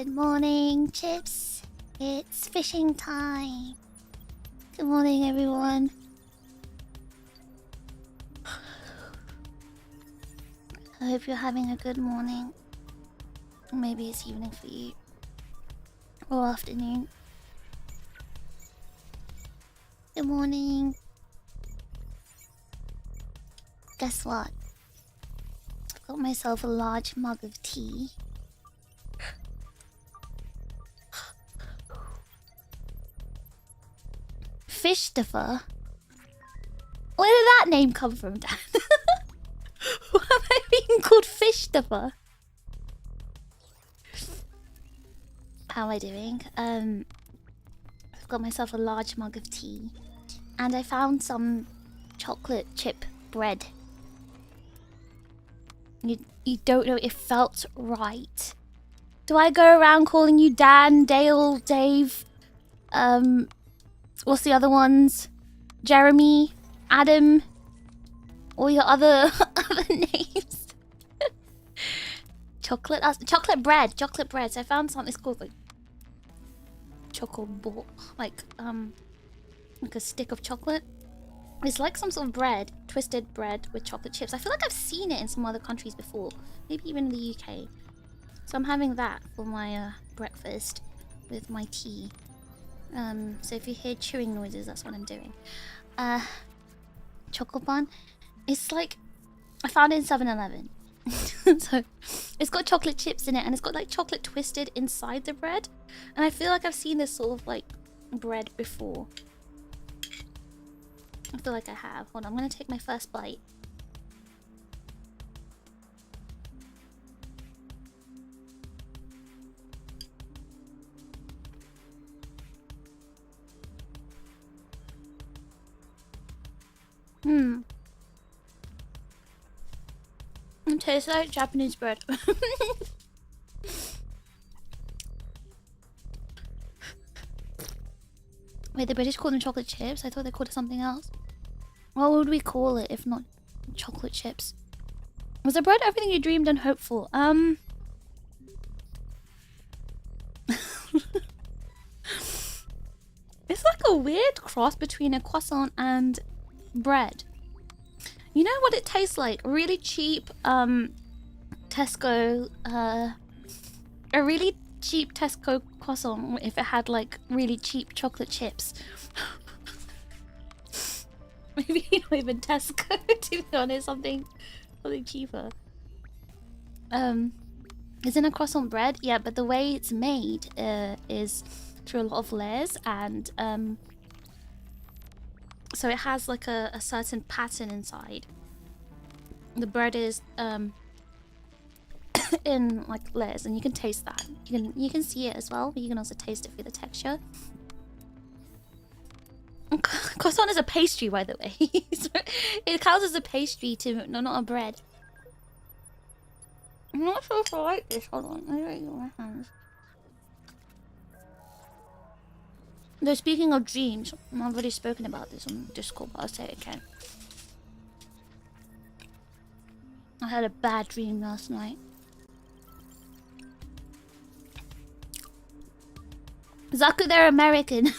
Good morning, Chips. It's fishing time. Good morning, everyone. I hope you're having a good morning. Maybe it's evening for you. Or afternoon. Good morning. Guess what? I've got myself a large mug of tea. Fishtopher? Where did that name come from, Dan? Why am I being called Fishtopher? How am I doing? I've got myself a large mug of tea. And I found some chocolate chip bread. You don't know, it felt right. Do I go around calling you Dan, Dale, Dave, what's the other ones? Jeremy, Adam, all your other names? chocolate bread. So I found something. It's called like chocolate ball, like a stick of chocolate. It's like some sort of bread, twisted bread with chocolate chips. I feel like I've seen it in some other countries before, maybe even in the UK. So I'm having that for my breakfast with my tea. So if you hear chewing noises, that's what I'm doing. Chocolate bun. It's like, I found it in 7-Eleven. So it's got chocolate chips in it, and it's got like chocolate twisted inside the bread. And I feel like I've seen this sort of like bread before. I feel like I have. Hold on, I'm gonna take my first bite. It tastes like Japanese bread. Wait, the British call them chocolate chips? I thought they called it something else. What would we call it if not chocolate chips? Was the bread everything you dreamed and hoped for? It's like a weird cross between a croissant and bread. You know what it tastes like? Really cheap Tesco a really cheap Tesco croissant if it had like really cheap chocolate chips. Maybe not even Tesco, to be honest, something cheaper. Isn't a croissant bread? Yeah, but the way it's made is through a lot of layers, and so it has like a certain pattern inside. The bread is in like layers, and you can taste that. You can see it as well, but you can also taste it through the texture. Croissant is a pastry, by the way. It counts as a pastry too, no, not a bread. I'm not sure if I like this. Hold on, let me write it in my hands. Though speaking of dreams, I've already spoken about this on Discord, but I'll say it again. I had a bad dream last night. Zaku, they're American.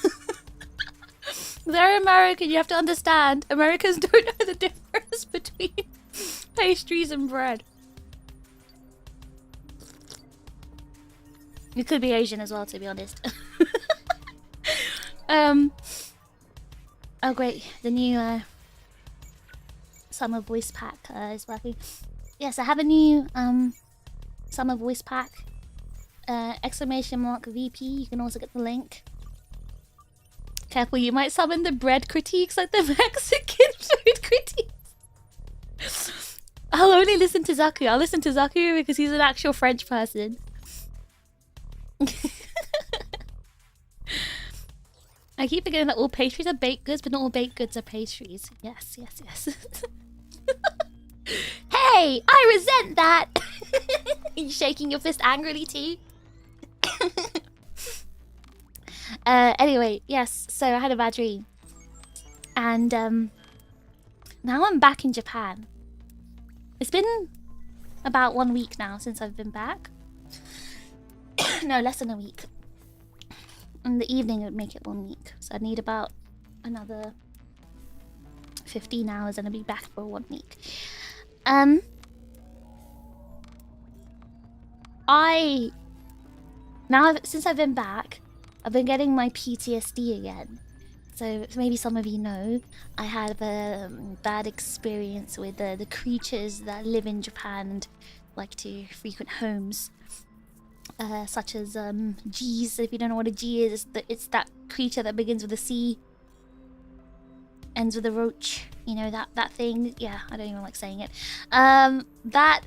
They're American, you have to understand. Americans don't know the difference between pastries and bread. You could be Asian as well, to be honest. Oh great, the new summer voice pack is working. Yes, I have a new summer voice pack. !VP, you can also get the link. Careful, you might summon the bread critiques like the Mexican food critiques. I'll only listen to Zaku. I'll listen to Zaku because he's an actual French person. I keep forgetting that all pastries are baked goods, but not all baked goods are pastries. Yes, yes, yes. Hey, I resent that! Are you shaking your fist angrily too? Anyway, yes, so I had a bad dream. And now I'm back in Japan. It's been about 1 week now since I've been back. No, less than a week. In the evening it would make it 1 week. So I'd need about another 15 hours and I'd be back for 1 week. Since I've been back, I've been getting my PTSD again. So maybe some of you know, I had a bad experience with the creatures that live in Japan and like to frequent homes. Such as G's. If you don't know what a G is, it's that creature that begins with a C, ends with a roach. You know that thing. Yeah, I don't even like saying it. That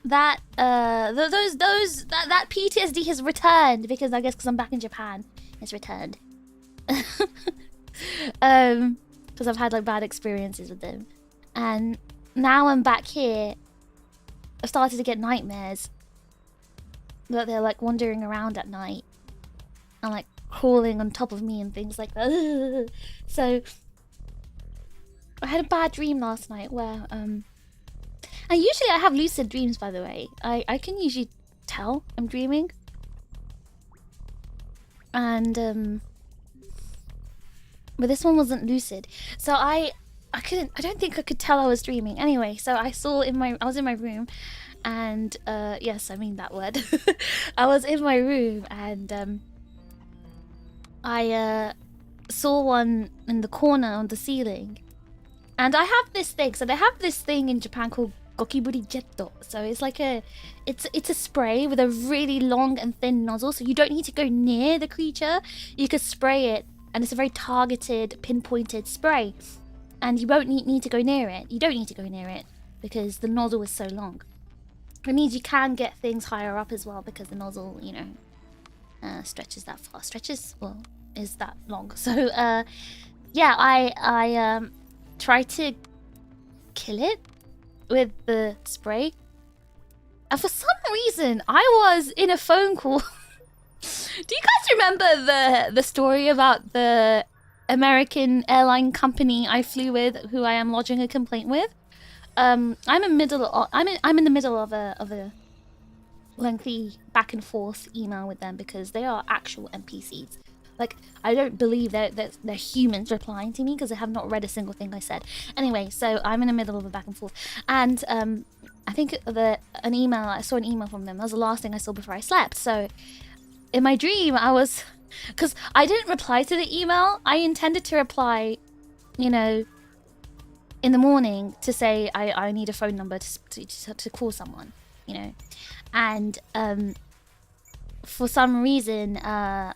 PTSD has returned because I guess because I'm back in Japan, it's returned. Because I've had like bad experiences with them, and now I'm back here. I've started to get nightmares. That they're like wandering around at night and like crawling on top of me and things like that. So I had a bad dream last night where and usually I have lucid dreams, by the way. I can usually tell I'm dreaming. And but this one wasn't lucid. So I don't think I could tell I was dreaming. Anyway, so I was in my room. And yes, I mean that word. I was in my room and I saw one in the corner on the ceiling. And I have this thing. So they have this thing in Japan called gokiburi jetto. So it's like it's a spray with a really long and thin nozzle. So you don't need to go near the creature. You can spray it, and it's a very targeted, pinpointed spray. And you won't need to go near it. You don't need to go near it because the nozzle is so long. It means you can get things higher up as well because the nozzle, you know, stretches that far. Is that long. So, yeah, I tried to kill it with the spray. And for some reason, I was in a phone call. Do you guys remember the story about the American airline company I flew with, who I am lodging a complaint with? I'm in the middle of a lengthy back and forth email with them because they are actual NPCs. Like, I don't believe they're humans replying to me because they have not read a single thing I said. Anyway, so I'm in the middle of a back and forth, and I think I saw an email from them. That was the last thing I saw before I slept. So in my dream, because I didn't reply to the email. I intended to reply, you know, in the morning to say I need a phone number to call someone, you know. And for some reason, I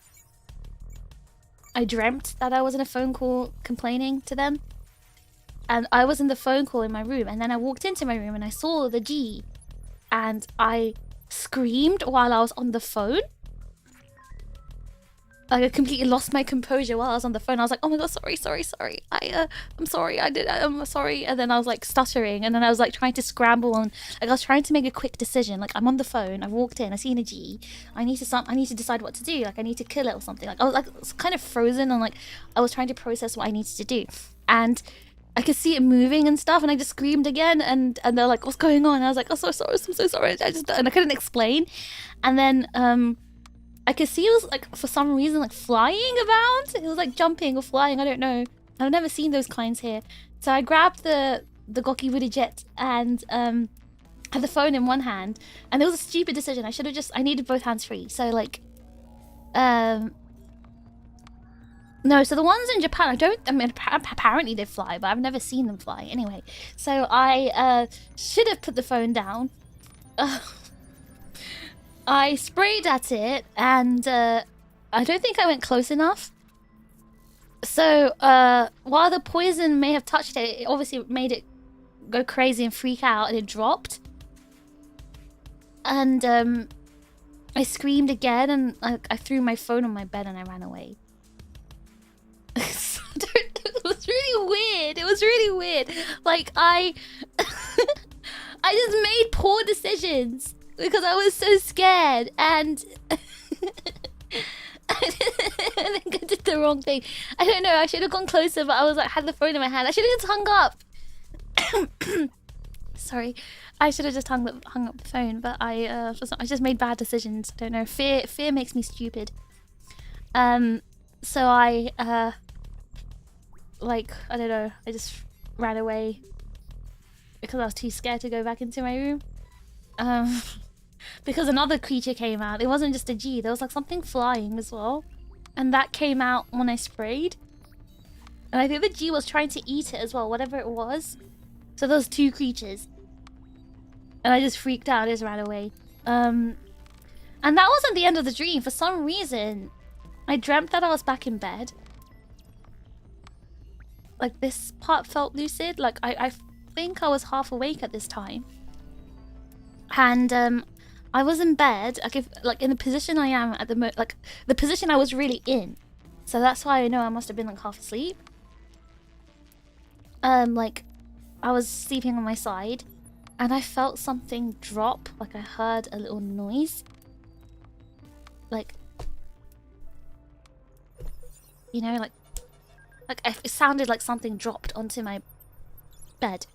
dreamt that I was in a phone call complaining to them. And I was in the phone call in my room, and then I walked into my room and I saw the G, and I screamed while I was on the phone. Like, I completely lost my composure while I was on the phone. I was like, oh my god, sorry. I'm sorry, I'm sorry. And then I was like stuttering, and then I was like trying to scramble, and like I was trying to make a quick decision. Like, I'm on the phone, I walked in, I seen a G. I need to decide what to do. Like, I need to kill it or something. Like, I was kind of frozen, and like I was trying to process what I needed to do. And I could see it moving and stuff, and I just screamed again, and they're like, what's going on? And I was like, oh, so sorry, I'm so sorry. And I couldn't explain. And then I could see it was like, for some reason, like flying about. It was like jumping or flying, I don't know. I've never seen those kinds here. So I grabbed the gokiburi jet and had the phone in one hand, and it was a stupid decision. I needed both hands free. So like, no, so the ones in Japan, apparently they fly, but I've never seen them fly. Anyway, so I should have put the phone down. I sprayed at it, and I don't think I went close enough. So while the poison may have touched it, it obviously made it go crazy and freak out, and it dropped. And I screamed again, and I threw my phone on my bed and I ran away. It was really weird. Like, I just made poor decisions because I was so scared, and I think I did the wrong thing. I don't know, I should have gone closer, but I was like, had the phone in my hand. I should have just hung up. Sorry, I should have just hung up the phone, but I just made bad decisions. I don't know. Fear makes me stupid. So I like, I don't know. I just ran away because I was too scared to go back into my room. Because another creature came out. It wasn't just a G. There was like something flying as well, and that came out when I sprayed. And I think the G was trying to eat it as well, whatever it was. So those two creatures. And I just freaked out, I just ran away. And that wasn't the end of the dream. For some reason, I dreamt that I was back in bed. Like, this part felt lucid. Like, I think I was half awake at this time. And I was in bed, like in the position I am at the like the position I was really in. So that's why I know I must have been like half asleep. Like, I was sleeping on my side, and I felt something drop. Like, I heard a little noise. Like, you know, like it sounded like something dropped onto my bed.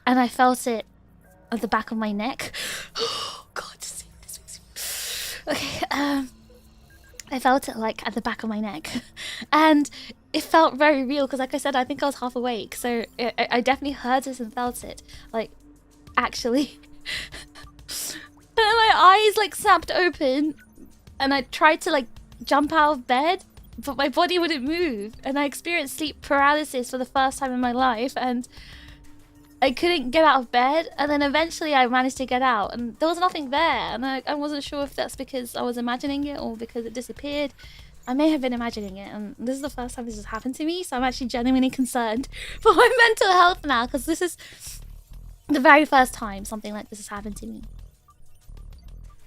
And I felt it at the back of my neck. Oh, God, this makes me... Okay, I felt it, like, at the back of my neck. And it felt very real, because, like I said, I think I was half awake. So I definitely heard it and felt it. Like, actually. And then my eyes, like, snapped open. And I tried to, like, jump out of bed. But my body wouldn't move. And I experienced sleep paralysis for the first time in my life. And I couldn't get out of bed. And then eventually I managed to get out. And there was nothing there. And I wasn't sure if that's because I was imagining it or because it disappeared. I may have been imagining it. And this is the first time this has happened to me. So I'm actually genuinely concerned for my mental health now. Because this is the very first time something like this has happened to me.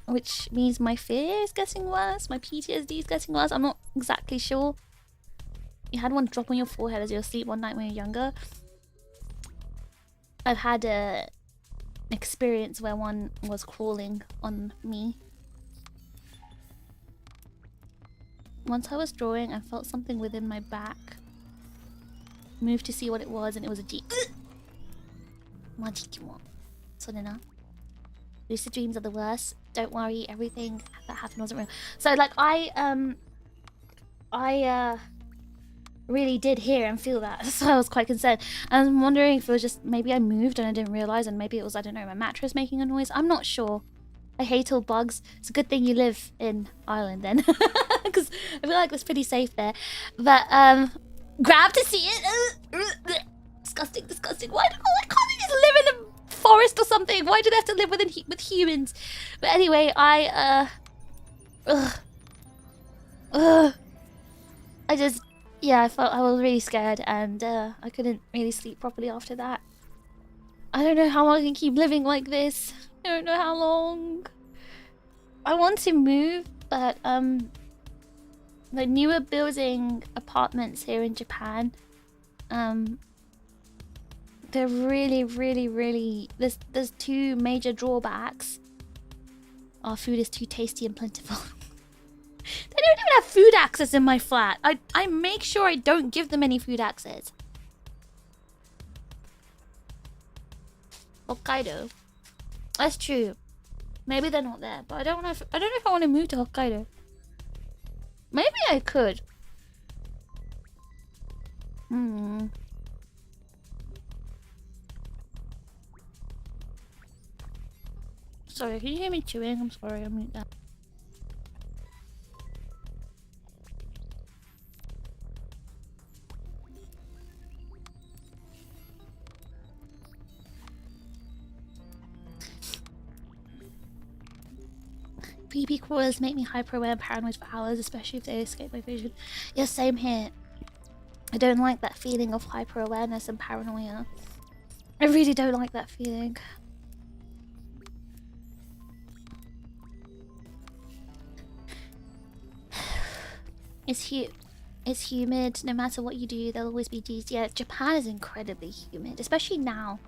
Which means my fear is getting worse. My PTSD is getting worse. I'm not exactly sure. You had one drop on your forehead as you were asleep one night when you were younger. I've had an experience where one was crawling on me. Once I was drawing, I felt something within my back. Moved to see what it was, and it was a G. Lucid dreams are the worst. Don't worry, everything that happened wasn't real. So, like, I really did hear and feel that, so I was quite concerned. And I'm wondering if it was just maybe I moved and I didn't realize, and maybe it was, I don't know, my mattress making a noise. I'm not sure. I hate all bugs. It's a good thing you live in Ireland then, because I feel like it's pretty safe there. But grab to see it. Disgusting, disgusting. Why can't they just live in a forest or something? Why do they have to live with humans? But anyway, I just, yeah, I was really scared, and I couldn't really sleep properly after that. I don't know how long I can keep living like this. I don't know how long. I want to move, but the newer building apartments here in Japan, they're really there's two major drawbacks. Our food is too tasty and plentiful. They don't even have food access in my flat. I make sure I don't give them any food access. Hokkaido. That's true. Maybe they're not there, but I don't know if I want to move to Hokkaido. Maybe I could. Sorry, can you hear me chewing? I'm sorry, I'll mute that. Creepy crawlers make me hyper-aware and paranoid for hours, especially if they escape my vision. Yeah, same here. I don't like that feeling of hyper-awareness and paranoia. I really don't like that feeling. It's humid. No matter what you do, there'll always be G's. Yeah, Japan is incredibly humid, especially now.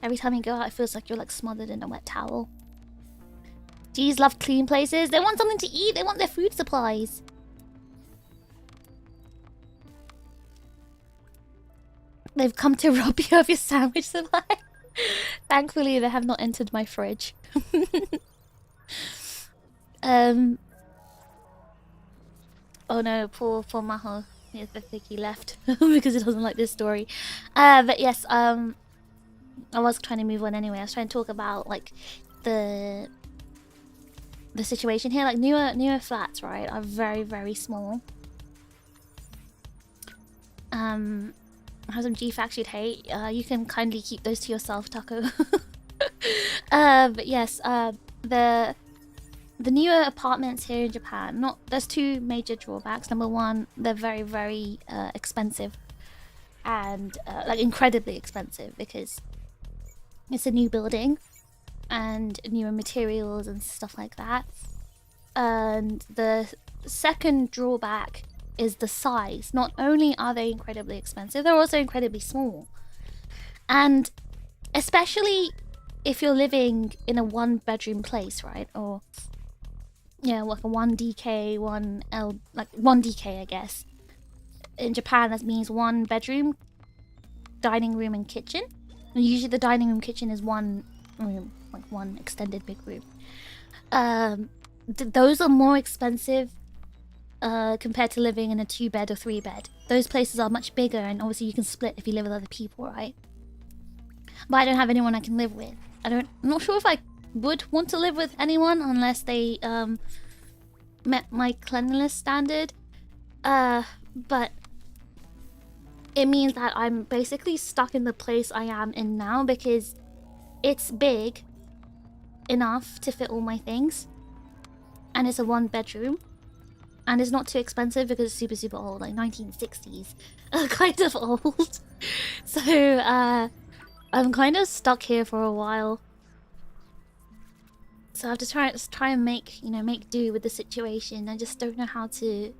Every time you go out, it feels like you're like smothered in a wet towel. G's love clean places. They want something to eat. They want their food supplies. They've come to rob you of your sandwich supply. Thankfully, they have not entered my fridge. Oh no, poor Maho. I think he left because he doesn't like this story. But yes, I was trying to move on anyway. I was trying to talk about like the situation here. Like newer flats, right, are very small. Have some G-facts you'd hate. You can kindly keep those to yourself, Taco. But yes, the newer apartments here in Japan, there's two major drawbacks. Number one, they're very expensive, and like incredibly expensive because it's a new building and newer materials and stuff like that. And the second drawback is the size. Not only are they incredibly expensive, they're also incredibly small. And especially if you're living in a one-bedroom place, right? Or yeah, like a 1DK, 1L, like 1DK, I guess. In Japan, that means one bedroom, dining room, and kitchen. And usually the dining room kitchen is one room, like one extended big room. Those are more expensive compared to living in a 2-bed or 3-bed. Those places are much bigger, and obviously you can split if you live with other people, right? But I don't have anyone I can live with. I'm not sure if I would want to live with anyone unless they met my cleanliness standard. But it means that I'm basically stuck in the place I am in now because it's big enough to fit all my things, and it's a 1-bedroom, and it's not too expensive because it's super old, like 1960s, kind of old. So I'm kind of stuck here for a while. So I have to try and make do with the situation. I just don't know how to.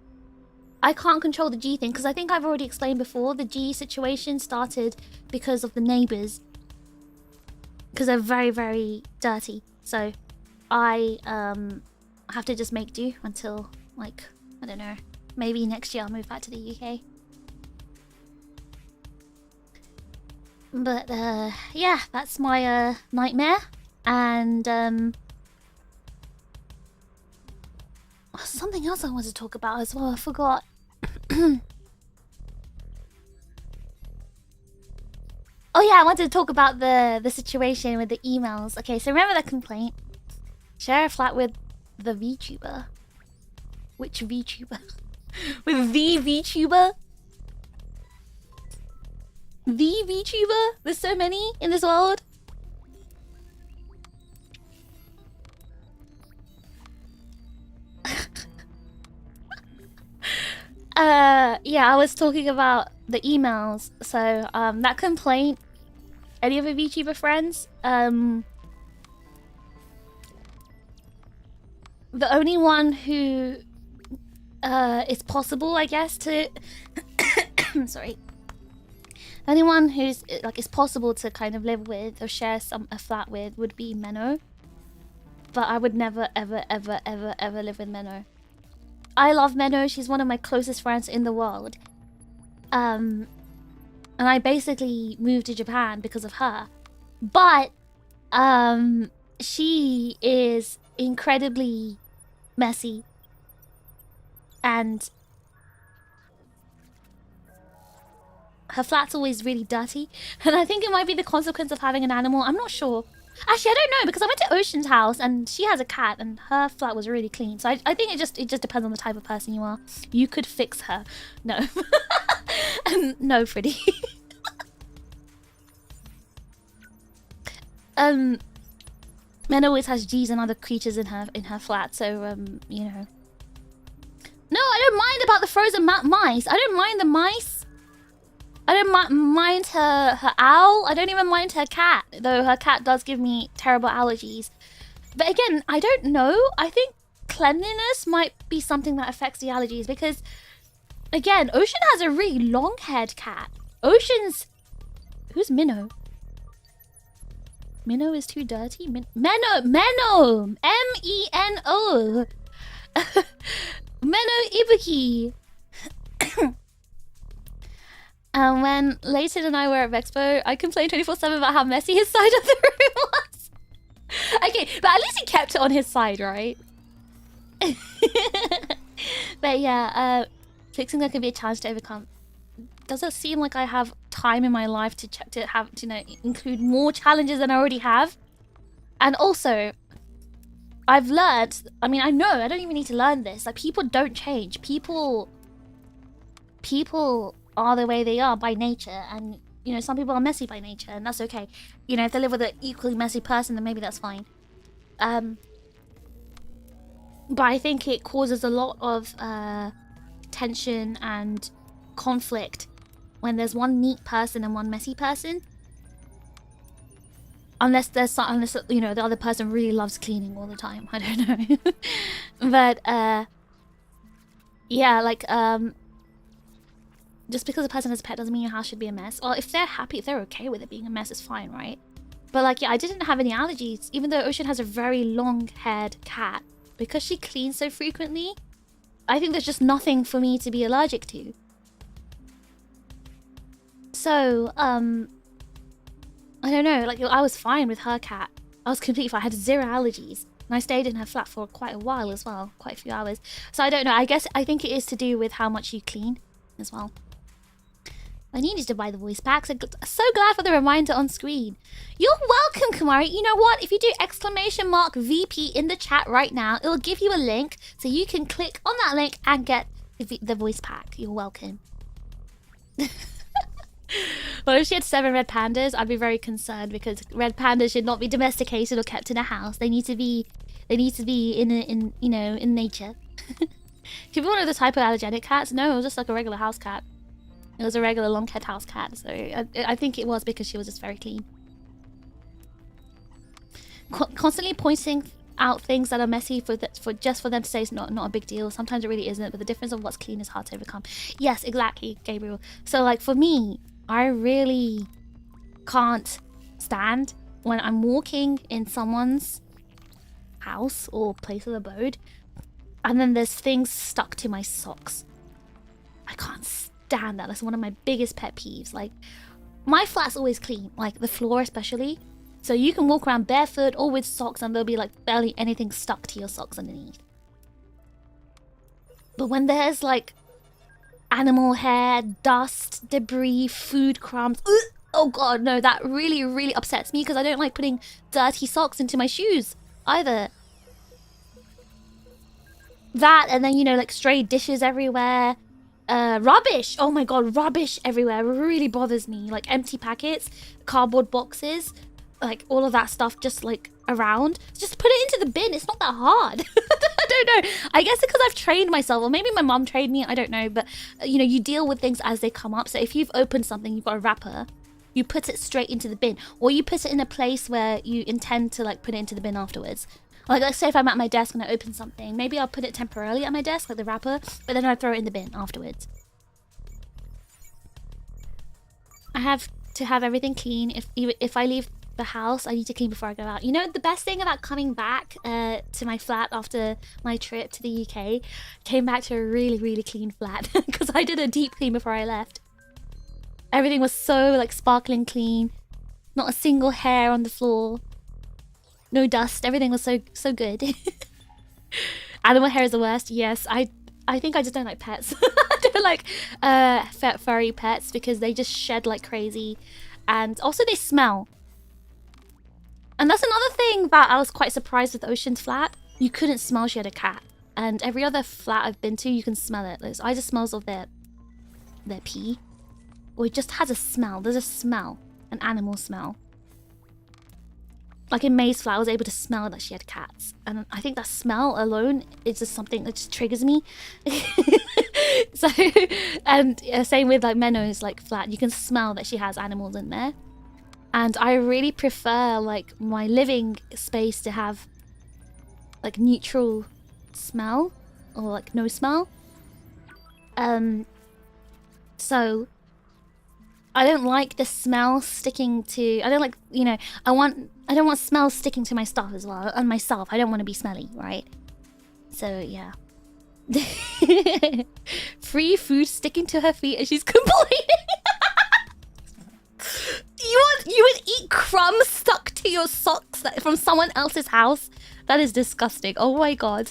I can't control the G thing because I think I've already explained before. The G situation started because of the neighbors, because they're very dirty. So I have to just make do until, like, I don't know, maybe next year I'll move back to the UK. But yeah, that's my nightmare. And something else I wanted to talk about as well, I forgot. Oh yeah, I wanted to talk about the situation with the emails. Okay, so remember that complaint? Share a flat with the VTuber. Which VTuber? With the VTuber? The VTuber? There's so many in this world. Yeah, I was talking about the emails. So, that complaint, any of the VTuber friends, the only one who, it's possible, I guess, to, sorry. Anyone who's, like, it's possible to kind of live with or share a flat with would be Menno. But I would never, ever live with Menno. I love Menno. She's one of my closest friends in the world. And I basically moved to Japan because of her. But, she is incredibly messy. And her flat's always really dirty. And I think it might be the consequence of having an animal. I'm not sure. Actually, I don't know, because I went to Ocean's house and she has a cat and her flat was really clean. So I think it just depends on the type of person you are. You could fix her. No. No, Freddy. Men always has G's and other creatures in her flat, so you know. No, I don't mind about the frozen mice. I don't mind the mice. I don't mind her owl. I don't even mind her cat, though her cat does give me terrible allergies. But again, I don't know. I think cleanliness might be something that affects the allergies because, again, Ocean has a really long-haired cat. Ocean's... Who's Minnow? Minnow is too dirty? Menno! M-E-N-O! Menno Ibuki! When Leighton and I were at Vexpo, I complained 24/7 about how messy his side of the room was. Okay, but at least he kept it on his side, right? But yeah, fixing that can be a challenge to overcome. Does it seem like I have time in my life to include more challenges than I already have? And also, I've learned, I mean, I know, I don't even need to learn this. Like, people don't change. People are the way they are by nature. And, you know, some people are messy by nature, and that's okay. You know, if they live with an equally messy person, then maybe that's fine. But I think it causes a lot of tension and conflict when there's one neat person and one messy person. Unless you know, the other person really loves cleaning all the time. I don't know. But yeah, like just because a person has a pet doesn't mean your house should be a mess. Well, if they're happy, if they're okay with it being a mess, it's fine, right? But like, yeah, I didn't have any allergies, even though Ocean has a very long-haired cat. Because she cleans so frequently, I think there's just nothing for me to be allergic to. So, I don't know, like, I was fine with her cat. I was completely fine. I had 0 allergies. And I stayed in her flat for quite a while as well. Quite a few hours. So I don't know. I think it is to do with how much you clean as well. I needed to buy the voice pack. So glad for the reminder on screen. You're welcome, Kamari. You know what? If you do !VP in the chat right now, it will give you a link. So you can click on that link and get the voice pack. You're welcome. Well, if she had 7 red pandas, I'd be very concerned, because red pandas should not be domesticated or kept in a house. They need to be in you know, in nature. People know the type of allergenic cats. No, it was just like a regular house cat. It was a regular long-haired house cat. So I think it was because she was just very clean. Constantly pointing out things that are messy for just for them to say it's not a big deal. Sometimes it really isn't, but the difference of what's clean is hard to overcome. Yes, exactly, Gabriel. So like for me, I really can't stand when I'm walking in someone's house or place of abode and then there's things stuck to my socks. I can't stand that. That's one of my biggest pet peeves. Like, my flat's always clean, like the floor especially. So you can walk around barefoot or with socks and there'll be like barely anything stuck to your socks underneath. But when there's like animal hair, dust, debris, food crumbs, oh god, no, that really, really upsets me because I don't like putting dirty socks into my shoes either. That, and then, you know, like stray dishes everywhere. Rubbish! Oh my god, rubbish everywhere. It really bothers me. Like empty packets, cardboard boxes, like all of that stuff just like around. Just put it into the bin. It's not that hard. I don't know. I guess because I've trained myself, or maybe my mom trained me, I don't know. But, you know, you deal with things as they come up. So if you've opened something, you've got a wrapper, you put it straight into the bin. Or you put it in a place where you intend to like put it into the bin afterwards. Like, let's say if I'm at my desk and I open something, maybe I'll put it temporarily at my desk, like the wrapper, but then I'll throw it in the bin afterwards. I have to have everything clean. If I leave the house, I need to clean before I go out. You know, the best thing about coming back to my flat after my trip to the UK, came back to a really, really clean flat because I did a deep clean before I left. Everything was so like sparkling clean, not a single hair on the floor. No dust. Everything was so good. Animal hair is the worst. Yes, I think I just don't like pets. I don't like furry pets because they just shed like crazy, and also they smell. And that's another thing that I was quite surprised with Ocean's flat. You couldn't smell she had a cat, and every other flat I've been to, you can smell it. It either smells of their pee, or it just has a smell. There's a smell, an animal smell. Like in May's flat, I was able to smell that she had cats. And I think that smell alone is just something that just triggers me. So, and same with like Menno's like flat. You can smell that she has animals in there. And I really prefer like my living space to have like neutral smell or like no smell. So I don't like the smell sticking to, I don't like, you know, I don't want smells sticking to my stuff as well, and myself. I don't want to be smelly, right? So, yeah. Free food sticking to her feet and she's complaining. You would eat crumbs stuck to your socks from someone else's house? That is disgusting. Oh my god.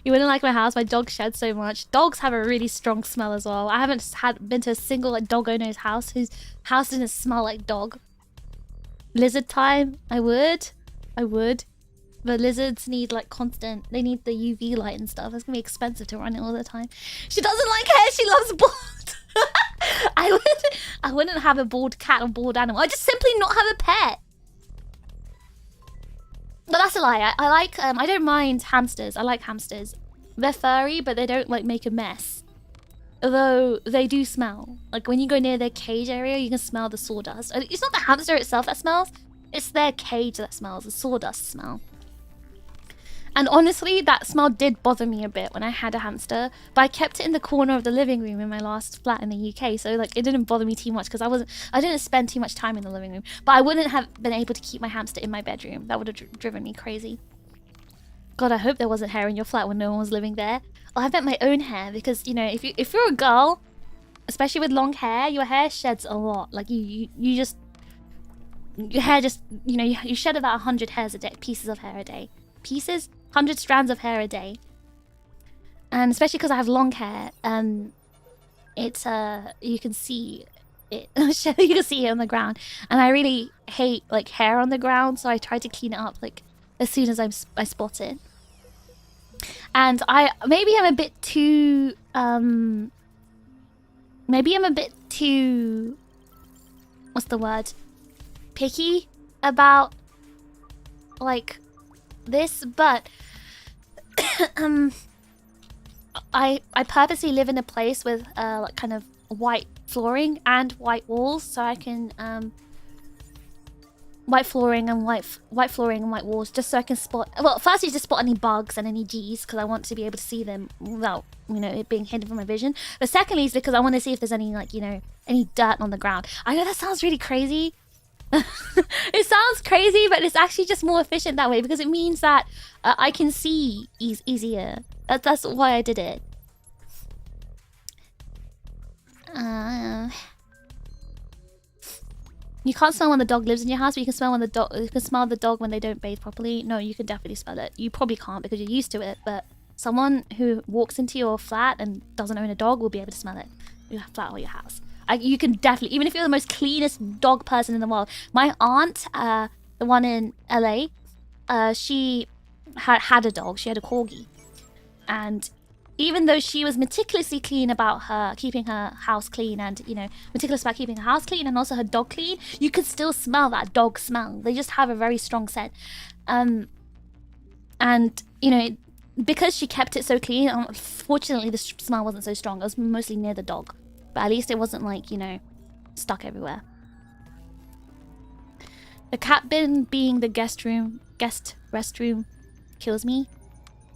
You wouldn't like my house. My dog sheds so much. Dogs have a really strong smell as well. I haven't been to a single like dog owner's house whose house doesn't smell like dog. Lizard time. I would. But lizards need like constant. They need the UV light and stuff. It's gonna be expensive to run it all the time. She doesn't like hair. She loves bald. I wouldn't have a bald cat or bald animal. I just simply not have a pet. But that's a lie. I like, I don't mind hamsters. I like hamsters. They're furry, but they don't, like, make a mess. Although, they do smell. Like, when you go near their cage area, you can smell the sawdust. It's not the hamster itself that smells. It's their cage that smells. The sawdust smell. And honestly, that smell did bother me a bit when I had a hamster. But I kept it in the corner of the living room in my last flat in the UK. So, like, it didn't bother me too much because I didn't spend too much time in the living room. But I wouldn't have been able to keep my hamster in my bedroom. That would have driven me crazy. God, I hope there wasn't hair in your flat when no one was living there. Oh, I meant my own hair because, you know, if you're a girl, especially with long hair, your hair sheds a lot. Like, you just... Your hair just... You know, you shed about 100 hairs a day. Pieces of hair a day. Pieces? 100 strands of hair a day. And especially because I have long hair, it's you can see it. You can see it on the ground, and I really hate like hair on the ground, so I try to clean it up like as soon as I spot it. And maybe I'm a bit too what's the word, picky about like this, but I purposely live in a place with like kind of white flooring and white walls, so I can white flooring and white walls, just so I can spot. Well, firstly, just spot any bugs and any G's because I want to be able to see them without, you know, it being hidden from my vision. But secondly, is because I want to see if there's any, like, you know, any dirt on the ground. I know that sounds really crazy. It sounds crazy, but it's actually just more efficient that way because it means that I can see easier. That's why I did it. You can't smell when the dog lives in your house, but you can smell when you can smell the dog when they don't bathe properly. No, you can definitely smell it. You probably can't because you're used to it, but someone who walks into your flat and doesn't own a dog will be able to smell it. Your flat or your house. You can definitely, even if you're the most cleanest dog person in the world. My aunt, the one in LA, she had a dog. She had a corgi. And even though she was meticulously clean about keeping her house clean and, you know, meticulous about keeping her house clean and also her dog clean, you could still smell that dog smell. They just have a very strong scent. And, you know, because she kept it so clean, unfortunately the smell wasn't so strong. It was mostly near the dog. But at least it wasn't like, you know, stuck everywhere. The cat bin being the guest restroom kills me.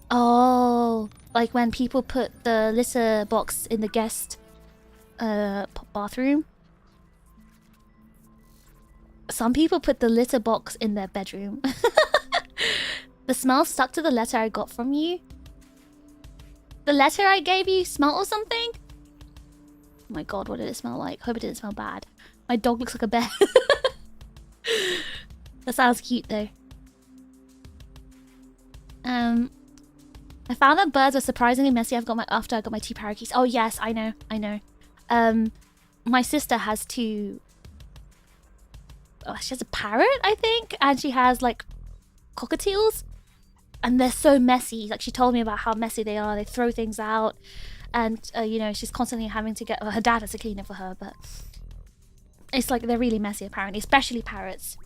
Oh, like when people put the litter box in the guest bathroom. Some people put the litter box in their bedroom. The smell stuck to the letter I got from you. The letter I gave you smelled or something? Oh my god, what did it smell like? Hope it didn't smell bad. My dog looks like a bear. That sounds cute though. I found that birds were surprisingly messy after I got my 2 parakeets. Oh yes, I know. My sister has 2. Oh, she has a parrot, I think, and she has like cockatiels, and they're so messy. Like she told me about how messy they are. They throw things out. And, you know, she's constantly having to get... her dad has to clean it for her, but... It's like they're really messy, apparently. Especially parrots.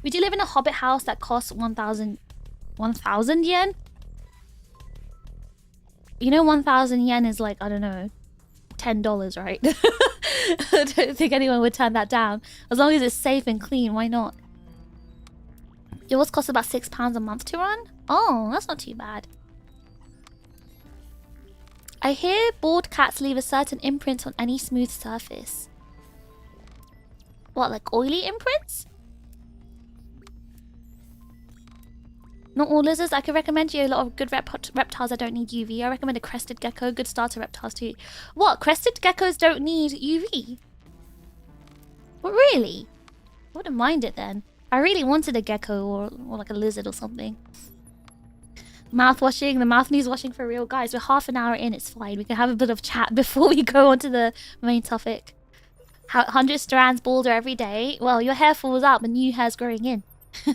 We do live in a hobbit house that costs 1,000 yen? You know 1,000 yen is like, I don't know, $10, right? I don't think anyone would turn that down. As long as it's safe and clean, why not? Yours costs about £6 a month to run? Oh, that's not too bad. I hear bald cats leave a certain imprint on any smooth surface. What, like oily imprints? Not all lizards. I could recommend you a lot of good reptiles that don't need UV. I recommend a crested gecko. Good starter reptiles too. What? Crested geckos don't need UV? What, really? I wouldn't mind it then. I really wanted a gecko or like a lizard or something. Mouth washing. The mouth needs washing for real. Guys, we're half an hour in. It's fine. We can have a bit of chat before we go on to the main topic. 100 strands balder every day. Well, your hair falls out, but new hair's growing in.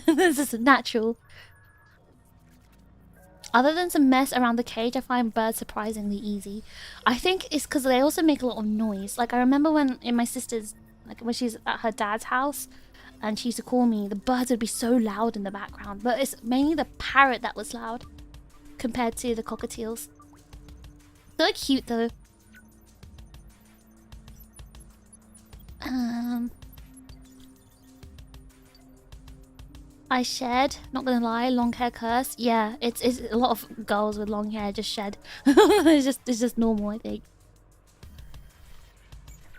This is natural. Other than some mess around the cage, I find birds surprisingly easy. I think it's because they also make a lot of noise. Like, I remember when in my sister's, like when she's at her dad's house, and she used to call me, the birds would be so loud in the background. But it's mainly the parrot that was loud compared to the cockatiels. So cute though. I shed, not gonna lie, long hair curse. Yeah, it's a lot of girls with long hair just shed. it's just normal, I think.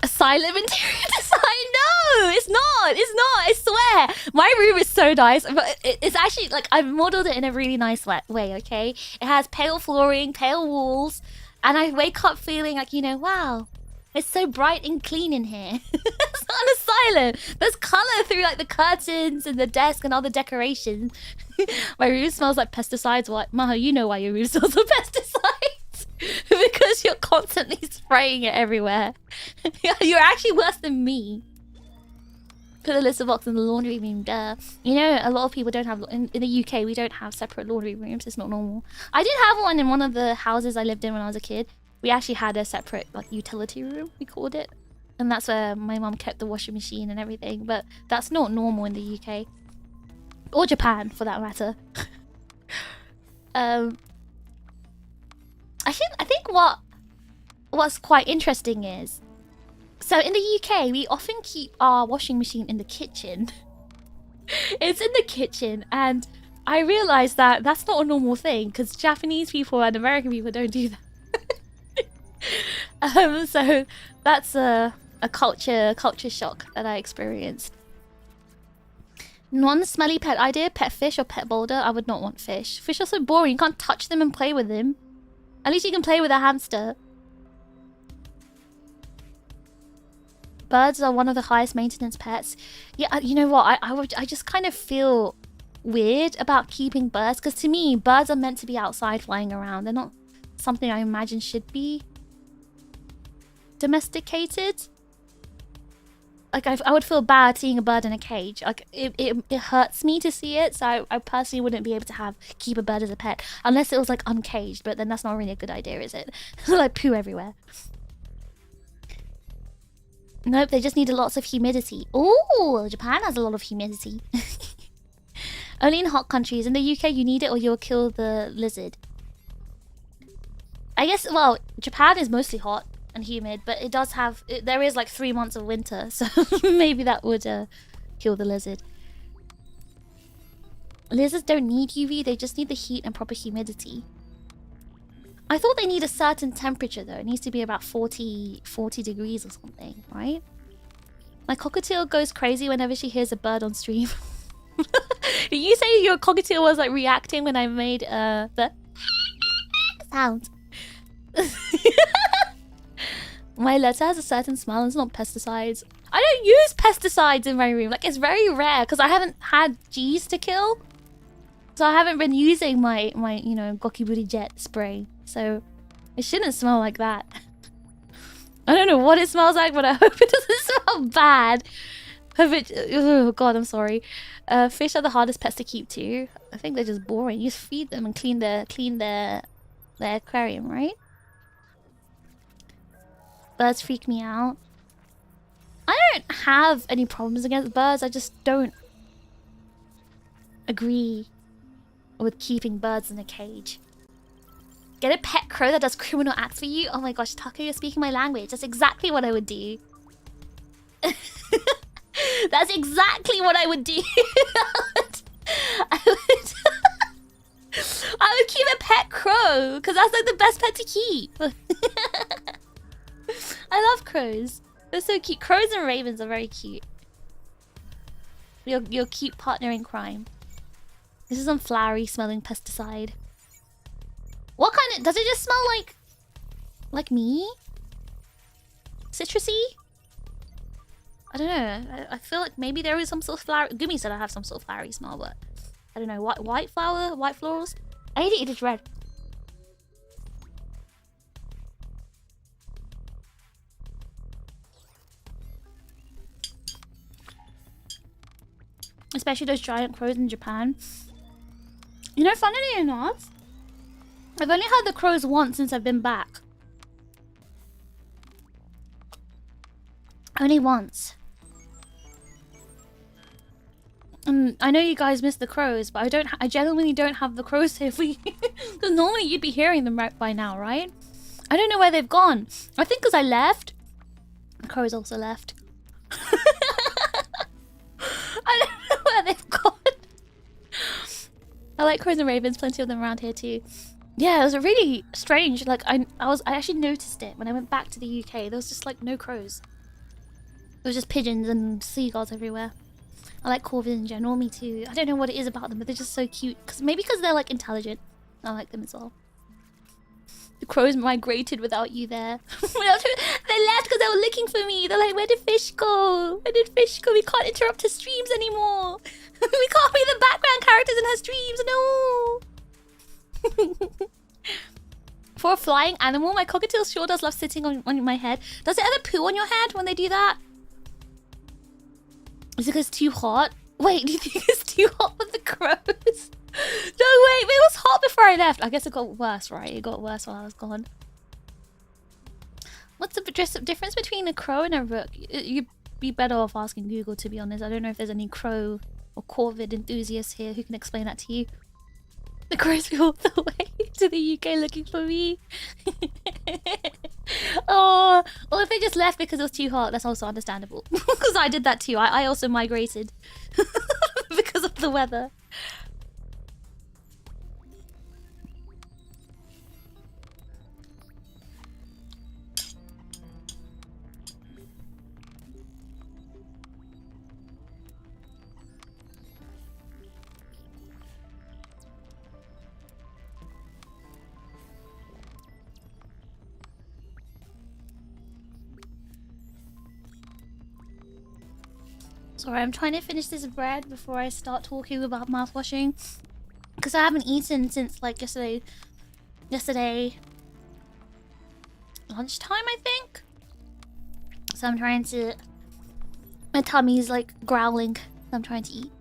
Asylum interior design? No, it's not. It's not. I swear. My room is so nice, but it's actually like I've modeled it in a really nice way. Okay, it has pale flooring, pale walls, and I wake up feeling like, you know, wow. It's so bright and clean in here. It's not an asylum. There's colour through like the curtains and the desk and all the decorations. My room smells like pesticides. What, Maha? You know why your room smells like pesticides? Because you're constantly spraying it everywhere. You're actually worse than me. Put a litter box in the laundry room. Duh. You know, a lot of people don't have in the UK. We don't have separate laundry rooms. It's not normal. I did have one in one of the houses I lived in when I was a kid. We actually had a separate like utility room, we called it, and that's where my mum kept the washing machine and everything. But that's not normal in the UK or Japan, for that matter. I think what's quite interesting is, so in the UK we often keep our washing machine in the kitchen. It's in the kitchen, and I realized that that's not a normal thing because Japanese people and American people don't do that. So that's a culture shock that I experienced. Non-smelly pet idea: pet fish or pet boulder. I would not want fish. Fish are so boring. You can't touch them and play with them. At least you can play with a hamster. Birds are one of the highest maintenance pets. Yeah, you know what? I just kind of feel weird about keeping birds, because to me, birds are meant to be outside flying around. They're not something I imagine should be domesticated. Like I would feel bad seeing a bird in a cage. Like it hurts me to see it, so I personally wouldn't be able to keep a bird as a pet unless it was like uncaged. But then that's not really a good idea, is it? Like poo everywhere. Nope, they just need lots of humidity. Oh, Japan has a lot of humidity. Only in hot countries. In the UK, you need it or you'll kill the lizard. I guess, well, Japan is mostly hot and humid, but it does have, there is like 3 months of winter, so maybe that would kill the lizard. Lizards don't need UV, they just need the heat and proper humidity. I thought they need a certain temperature though. It needs to be about 40 degrees or something, right? My cockatiel goes crazy whenever she hears a bird on stream. Did you say your cockatiel was like reacting when I made the sound? My letter has a certain smell and it's not pesticides. I don't use pesticides in my room. Like, it's very rare because I haven't had G's to kill. So I haven't been using my you know, Gokiburi Jet spray. So it shouldn't smell like that. I don't know what it smells like, but I hope it doesn't smell bad. Oh god, I'm sorry. Fish are the hardest pets to keep too. I think they're just boring. You just feed them and clean their aquarium, right? Birds freak me out. I don't have any problems against birds. I just don't agree with keeping birds in a cage. Get a pet crow that does criminal acts for you? Oh my gosh, Taco, you're speaking my language. That's exactly what I would do. That's exactly what I would do. I would keep a pet crow because that's like the best pet to keep. I love crows. They're so cute. Crows and ravens are very cute. Your cute partner in crime. This is some flowery smelling pesticide. What kind of... Does it just smell like... Like me? Citrusy? I don't know. I feel like maybe there is some sort of flower... Gumi said I have some sort of flowery smell, but... I don't know. White flower? White florals? I need to eat it red. Especially those giant crows in Japan. You know, funnily enough, I've only had the crows once since I've been back. Only once. I know you guys miss the crows, but I genuinely don't have the crows here for you. Because normally you'd be hearing them right by now, right? I don't know where they've gone. I think because I left. The crows also left. I don't know where they've gone. I like crows and ravens, plenty of them around here too. Yeah, it was a really strange, like I actually noticed it when I went back to the UK. There was just like no crows. There was just pigeons and seagulls everywhere. I like corvids in general, me too. I don't know what it is about them, but they're just so cute. Maybe because they're like intelligent. I like them as well. The crows migrated without you there. They left because they were looking for me. They're like, where did fish go? Where did fish go? We can't interrupt her streams anymore. We can't be the background characters in her streams. No. For a flying animal, my cockatiel sure does love sitting on my head. Does it ever poo on your head when they do that? Is it because it's too hot? Wait, do you think it's too hot with the crows? No, wait, it was hot before I left. I guess it got worse, right? It got worse while I was gone. What's the difference between a crow and a rook? You'd be better off asking Google, to be honest. I don't know if there's any crow or corvid enthusiasts here who can explain that to you. The crows flew all the way to the UK looking for me. Oh, or if they just left because it was too hot, that's also understandable. Because I did that too. I also migrated because of the weather. Sorry, I'm trying to finish this bread before I start talking about mouthwashing. Because I haven't eaten since like yesterday lunchtime, I think. So I'm trying to... My tummy's like growling. So I'm trying to eat.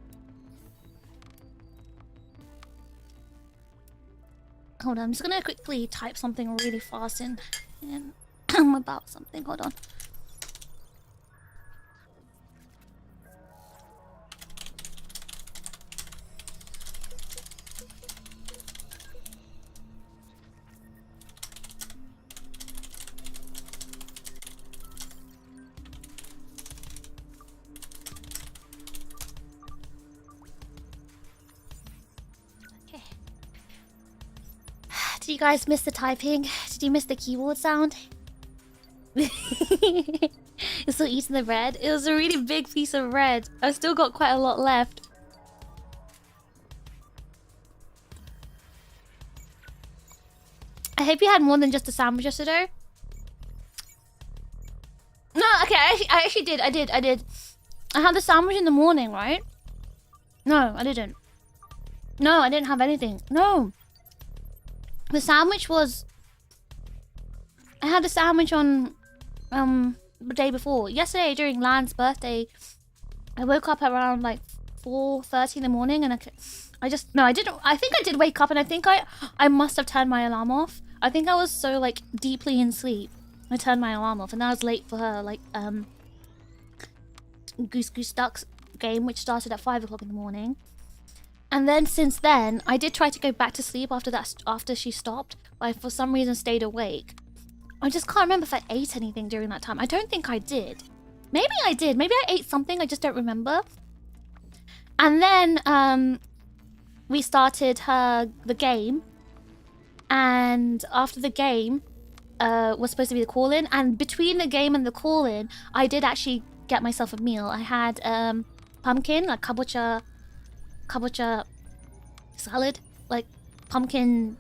Hold on, I'm just gonna quickly type something really fast in about something. Hold on. Did you guys miss the typing? Did you miss the keyboard sound? You're still eating the bread? It was a really big piece of bread. I've still got quite a lot left. I hope you had more than just a sandwich yesterday. No, okay, I actually did. I did. I had the sandwich in the morning, right? No, I didn't. No, I didn't have anything. No. The sandwich was... I had a sandwich on the day before. Yesterday, during Lan's birthday, I woke up around like 4:30 in the morning, and I just... No, I didn't... I think I did wake up, and I think I must have turned my alarm off. I think I was so like deeply in sleep. I turned my alarm off, and I was late for her like Goose Goose Ducks game, which started at 5 o'clock in the morning. And then since then, I did try to go back to sleep after she stopped, but I for some reason stayed awake. I just can't remember if I ate anything during that time. I don't think I did. Maybe I did. Maybe I ate something. I just don't remember. And then we started the game. And after the game was supposed to be the call-in. And between the game and the call-in, I did actually get myself a meal. I had pumpkin, like kabocha salad, like pumpkin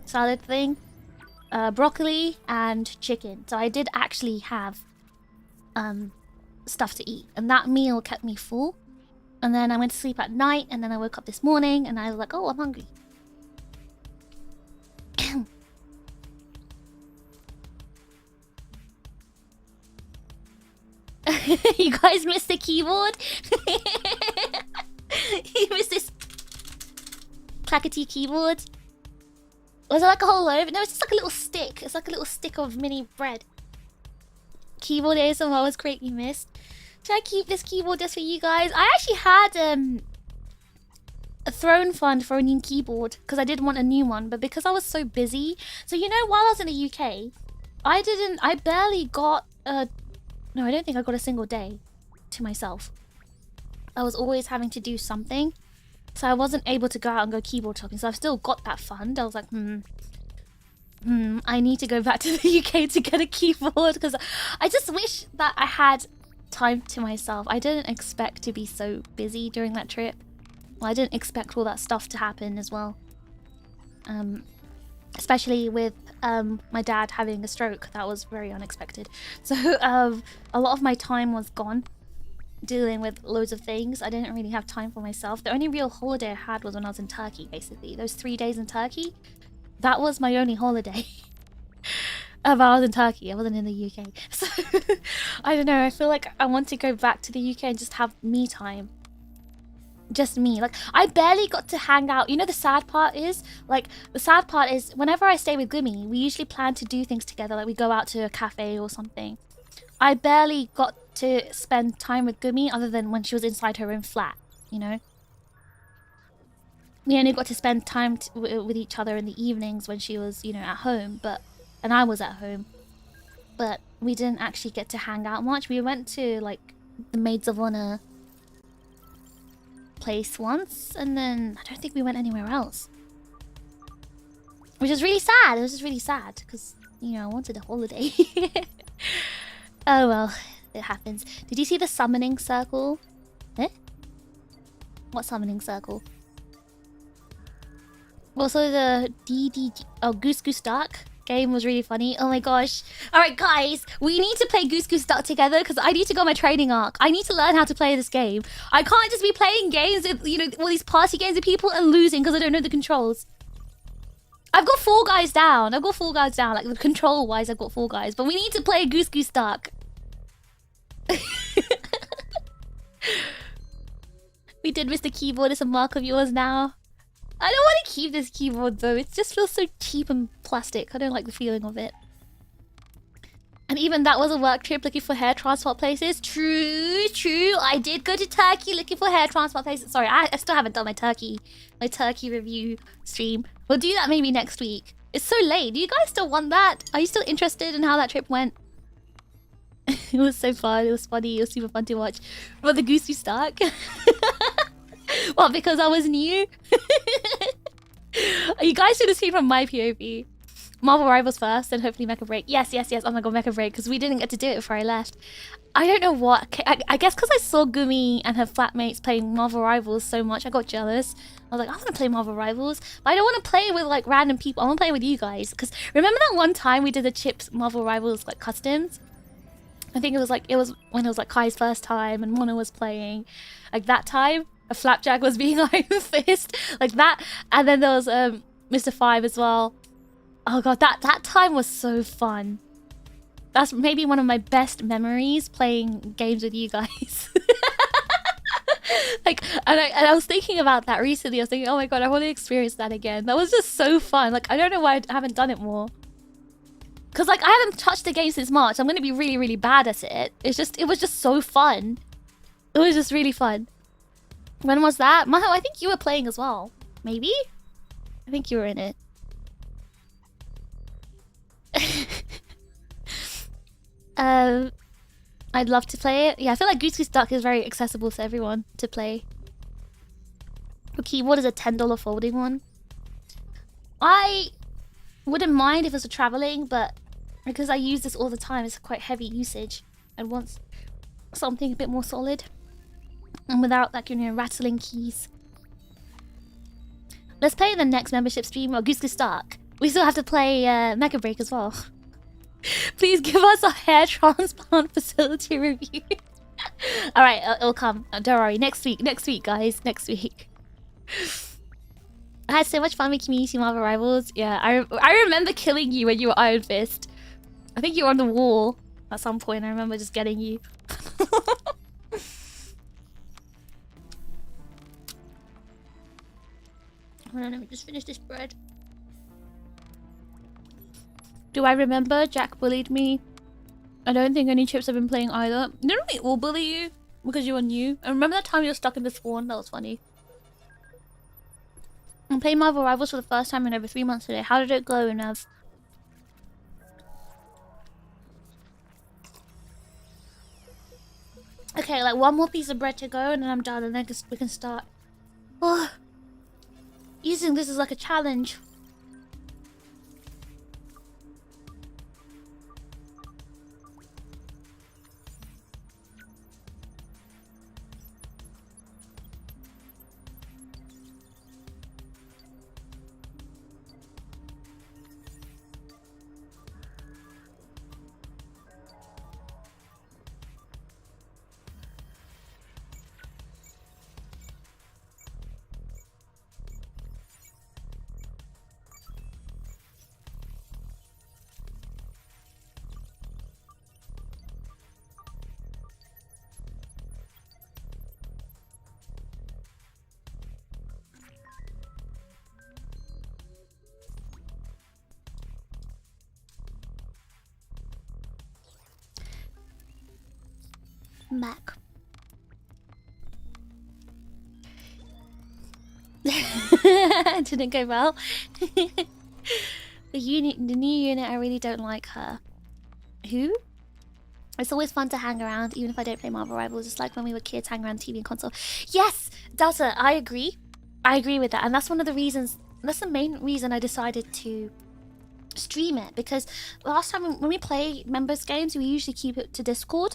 salad thing, broccoli and chicken. So I did actually have stuff to eat, and that meal kept me full. And then I went to sleep at night, and then I woke up this morning and I was like, oh, I'm hungry. You guys missed the keyboard? You missed this clackety keyboard? Was it like a whole loaf? No, it's just like a little stick. It's like a little stick of mini bread. Keyboard ASMR was great, you missed. Should I keep this keyboard just for you guys? I actually had a throne fund for a new keyboard because I did want a new one, but because I was so busy. So you know, while I was in the UK, I barely got a... No, I don't think I got a single day to myself. I was always having to do something. So I wasn't able to go out and go keyboard shopping. So I've still got that fund. I was like, I need to go back to the UK to get a keyboard. Because I just wish that I had time to myself. I didn't expect to be so busy during that trip. Well, I didn't expect all that stuff to happen as well. Especially with my dad having a stroke. That was very unexpected. So a lot of my time was gone dealing with loads of things. I didn't really have time for myself. The only real holiday I had was when I was in Turkey, basically. Those 3 days in Turkey, that was my only holiday. But I was in Turkey, I wasn't in the UK. So I don't know, I feel like I want to go back to the UK and just have me time. Just me. Like, I barely got to hang out. You know, the sad part is, like, the sad part is whenever I stay with Gumi, we usually plan to do things together. Like, we go out to a cafe or something. I barely got to spend time with Gumi other than when she was inside her own flat, you know? We only got to spend time with each other in the evenings when she was, you know, at home, and I was at home. But we didn't actually get to hang out much. We went to, like, the Maids of Honor place once, and then I don't think we went anywhere else. Which is really sad. It was just really sad, because, you know, I wanted a holiday. Oh well, it happens. Did you see the summoning circle? Eh? What summoning circle? Also the Goose Goose Duck game was really funny. Oh my gosh. Alright guys, we need to play Goose Goose Duck together because I need to go on my training arc. I need to learn how to play this game. I can't just be playing games with, you know, all these party games with people and losing because I don't know the controls. I've got 4 guys down. Like, the control-wise, I've got 4 guys. But we need to play Goose Goose Duck. We did miss the keyboard. It's a mark of yours now. I don't want to keep this keyboard, though. It just feels so cheap and plastic. I don't like the feeling of it. And even that was a work trip looking for hair transport places. True, true. I did go to Turkey looking for hair transport places. Sorry, I still haven't done my turkey review stream. We'll do that maybe next week. It's so late. Do you guys still want that? Are you still interested in how that trip went? It was so fun. It was funny. It was super fun to watch. But the Goose Goose Duck? Well, because I was new? You guys should have seen from my POV. Marvel Rivals first, and hopefully Mecha Break. Yes, yes, yes. Oh my god, Mecha Break, because we didn't get to do it before I left. I don't know what. I guess because I saw Gumi and her flatmates playing Marvel Rivals so much, I got jealous. I was like, I want to play Marvel Rivals, but I don't want to play with like random people. I want to play with you guys. Because remember that one time we did the Chips Marvel Rivals like customs? I think it was when it was like Kai's first time and Mono was playing. Like that time, a Flapjack was being Iron Fist, like that, and then there was Mr. Five as well. Oh god, that time was so fun. That's maybe one of my best memories, playing games with you guys. Like, and I was thinking about that recently. I was thinking, oh my god, I want to experience that again. That was just so fun. Like, I don't know why I haven't done it more. Because, like, I haven't touched the game since March. I'm going to be really, really bad at it. It was just so fun. It was just really fun. When was that? Maho, I think you were playing as well. Maybe? I think you were in it. I'd love to play it. Yeah, I feel like Goose Goose Duck is very accessible to everyone to play. The keyboard is a $10 folding one. I wouldn't mind if it was traveling, but because I use this all the time, it's quite heavy usage. I want something a bit more solid and without, like, you know, rattling keys. Let's play the next membership stream or Goose Goose Stark. We still have to play Mega Break as well. Please give us a hair transplant facility review. Alright, it'll come. Don't worry. Next week, guys. Next week. I had so much fun with Community Marvel Rivals. Yeah, I remember killing you when you were Iron Fist. I think you were on the wall at some point. I remember just getting you. Hold on, let me just finish this bread. Do I remember Jack bullied me? I don't think any chips have been playing either. Didn't we all bully you? Because you were new? I remember that time you were stuck in the spawn. That was funny. I'm playing Marvel Rivals for the first time in over 3 months today. How did it go, Nev? Okay, like one more piece of bread to go and then I'm done and then we can start. Oh, using this is like a challenge. Back. Didn't go well. The new unit, I really don't like her. Who? It's always fun to hang around, even if I don't play Marvel Rivals. Just like when we were kids, hang around TV and console. Yes, Delta, I agree. I agree with that, and that's one of the reasons. That's the main reason I decided to stream it, because last time when we play members games, we usually keep it to Discord.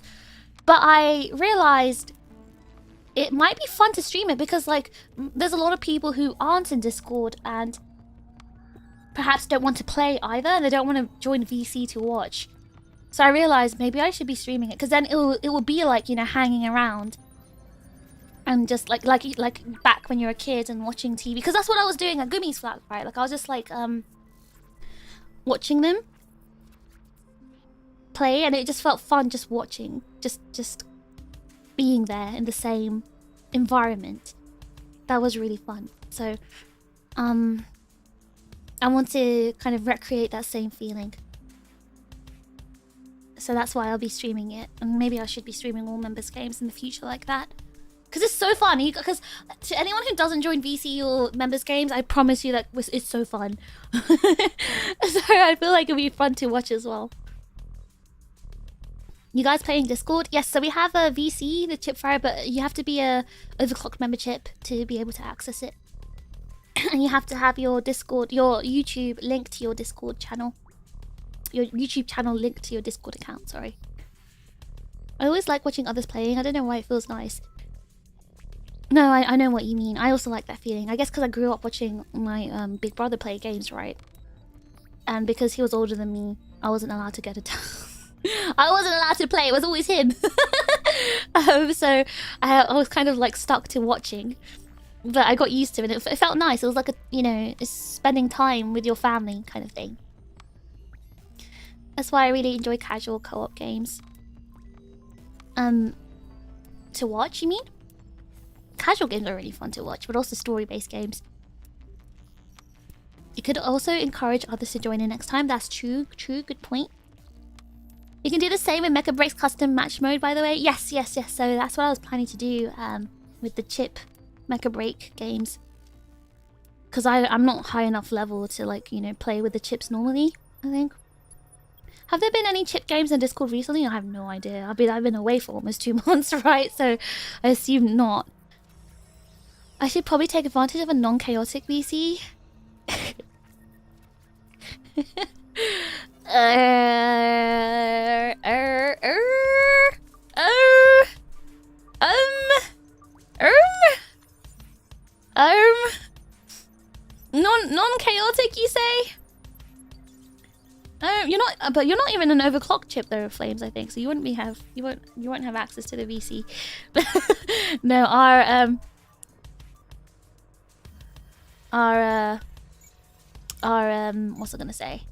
But I realized it might be fun to stream it because, like, there's a lot of people who aren't in Discord and perhaps don't want to play either. And they don't want to join VC to watch. So I realized maybe I should be streaming it because then it will be like, you know, hanging around and just like back when you're a kid and watching TV. Because that's what I was doing at Gummy's Flat, right? Like I was just like watching them play, and it just felt fun just watching, just being there in the same environment. That was really fun. So I want to kind of recreate that same feeling, so that's why I'll be streaming it. And maybe I should be streaming all members games in the future like that, because it's so fun. Because to anyone who doesn't join VC or members games, I promise you that it's so fun. So I feel like it'll be fun to watch as well. You guys playing Discord? Yes, so we have a VC, the chip fryer, but you have to be a overclocked member chip to be able to access it. And you have to have your Discord, your YouTube linked to your Discord channel. Your YouTube channel linked to your Discord account, sorry. I always like watching others playing. I don't know why it feels nice. No, I know what you mean. I also like that feeling. I guess because I grew up watching my big brother play games, right? And because he was older than me, I wasn't allowed to get a I wasn't allowed to play. It was always him. So I was kind of like stuck to watching, but I got used to it. It felt nice. It was like a, you know, spending time with your family kind of thing. That's why I really enjoy casual co-op games. To watch, you mean? Casual games are really fun to watch, but also story-based games. You could also encourage others to join in next time. That's true. Good point. You can do the same in Mecha Break's custom match mode, by the way. Yes. So that's what I was planning to do with the chip Mecha Break games. Because I'm not high enough level to, like, you know, play with the chips normally, I think. Have there been any chip games on Discord recently? I have no idea. I've been away for almost 2 months, right? So I assume not. I should probably take advantage of a non-chaotic VC. Celtic, you say? Oh, you're not, but you're not even an overclocked chip though, Flames, I think. So you won't have access to the VC. No, what's I gonna say?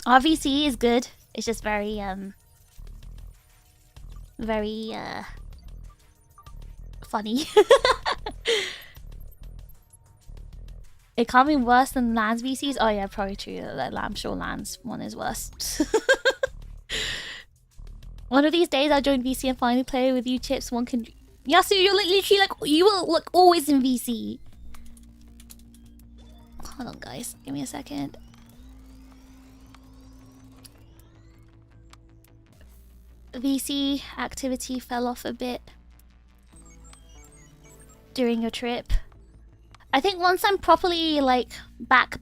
Our VC is good. It's just very funny. It can't be worse than LAN's VCs. Oh yeah, probably true. I'm sure LAN's one is worse. One of these days I'll join VC and finally play with you, Chips. One can... Yasu, you're literally like... You will look always in VC. Hold on, guys. Give me a second. VC activity fell off a bit during your trip. I think once I'm properly like back,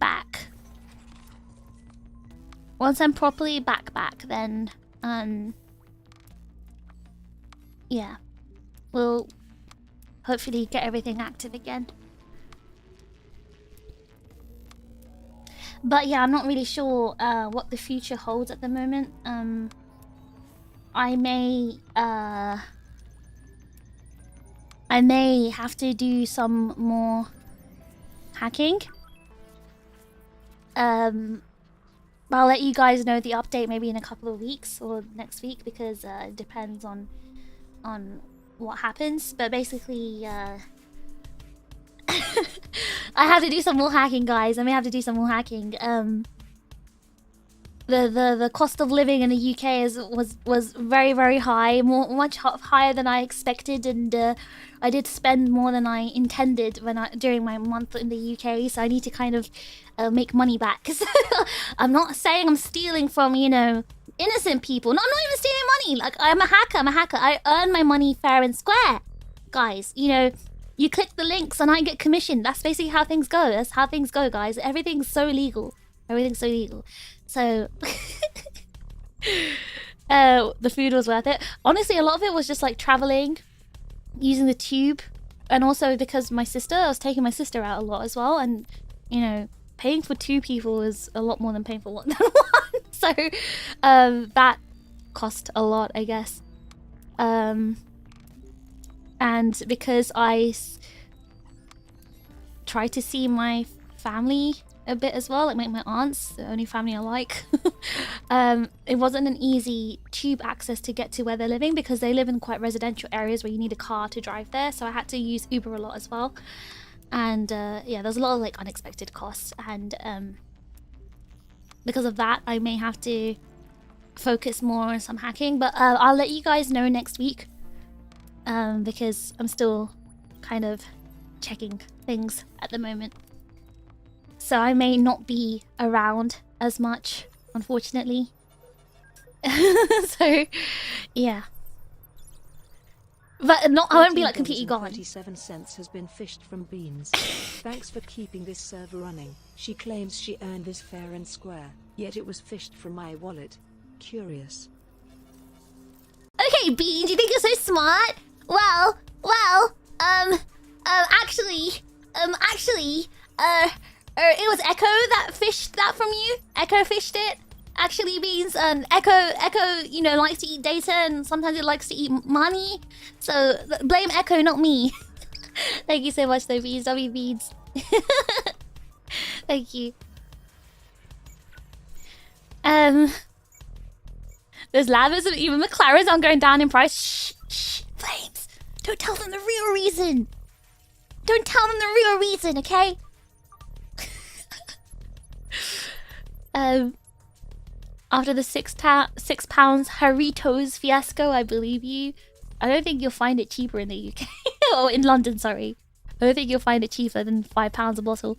once I'm properly back, then yeah, we'll hopefully get everything active again. But yeah, I'm not really sure what the future holds at the moment. I may have to do some more hacking. I'll let you guys know the update maybe in a couple of weeks or next week, because it depends on what happens. But basically, I have to do some more hacking, guys. I may have to do some more hacking. The cost of living in the UK was very, very high, much higher than I expected, and I did spend more than I intended during my month in the UK. So I need to kind of make money back. I'm not saying I'm stealing from, you know, innocent people. No, I'm not even stealing money. Like, I'm a hacker. I earn my money fair and square, guys. You know, you click the links and I get commission. That's basically how things go. That's how things go, guys. Everything's so legal. Everything's so legal. So the food was worth it. Honestly, a lot of it was just like traveling, using the tube, and also because I was taking my sister out a lot as well, and you know, paying for 2 people is a lot more than paying for one. So that cost a lot, I guess. And because I try to see my family a bit as well, like my aunts, the only family I like. It wasn't an easy tube access to get to where they're living, because they live in quite residential areas where you need a car to drive there, so I had to use Uber a lot as well. And yeah, there's a lot of like unexpected costs, and because of that I may have to focus more on some hacking, but I'll let you guys know next week, because I'm still kind of checking things at the moment. So I may not be around as much, unfortunately. So, yeah. But I won't be like completely gone. 37 cents has been fished from Beans. Thanks for keeping this server running. She claims she earned this fair and square, yet it was fished from my wallet. Curious. Okay, Beans, you think you're so smart? Well, it was Echo that fished that from you. Echo fished it. Actually, Beans, Echo, you know, likes to eat data, and sometimes it likes to eat money. So blame Echo, not me. Thank you so much, though, Beans. W Beans. Thank you. Those lavas and even McLarens aren't going down in price. Shh, Flames. Don't tell them the real reason. Don't tell them the real reason, okay? After the £6 Doritos fiasco, I believe you. I don't think you'll find it cheaper in the UK. Or in London, sorry. I don't think you'll find it cheaper than £5 a bottle.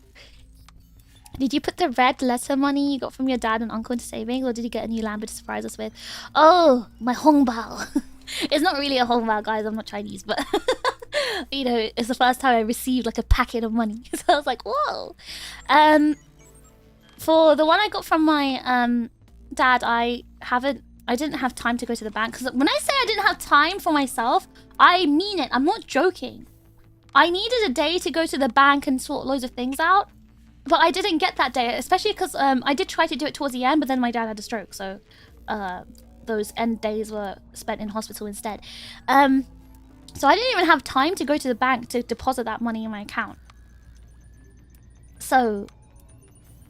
Did you put the red letter money you got from your dad and uncle into savings, or did you get a new Lambo to surprise us with? Oh, my hongbao. It's not really a hongbao, guys. I'm not Chinese, but you know, it's the first time I received like a packet of money. So I was like, whoa. For the one I got from my dad, I didn't have time to go to the bank, because when I say I didn't have time for myself, I mean it. I'm not joking. I needed a day to go to the bank and sort loads of things out. But I didn't get that day, especially because I did try to do it towards the end, but then my dad had a stroke, so those end days were spent in hospital instead. So I didn't even have time to go to the bank to deposit that money in my account. So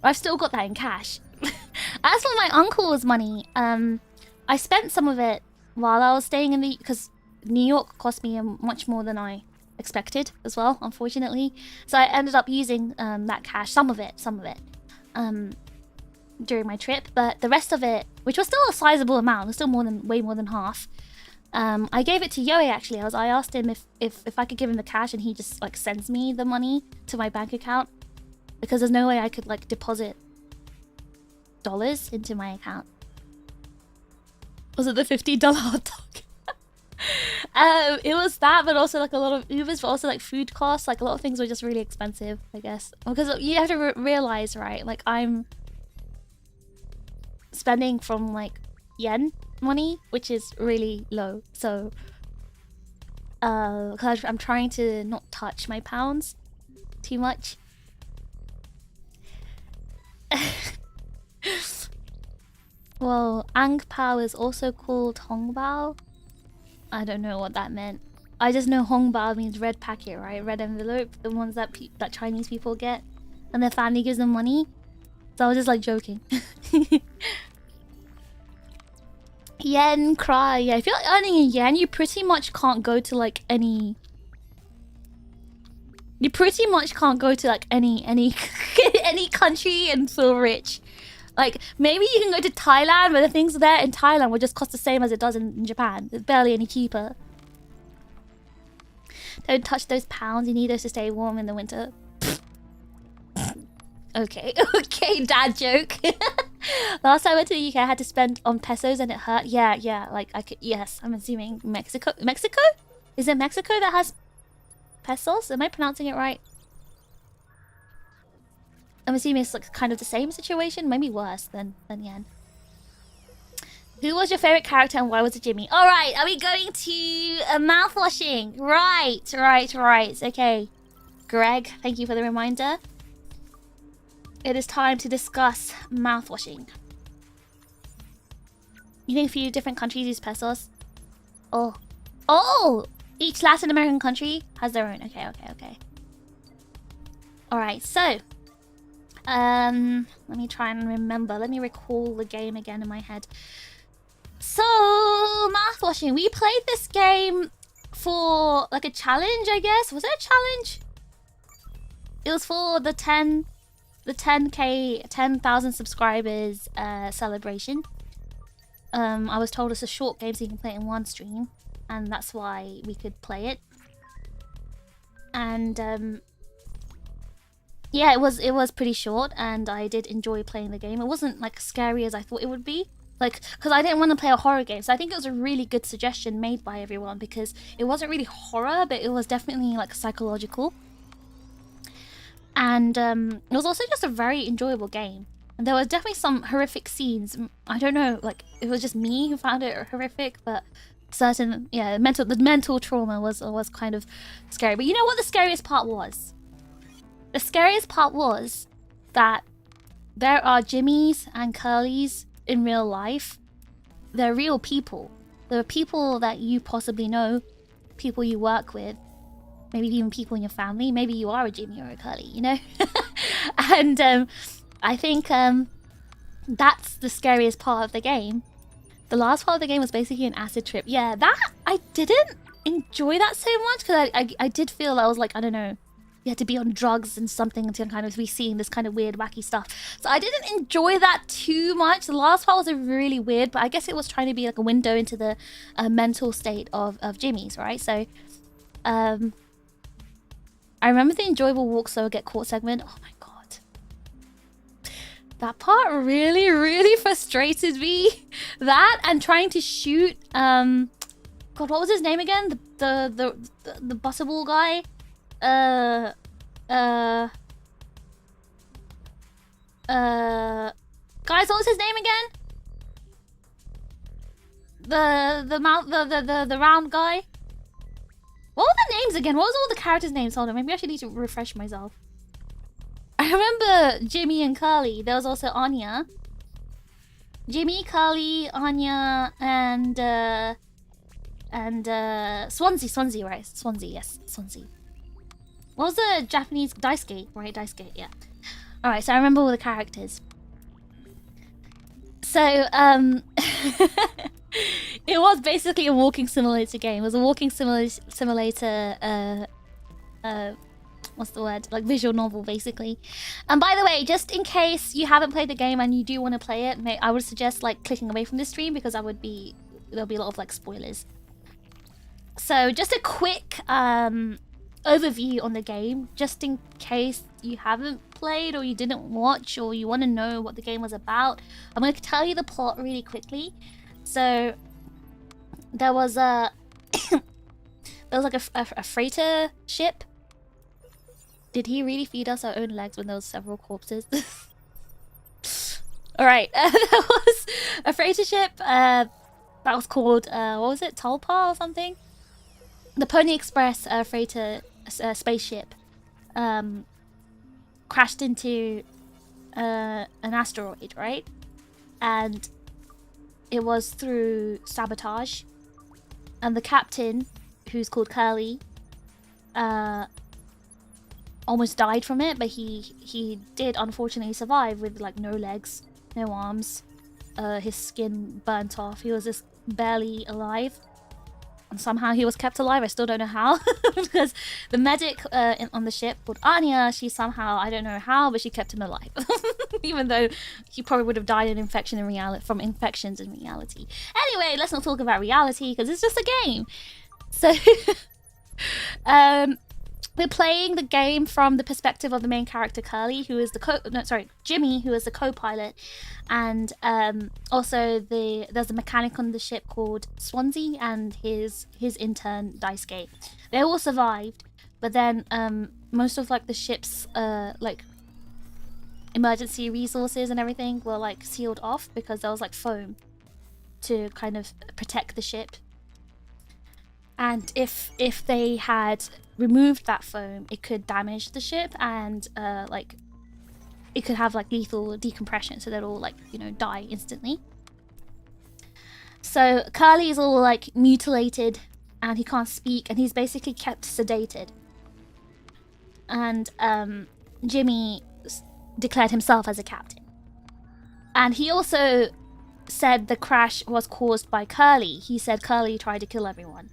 I've still got that in cash. As for my uncle's money, I spent some of it while I was staying in because New York cost me much more than I expected as well, unfortunately. So I ended up using that cash, some of it, during my trip. But the rest of it, which was still a sizable amount, was still way more than half. I gave it to Yoe actually. I asked him if I could give him the cash, and he just like sends me the money to my bank account because there's no way I could like deposit dollars into my account. Was it the $50 hot dog? It was that, but also like a lot of Ubers, but also like food costs. Like a lot of things were just really expensive, I guess, because you have to realize, right? Like I'm spending from like yen money, which is really low. So, cause I'm trying to not touch my pounds too much. Well, Ang Pao is also called Hong Bao. I don't know what that meant. I just know Hong Bao means red packet, right? Red envelope, the ones that Chinese people get, and their family gives them money. So I was just like joking. Yen cry. Yeah, if you're earning in yen, you pretty much can't go to like any. You pretty much can't go to like any any country and feel rich. Like, maybe you can go to Thailand, but the things there in Thailand will just cost the same as it does in Japan. It's barely any cheaper. Don't touch those pounds. You need those to stay warm in the winter. Okay, okay, dad joke. Last time I went to the UK, I had to spend on pesos and it hurt. Yeah, like I could. Yes, I'm assuming Mexico. Mexico? Is it Mexico that has pesos? Am I pronouncing it right? I'm assuming it's like kind of the same situation, maybe worse than yen. Who was your favorite character and why was it Jimmy? All right, are we going to mouthwashing? Right. Okay, Greg, thank you for the reminder. It is time to discuss mouthwashing. You think a few different countries use pesos? Oh! Each Latin American country has their own. Okay. All right, so. Let me try and remember. Let me recall the game again in my head. So, mouthwashing. We played this game for like a challenge, I guess. Was it a challenge? It was for the 10K, 10,000 subscribers celebration. I was told it's a short game, so you can play it in one stream, and that's why we could play it. And yeah, it was pretty short, and I did enjoy playing the game. It wasn't like scary as I thought it would be, like, because I didn't want to play a horror game. So I think it was a really good suggestion made by everyone, because it wasn't really horror, but it was definitely like psychological. And it was also just a very enjoyable game. And there was definitely some horrific scenes. I don't know, like it was just me who found it horrific, but certain, yeah, the mental trauma was kind of scary. But you know what the scariest part was? The scariest part was that there are Jimmys and Curlys in real life. They're real people. There are people that you possibly know, people you work with, maybe even people in your family. Maybe you are a Jimmy or a Curly, you know? And I think that's the scariest part of the game. The last part of the game was basically an acid trip. Yeah, that, I didn't enjoy that so much, because I did feel I was like, I don't know, you had to be on drugs and something to kind of be seeing this kind of weird, wacky stuff. So I didn't enjoy that too much. The last part was really weird, but I guess it was trying to be like a window into the mental state of Jimmy's, right? So, I remember the enjoyable walk so get caught segment. Oh my god. That part really frustrated me. That and trying to shoot, God, what was his name again? The busable guy? Guys, what was his name again? The round guy. What were the names again? What was all the characters' names? Hold on, maybe I should need to refresh myself. I remember Jimmy and Carly. There was also Anya. Jimmy, Carly, Anya, and Swansea, right? Swansea, yes, Swansea. What was the Japanese Daisuke, right? Daisuke, yeah. All right, so I remember all the characters. So, it was basically a walking simulator game. It was a walking simulator, what's the word? Like visual novel, basically. And by the way, just in case you haven't played the game and you do want to play it, I would suggest like clicking away from the stream because there'll be a lot of like spoilers. So just a quick overview on the game, just in case you haven't played or you didn't watch or you want to know what the game was about. I'm going to tell you the plot really quickly. So there was a a freighter ship. Did he really feed us our own legs when there was several corpses? Alright, there was a freighter ship that was called, what was it? Tulpa or something? The Pony Express freighter spaceship crashed into an asteroid, right? And it was through sabotage. And the captain, who's called Curly, almost died from it, but he did unfortunately survive with like no legs, no arms, his skin burnt off. He was just barely alive, and somehow he was kept alive. I still don't know how, because the medic on the ship called Anya, she somehow, I don't know how, but she kept him alive, even though he probably would have died from infections in reality. Anyway, let's not talk about reality because it's just a game. So we're playing the game from the perspective of the main character Curly, who is Jimmy, who is the co-pilot, and also there's a mechanic on the ship called Swansea and his intern Daisuke. They all survived, but then most of like the ship's like emergency resources and everything were like sealed off because there was like foam to kind of protect the ship. And if they had removed that foam, it could damage the ship and like it could have like lethal decompression, so they'd all like, you know, die instantly. So Curly is all like mutilated and he can't speak and he's basically kept sedated. And Jimmy declared himself as a captain. And he also said the crash was caused by Curly. He said Curly tried to kill everyone.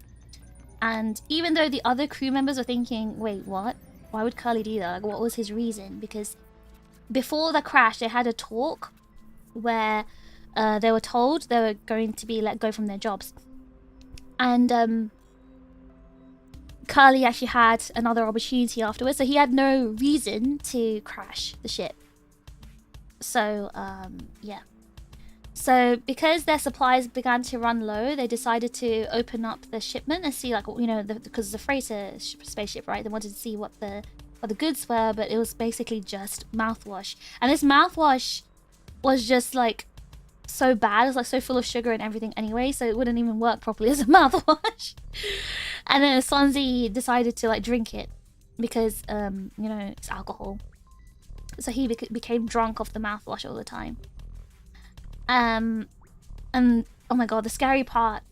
And even though the other crew members were thinking, wait, what? Why would Curly do that? Like, what was his reason? Because before the crash, they had a talk where they were told they were going to be let go from their jobs. And Curly actually had another opportunity afterwards, so he had no reason to crash the ship. So, yeah. So because their supplies began to run low, they decided to open up the shipment and see, like, you know, because it's a freighter spaceship, right? They wanted to see what the goods were, but it was basically just mouthwash. And this mouthwash was just like so bad. It was like so full of sugar and everything anyway, so it wouldn't even work properly as a mouthwash. And then Swansea decided to like drink it because you know, it's alcohol. So he became drunk off the mouthwash all the time. And oh my god, the scary part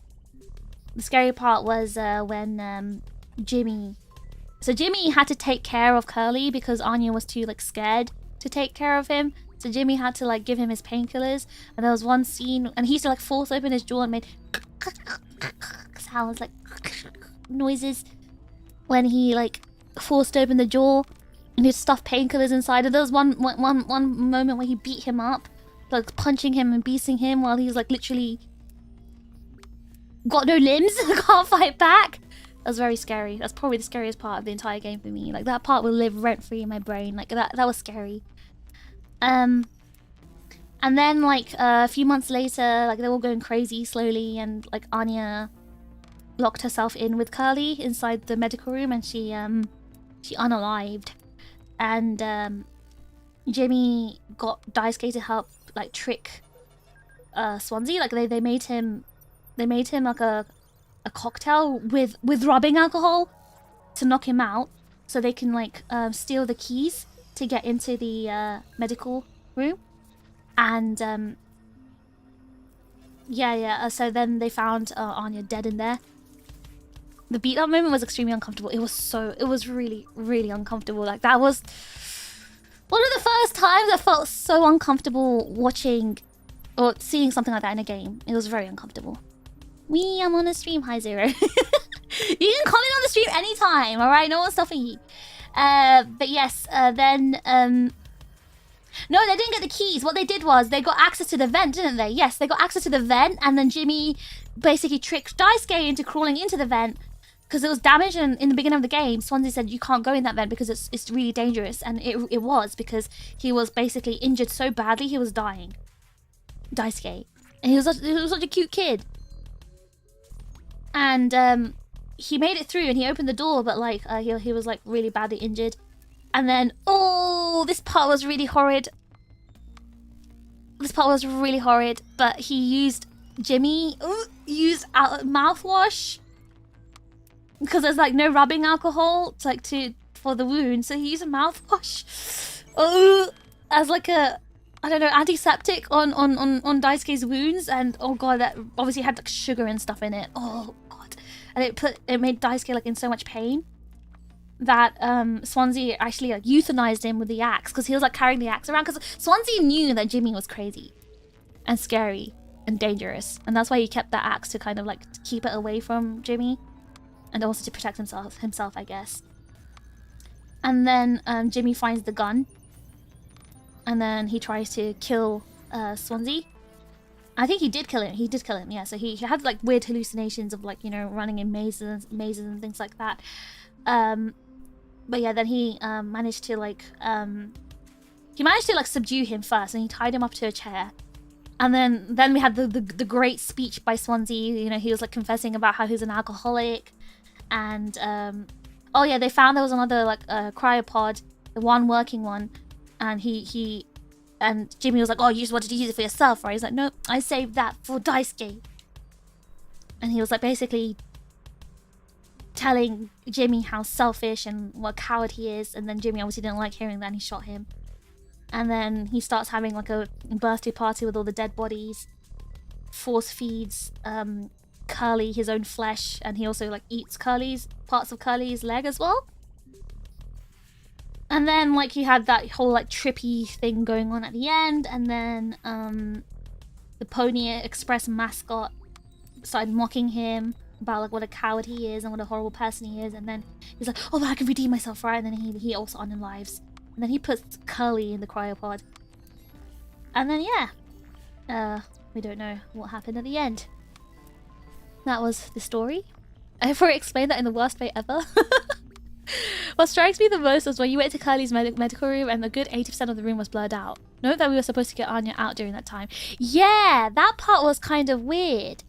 was when Jimmy had to take care of Curly because Anya was too like scared to take care of him, so Jimmy had to like give him his painkillers. And there was one scene and he used to like force open his jaw and made sounds, like noises when he like forced open the jaw, and he'd stuff painkillers inside. And there was one moment where he beat him up, like punching him and beating him while he's like literally got no limbs and can't fight back. That was very scary. That's probably the scariest part of the entire game for me. Like, that part will live rent-free in my brain. Like, that was scary. And then like a few months later, like, they're all going crazy slowly, and like Anya locked herself in with Curly inside the medical room, and she unalived. And Jimmy got Daisuke to help like trick Swansea. Like they made him like a cocktail with rubbing alcohol, to knock him out so they can like steal the keys to get into the medical room. And so then they found Anya dead in there. The beat up moment was extremely uncomfortable. It was really, really uncomfortable. Like, that was one of the first times I felt so uncomfortable watching or seeing something like that in a game. It was very uncomfortable. I'm on a stream. Hi, Zero. You can comment on the stream anytime, alright? No one's stopping you. But yes, then... No, they didn't get the keys. What they did was they got access to the vent, didn't they? Yes, they got access to the vent, and then Jimmy basically tricked Daisuke into crawling into the vent because it was damaged. And in the beginning of the game, Swansea said you can't go in that vent because it's really dangerous, and it was because he was basically injured so badly he was dying. Daisuke, and he was such a cute kid, and he made it through and he opened the door, but like he was like really badly injured. And then, oh, this part was really horrid. This part was really horrid, but he used used mouthwash because there's like no rubbing alcohol for the wound, so he used a mouthwash as like a, I don't know, antiseptic on Daisuke's wounds. And oh god, that obviously had like sugar and stuff in it. Oh god, and it made Daisuke like in so much pain that Swansea actually like euthanized him with the axe, because he was like carrying the axe around, because Swansea knew that Jimmy was crazy and scary and dangerous, and that's why he kept that axe to kind of like keep it away from Jimmy, and also to protect himself, I guess. And then Jimmy finds the gun, and then he tries to kill Swansea. I think he did kill him. Yeah, so he had like weird hallucinations of like, you know, running in mazes and things like that. But yeah, then he managed to like subdue him first, and he tied him up to a chair. And then we had the great speech by Swansea. You know, he was like confessing about how he's an alcoholic, and oh yeah, they found there was another like cryopod, the one working one, and and Jimmy was like, oh, you just wanted to use it for yourself, right? He's like, no, I saved that for Daisuke. And he was like basically telling Jimmy how selfish and what a coward he is, and then Jimmy obviously didn't like hearing that and he shot him. And then he starts having like a birthday party with all the dead bodies, force feeds Curly his own flesh, and he also like eats parts of Curly's leg as well. And then like he had that whole like trippy thing going on at the end, and then the Pony Express mascot started mocking him about like what a coward he is and what a horrible person he is, and then he's like, oh, but I can redeem myself, right? And then he also unalives, and then he puts Curly in the cryopod, and then yeah, we don't know what happened at the end. That was the story. I have already explained that in the worst way ever. What strikes me the most was when you went to Curly's medical room and a good 80% of the room was blurred out. Note that we were supposed to get Anya out during that time. Yeah, that part was kind of weird.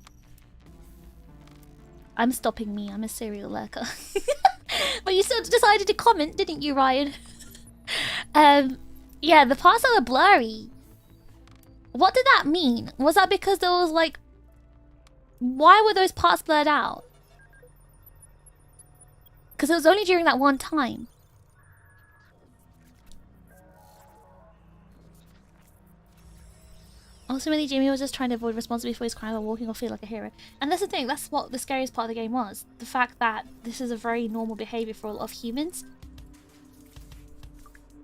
I'm stopping me. I'm a serial lurker. But you still decided to comment, didn't you, Ryan? Yeah, the parts that were blurry. What did that mean? Was that because there was like... Why were those parts blurred out? Because it was only during that one time. Ultimately, Jimmy was just trying to avoid responsibility for his crime while walking or feel like a hero. And that's the thing, that's what the scariest part of the game was. The fact that this is a very normal behavior for a lot of humans.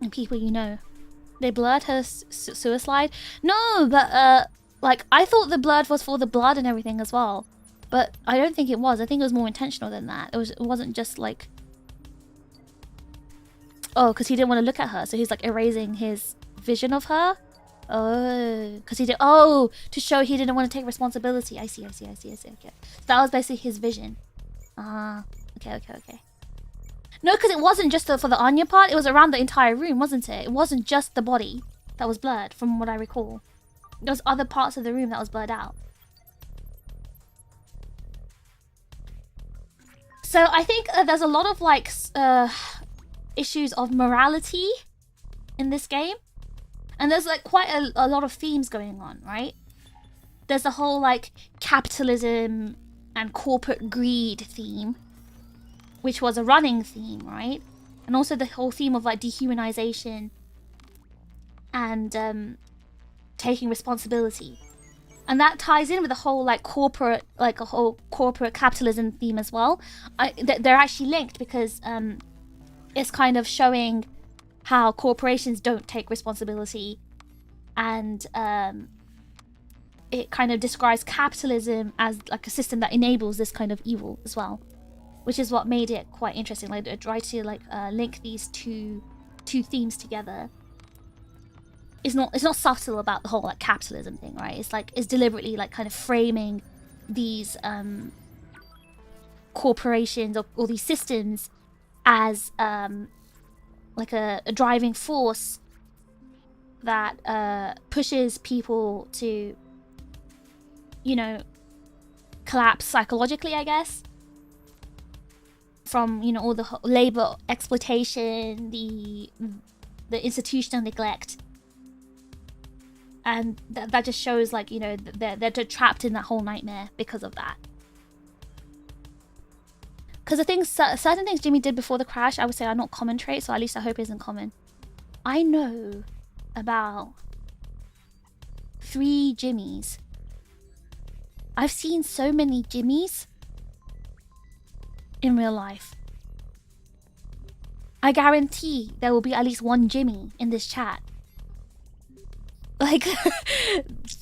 And people you know. They blurred her suicide. No, but like, I thought the blurred was for the blood and everything as well. But I don't think it was. I think it was more intentional than that. It wasn't just like... Oh, because he didn't want to look at her. So he's like erasing his vision of her. Oh, because he did... Oh, to show he didn't want to take responsibility. I see. Okay. So that was basically his vision. Okay. No, because it wasn't just for the Anya part. It was around the entire room, wasn't it? It wasn't just the body that was blurred, from what I recall. There was other parts of the room that was blurred out. So I think there's a lot of like issues of morality in this game. And there's like quite a lot of themes going on, right? There's the whole like capitalism and corporate greed theme. which was a running theme, right? And also the whole theme of like dehumanization and taking responsibility. And that ties in with the whole like corporate, like a whole corporate capitalism theme as well. They're actually linked because it's kind of showing how corporations don't take responsibility, and it kind of describes capitalism as like a system that enables this kind of evil as well, which is what made it quite interesting. Like I tried to like link these two themes together. It's not subtle about the whole like capitalism thing, right? It's like it's deliberately like kind of framing these corporations or these systems as like a driving force that pushes people to, you know, collapse psychologically, I guess, from, you know, all the labor exploitation, the institutional neglect. And that just shows, like, you know, they're trapped in that whole nightmare because of that. Because the things, certain things Jimmy did before the crash, I would say are not common traits, so at least I hope it isn't common. I know about 3 Jimmys. I've seen so many Jimmys in real life. I guarantee there will be at least 1 Jimmy in this chat. Like,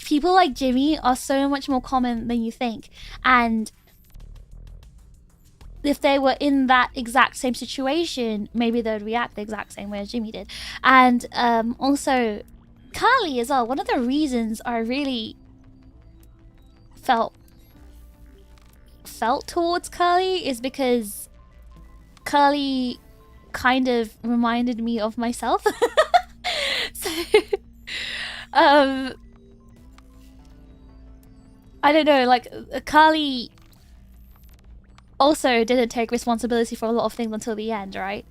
people like Jimmy are so much more common than you think. And if they were in that exact same situation, maybe they'd react the exact same way as Jimmy did. And also, Carly as well. One of the reasons I really felt towards Carly is because Carly kind of reminded me of myself. So... I don't know, like, Carly also didn't take responsibility for a lot of things until the end, right?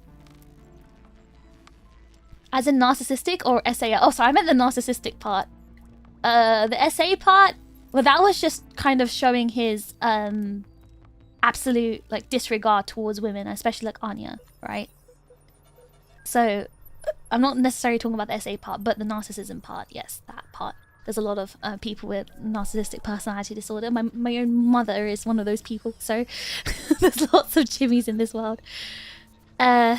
As in narcissistic or SA? Oh, sorry, I meant the narcissistic part. The SA part, well, that was just kind of showing his absolute, like, disregard towards women, especially like Anya, right? So I'm not necessarily talking about the SA part, but the narcissism part, yes, that part. There's a lot of people with narcissistic personality disorder. My own mother is one of those people, so there's lots of Jimmys in this world. The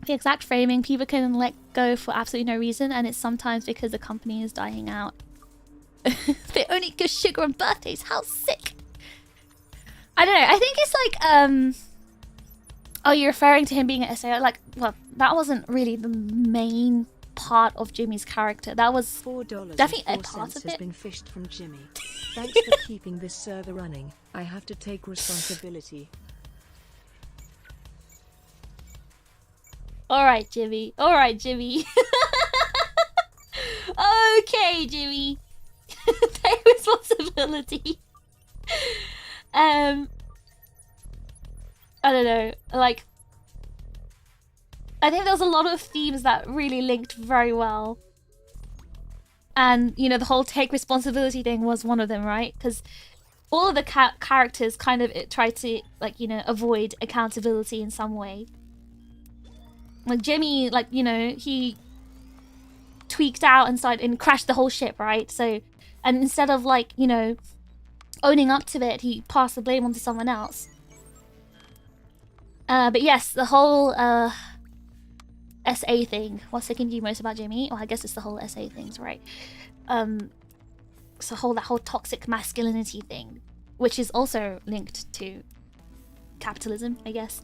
exact framing, people can let go for absolutely no reason, and it's sometimes because the company is dying out. They only give sugar on birthdays, how sick! I don't know, I think it's like, oh, you're referring to him being an SA? Like, well, that wasn't really the main part of Jimmy's character. That was definitely a part of it. Has been fished from Jimmy. Thanks for keeping this server running. I have to take responsibility. Alright, Jimmy. Alright, Jimmy. Okay, Jimmy. Take responsibility. I don't know, like, I think there was a lot of themes that really linked very well. And, you know, the whole take responsibility thing was one of them, right? Because all of the characters kind of tried to, like, you know, avoid accountability in some way. Like, Jimmy, like, you know, he tweaked out and crashed the whole ship, right? So, and instead of, like, you know, owning up to it, he passed the blame onto someone else. But yes, the whole SA thing. What's sticking to you most about Jimmy? Well, I guess it's the whole SA things, right? So that whole toxic masculinity thing, which is also linked to capitalism, I guess.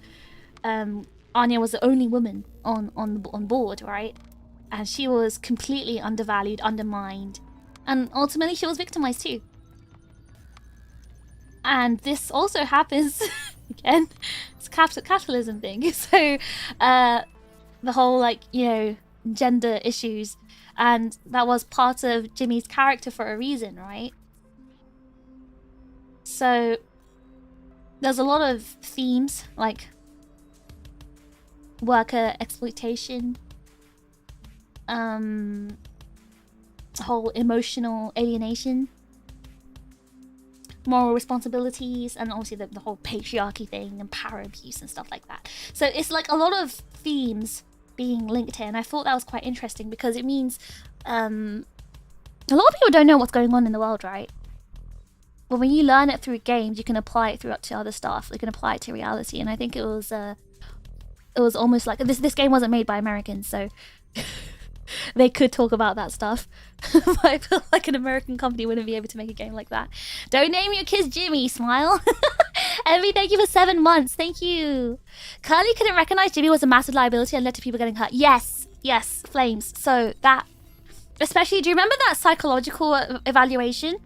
Anya was the only woman on board, right? And she was completely undervalued, undermined, and ultimately she was victimized too. And this also happens again. It's a capitalism thing. So the whole, like, you know, gender issues, and that was part of Jimmy's character for a reason, right? So there's a lot of themes like worker exploitation, whole emotional alienation, moral responsibilities, and obviously the whole patriarchy thing and power abuse and stuff like that. So it's like a lot of themes being linked here, and I thought that was quite interesting because it means a lot of people don't know what's going on in the world, right? But when you learn it through games, you can apply it to other stuff. You can apply it to reality, and I think it was almost like this game wasn't made by Americans, so they could talk about that stuff. But I feel like an American company wouldn't be able to make a game like that. Don't name your kids Jimmy, smile. Envy, thank you for 7 months. Thank you. Curly couldn't recognize Jimmy was a massive liability and led to people getting hurt. Yes, yes, Flames. So that, especially, do you remember that psychological evaluation?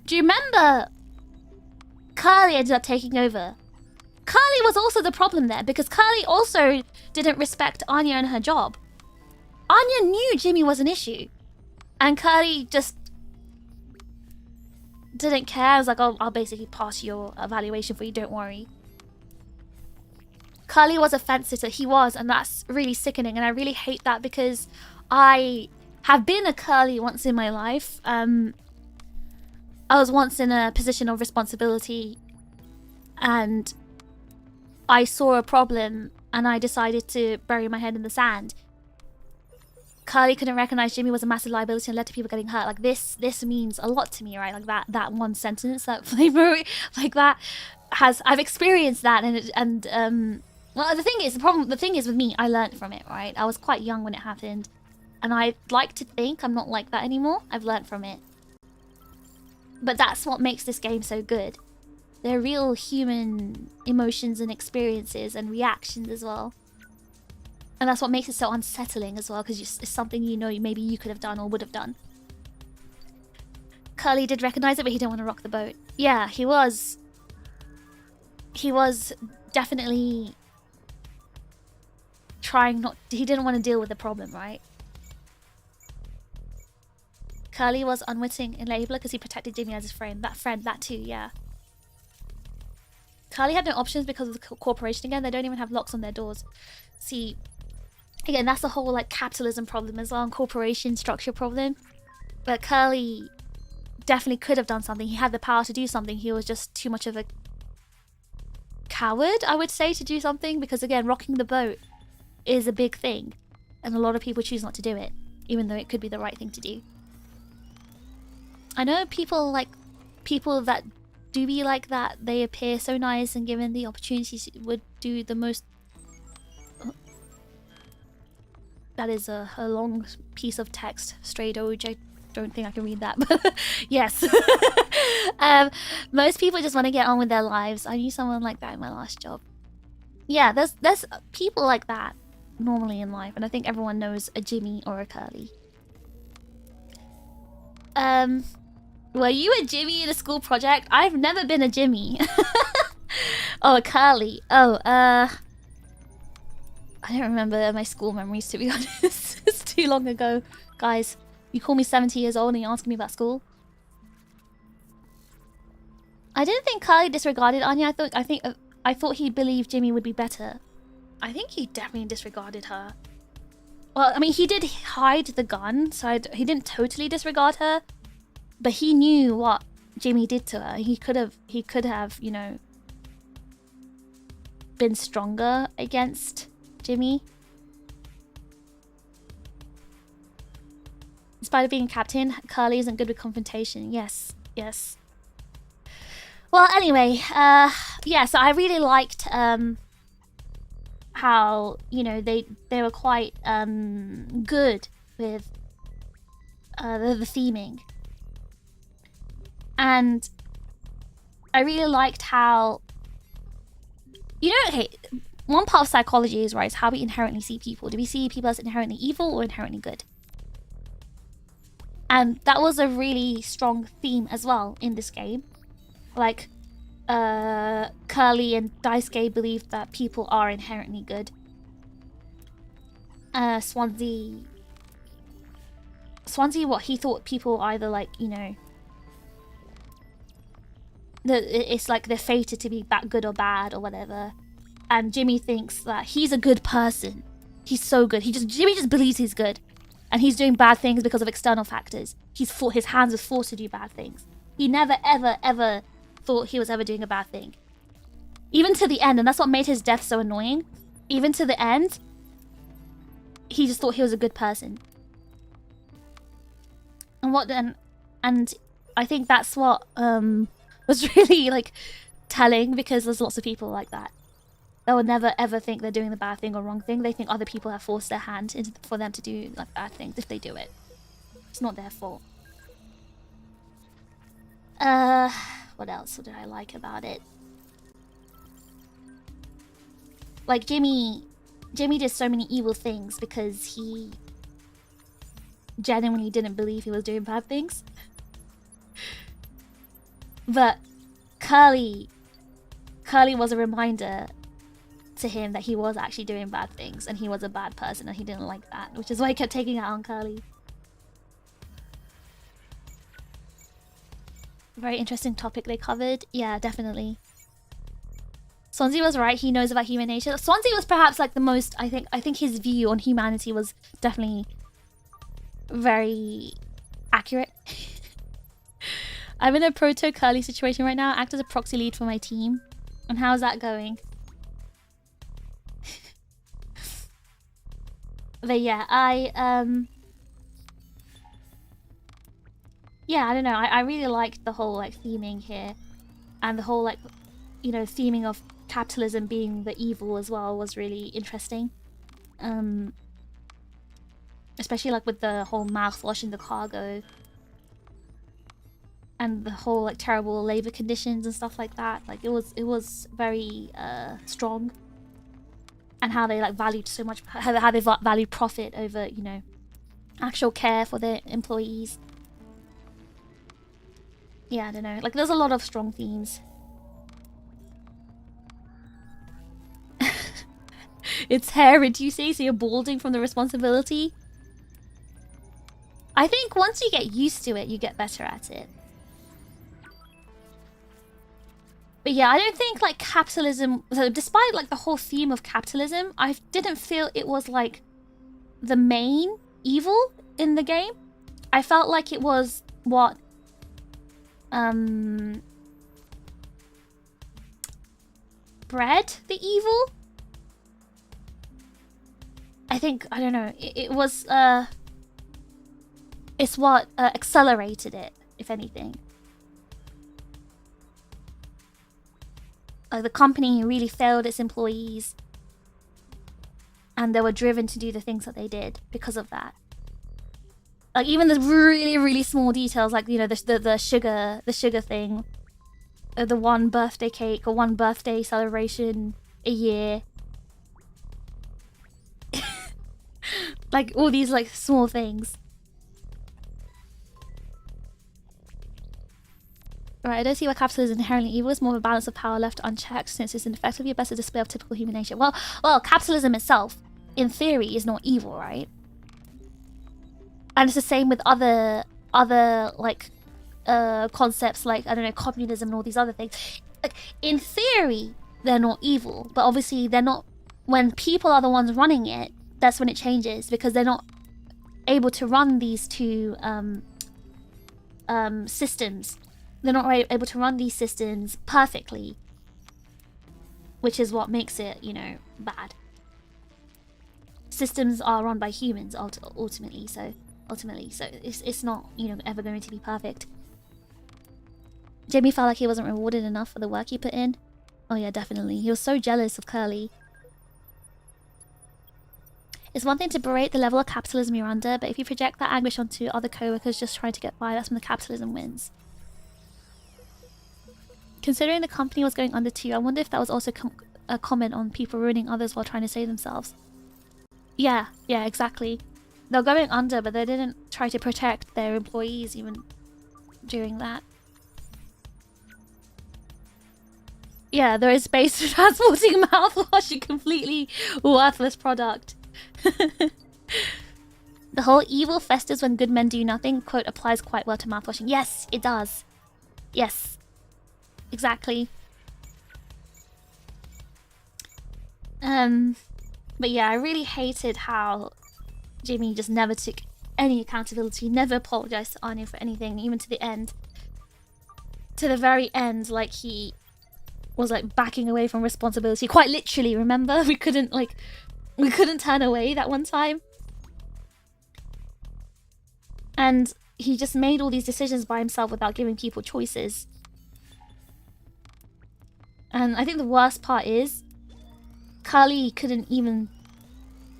Do you remember Curly ended up taking over? Curly was also the problem there because Curly also didn't respect Anya and her job. Anya knew Jimmy was an issue, and Curly just didn't care. I was like, oh, I'll basically pass your evaluation for you, don't worry. Curly was a fence sitter. He was, and that's really sickening, and I really hate that because I have been a Curly once in my life. I was once in a position of responsibility, and I saw a problem, and I decided to bury my head in the sand. Curly couldn't recognize Jimmy was a massive liability and led to people getting hurt. Like this means a lot to me, right? Like that one sentence that Flame wrote, like that I've experienced that, and well, the thing is with me, I learned from it, right? I was quite young when it happened, and I like to think I'm not like that anymore. I've learned from it. But that's what makes this game so good. They're real human emotions and experiences and reactions as well. And that's what makes it so unsettling as well, because it's something you know maybe you could have done or would have done. Curly did recognize it, but he didn't want to rock the boat. Yeah, he was definitely trying not... He didn't want to deal with the problem, right? Curly was unwitting enabler because he protected Jimmy as his friend. That too, yeah. Curly had no options because of the corporation again. They don't even have locks on their doors. See, again, that's the whole like capitalism problem as well, and corporation structure problem. But Curly definitely could have done something. He had the power to do something. He was just too much of a coward, I would say, to do something. Because again, rocking the boat is a big thing, and a lot of people choose not to do it, even though it could be the right thing to do. I know people that do be like that. They appear so nice, and given the opportunities would do the most... That is a long piece of text straight over. I don't think I can read that, but yes. Most people just want to get on with their lives. I knew someone like that in my last job. Yeah, there's people like that normally in life, and I think everyone knows a Jimmy or a Curly. Were you a Jimmy in a school project? I've never been a Jimmy. Oh, a Curly. Oh, I don't remember my school memories, to be honest. It's too long ago. Guys, you call me 70 years old and you're asking me about school? I didn't think Curly disregarded Anya. I thought he believed Jimmy would be better. I think he definitely disregarded her. Well, I mean, he did hide the gun, so he didn't totally disregard her. But he knew what Jimmy did to her. He could have, you know, been stronger against Jimmy. In spite of being captain, Curly isn't good with confrontation. Yes, yes. Well, anyway, yeah, so I really liked how, you know, they were quite good with the theming. And I really liked how, you know, okay, one part of psychology is, right, is how we inherently see people. Do we see people as inherently evil or inherently good? And that was a really strong theme as well in this game. Like, Curly and Daisuke believed that people are inherently good. Swansea, what he thought people either, like, you know, it's like they're fated to be good or bad or whatever. And Jimmy thinks that he's a good person. He's so good. Jimmy just believes he's good. And he's doing bad things because of external factors. His hands are forced to do bad things. He never, ever, ever thought he was ever doing a bad thing. Even to the end, and that's what made his death so annoying. Even to the end, he just thought he was a good person. And what then? And I think that's what was really like telling, because there's lots of people like that. They will never ever think they're doing the bad thing or wrong thing. They think other people have forced their hand into for them to do like bad things if they do it. It's not their fault. What else did I like about it? Like Jimmy did so many evil things because he genuinely didn't believe he was doing bad things. But Curly was a reminder to him that he was actually doing bad things and he was a bad person and he didn't like that, which is why he kept taking it out on Curly. Very interesting topic they covered. Yeah, definitely. Swansea was right. He knows about human nature. Swansea was perhaps like the most. I think his view on humanity was definitely very accurate. I'm in a proto Curly situation right now. Act as a proxy lead for my team. And how's that going? But yeah, yeah, I don't know. I really liked the whole like theming here, and the whole like, you know, theming of capitalism being the evil as well was really interesting. Especially like with the whole mouthwashing the cargo, and the whole like terrible labor conditions and stuff like that. Like it was very strong, and how they like valued so much, how they valued profit over, you know, actual care for their employees. Yeah, I don't know. Like, there's a lot of strong themes. It's hair reducing, so you're balding from the responsibility. I think once you get used to it, you get better at it. But yeah, I don't think, like, capitalism... So, despite, like, the whole theme of capitalism, I didn't feel it was, like, the main evil in the game. I felt like it was what... bred the evil? I think, I don't know, it was, it's what accelerated it, if anything. The company really failed its employees, and they were driven to do the things that they did because of that. Like, even the really, really small details, like, you know, the sugar thing, the one birthday cake or one birthday celebration a year. Like, all these, like, small things. Right, I don't see why capitalism is inherently evil. It's more of a balance of power left unchecked, since it's effectively a better display of typical human nature. Well, capitalism itself, in theory, is not evil, right? And it's the same with other like concepts, like, I don't know, communism and all these other things. Like, in theory, they're not evil, but obviously they're not. When people are the ones running it, that's when it changes, because they're not able to run these two systems. They're not able to run these systems perfectly, which is what makes it, you know, bad. Systems are run by humans ultimately, so it's not, you know, ever going to be perfect. Jamie felt like he wasn't rewarded enough for the work he put in. Oh yeah, definitely. He was so jealous of Curly. It's one thing to berate the level of capitalism you're under, but if you project that anguish onto other co-workers just trying to get by, that's when the capitalism wins. Considering the company was going under too, I wonder if that was also a comment on people ruining others while trying to save themselves. Yeah, exactly. They're going under, but they didn't try to protect their employees even during that. Yeah, there is space for transporting mouthwash, a completely worthless product. The whole evil festers when good men do nothing quote applies quite well to mouthwashing. Yes, it does. Yes. Exactly. But yeah, I really hated how Jimmy just never took any accountability, never apologized to Anya for anything, even to the end. to the very end, like he was like backing away from responsibility. Quite literally, remember? We couldn't turn away that one time. And he just made all these decisions by himself without giving people choices. And I think the worst part is Kali couldn't even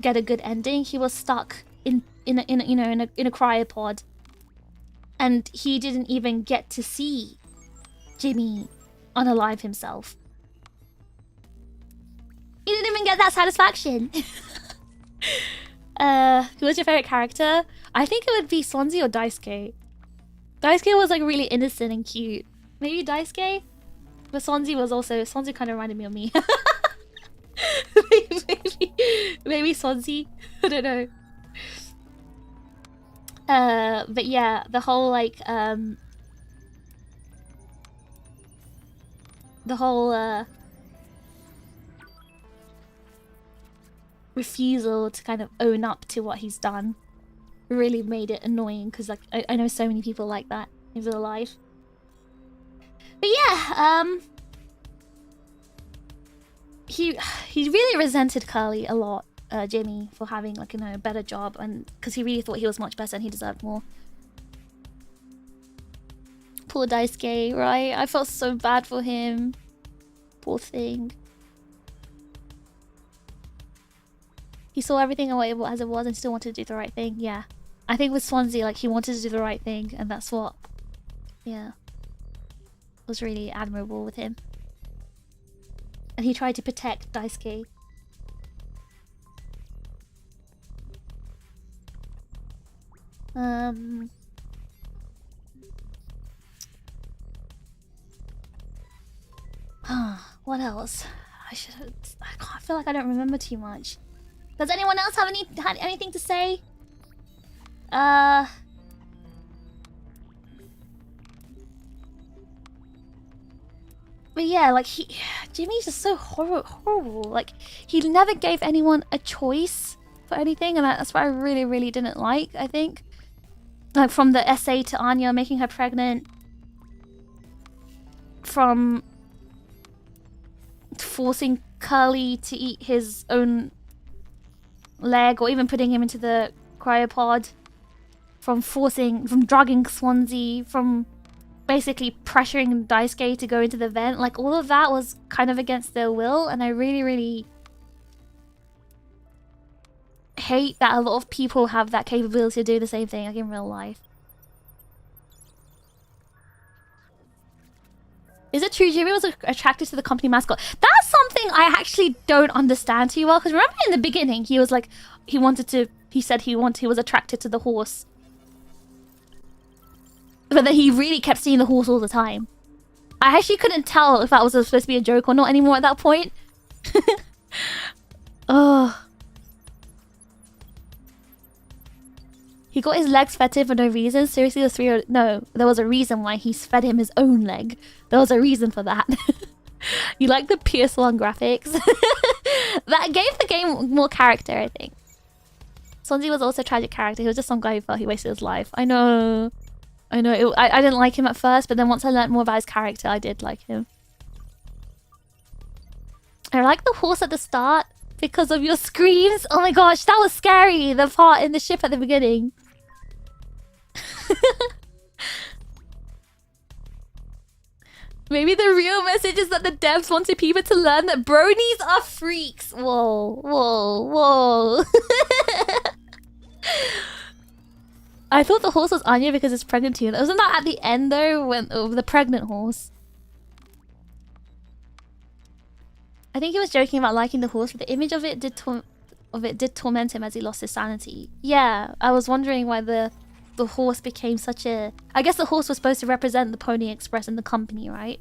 get a good ending. He was stuck in a cryopod. And he didn't even get to see Jimmy unalive himself. He didn't even get that satisfaction. Who was your favorite character? I think it would be Swansea or Daisuke. Daisuke was like really innocent and cute. Maybe Daisuke? But Swansea kind of reminded me of me. maybe Swansea. I don't know. But yeah, the whole like refusal to kind of own up to what he's done really made it annoying, because like I know so many people like that in real life. But yeah, he really resented Curly a lot, Jimmy, for having like a better job, and because he really thought he was much better and he deserved more. Poor Daisuke, right? I felt so bad for him. Poor thing. He saw everything as it was and still wanted to do the right thing. Yeah. I think with Swansea, like, he wanted to do the right thing, and that's what... Yeah. Was really admirable with him. And he tried to protect Daisuke. What else? I feel like I don't remember too much. Does anyone else have anything to say? But yeah, like Jimmy's just so horrible. Like, he never gave anyone a choice for anything, and that's what I really, really didn't like, I think. Like, from the essay to Anya making her pregnant, from forcing Curly to eat his own leg, or even putting him into the cryopod, from drugging Swansea, from basically pressuring Daisuke to go into the vent. Like, all of that was kind of against their will, and I really, really hate that a lot of people have that capability to do the same thing, like in real life. Is it true Jimmy was attracted to the company mascot? That's something I actually don't understand too well, because remember in the beginning he was like, he said he was attracted to the horse. But then he really kept seeing the horse all the time. I actually couldn't tell if that was supposed to be a joke or not anymore at that point. Ugh. He got his legs fed for no reason. Seriously, no, there was a reason why he fed him his own leg. There was a reason for that. You like the PS1 graphics? That gave the game more character, I think. Swansea was also a tragic character. He was just some guy who felt he wasted his life. I know. I didn't like him at first, but then once I learned more about his character, I did like him. I like the horse at the start because of your screams. Oh my gosh, that was scary. The part in the ship at the beginning. Maybe the real message is that the devs wanted people to learn that bronies are freaks. Whoa, whoa, whoa. I thought the horse was Anya because it's pregnant too. Wasn't that at the end though, when the pregnant horse? I think he was joking about liking the horse, but the image of it did torment him as he lost his sanity. Yeah, I was wondering why the horse became such a... I guess the horse was supposed to represent the Pony Express and the company, right?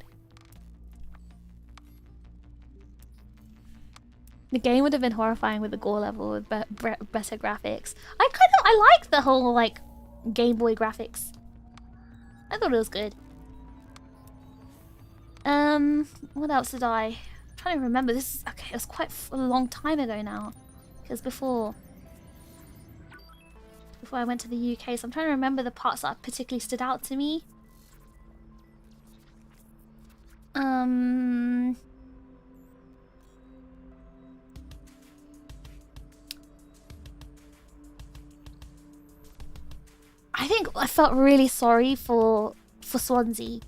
The game would have been horrifying with the gore level, with better graphics. I like the whole, like, Game Boy graphics. I thought it was good. What else did I'm trying to remember. This is... Okay, it was quite a long time ago now. Because before I went to the UK, so I'm trying to remember the parts that particularly stood out to me. I think I felt really sorry for Swansea.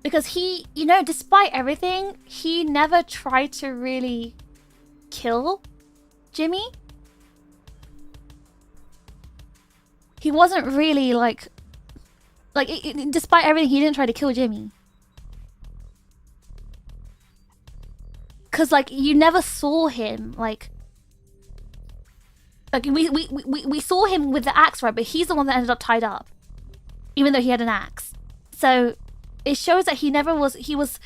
Because he, you know, despite everything, he never tried to really kill Jimmy. He wasn't really like despite everything, he didn't try to kill Jimmy. Cause like you never saw him like we saw him with the axe, right? But he's the one that ended up tied up, even though he had an axe. So it shows that he never was. He was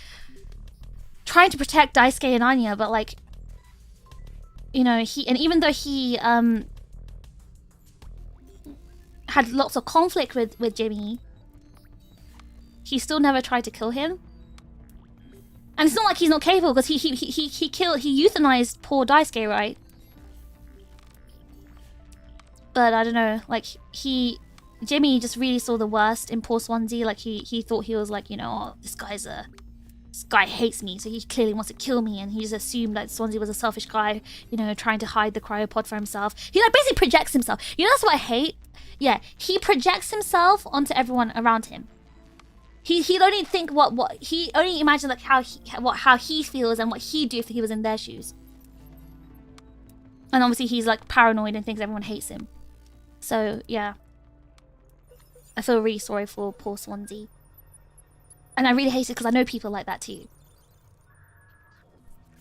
trying to protect Daisuke and Anya, but like, you know, even though he had lots of conflict with Jimmy, he still never tried to kill him. And it's not like he's not capable, because he euthanized poor Daisuke, right? But I don't know, like Jimmy just really saw the worst in poor Swansea. Like he thought he was like, you know, oh, this guy hates me, so he clearly wants to kill me, and he just assumed that Swansea was a selfish guy, you know, trying to hide the cryopod for himself. He like basically projects himself. You know, that's what I hate. Yeah, he projects himself onto everyone around him. He'd only think what he only imagine like how he feels and what he'd do if he was in their shoes. And obviously he's like paranoid and thinks everyone hates him. So yeah, I feel really sorry for poor Swansea. And I really hate it because I know people like that too.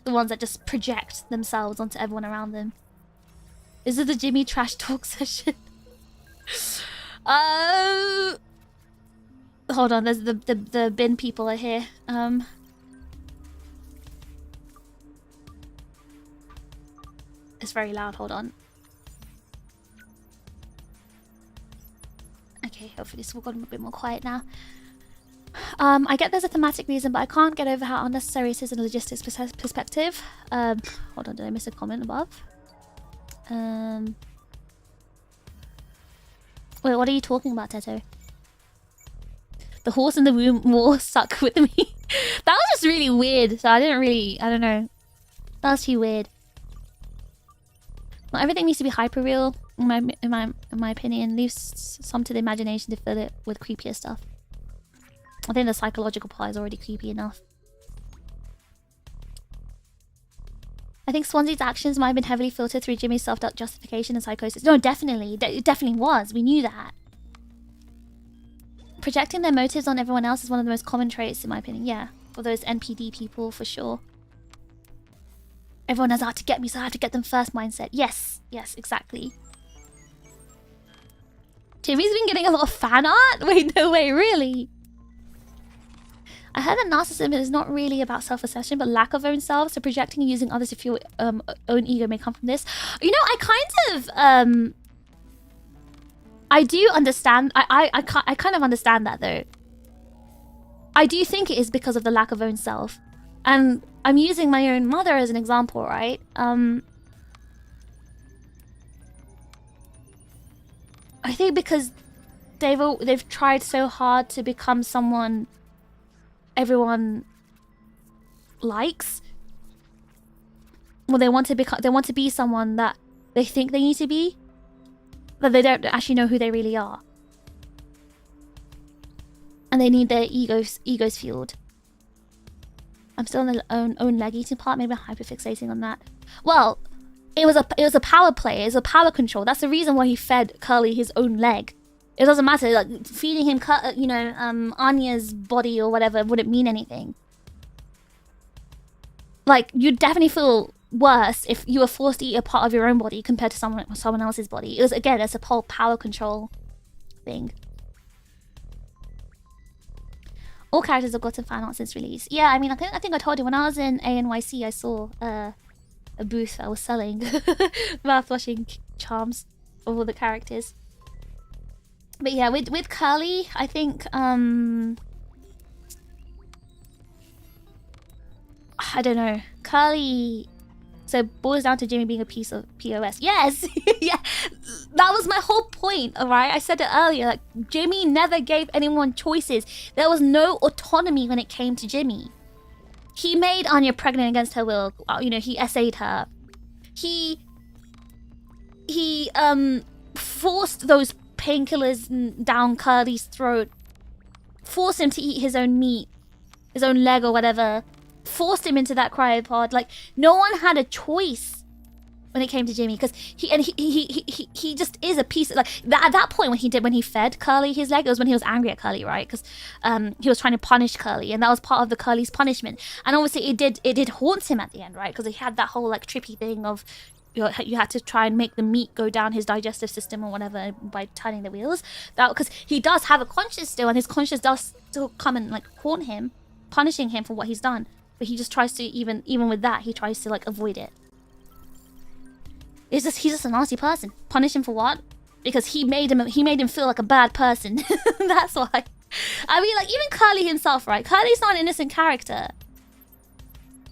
The ones that just project themselves onto everyone around them. Is it the Jimmy trash talk session? Hold on, there's the bin people are here. It's very loud, hold on. Okay, hopefully this will gotten a bit more quiet now. I get there's a thematic reason, but I can't get over how unnecessary it is in a logistics perspective. Hold on, did I miss a comment above? Wait, what are you talking about, Teto? The horse in the room more stuck with me. That was just really weird, so I don't know. That was too weird. Not everything needs to be hyper real, in my opinion. Leaves some to the imagination to fill it with creepier stuff. I think the psychological part is already creepy enough. I think Swansea's actions might have been heavily filtered through Jimmy's self-justification and psychosis. No, definitely. It definitely was. We knew that. Projecting their motives on everyone else is one of the most common traits, in my opinion. Yeah, for those NPD people, for sure. Everyone has out to get me, so I have to get them first mindset. Yes, yes, exactly. Jimmy's been getting a lot of fan art? Wait, no way, really? I heard that narcissism is not really about self-assertion, but lack of own self. So projecting and using others to fuel own ego may come from this. You know, I kind of I do understand. I kind of understand that though. I do think it is because of the lack of own self, and I'm using my own mother as an example, right? I think because they've tried so hard to become someone everyone likes. Well, they want to be someone that they think they need to be, but they don't actually know who they really are. And they need their egos fueled. I'm still on the own leg eating part. Maybe I'm hyperfixating on that. Well, it was a power play. It was a power control. That's the reason why he fed Curly his own leg. It doesn't matter. Like feeding him, you know, Anya's body or whatever wouldn't mean anything. Like you'd definitely feel worse if you were forced to eat a part of your own body compared to someone else's body. It was, again, it's a whole power control thing. All characters have gotten fan art since release. Yeah, I mean, I think I told you when I was in ANYC, I saw a booth that was selling mouthwashing charms of all the characters. But yeah, with Curly, I think I don't know. Curly, so it boils down to Jimmy being a piece of POS. Yes, yeah, that was my whole point. All right, I said it earlier. Like Jimmy never gave anyone choices. There was no autonomy when it came to Jimmy. He made Anya pregnant against her will. You know, he essayed her. He forced those painkillers down Curly's throat, forced him to eat his own meat, his own leg or whatever, forced him into that cryopod. Like, no one had a choice when it came to Jimmy, because he just is a piece of, like, at that point when he fed Curly his leg, it was when he was angry at Curly, right? Because he was trying to punish Curly, and that was part of the Curly's punishment. And obviously it did haunt him at the end, right? Because he had that whole like trippy thing of you had to try and make the meat go down his digestive system or whatever by turning the wheels. That, because he does have a conscience still, and his conscience does still come and like haunt him, punishing him for what he's done. But he just tries to, even with that, he tries to like avoid it. He's just a nasty person. Punish him for what? Because he made him feel like a bad person. That's why. I mean, like, even Curly himself, right? Curly's not an innocent character.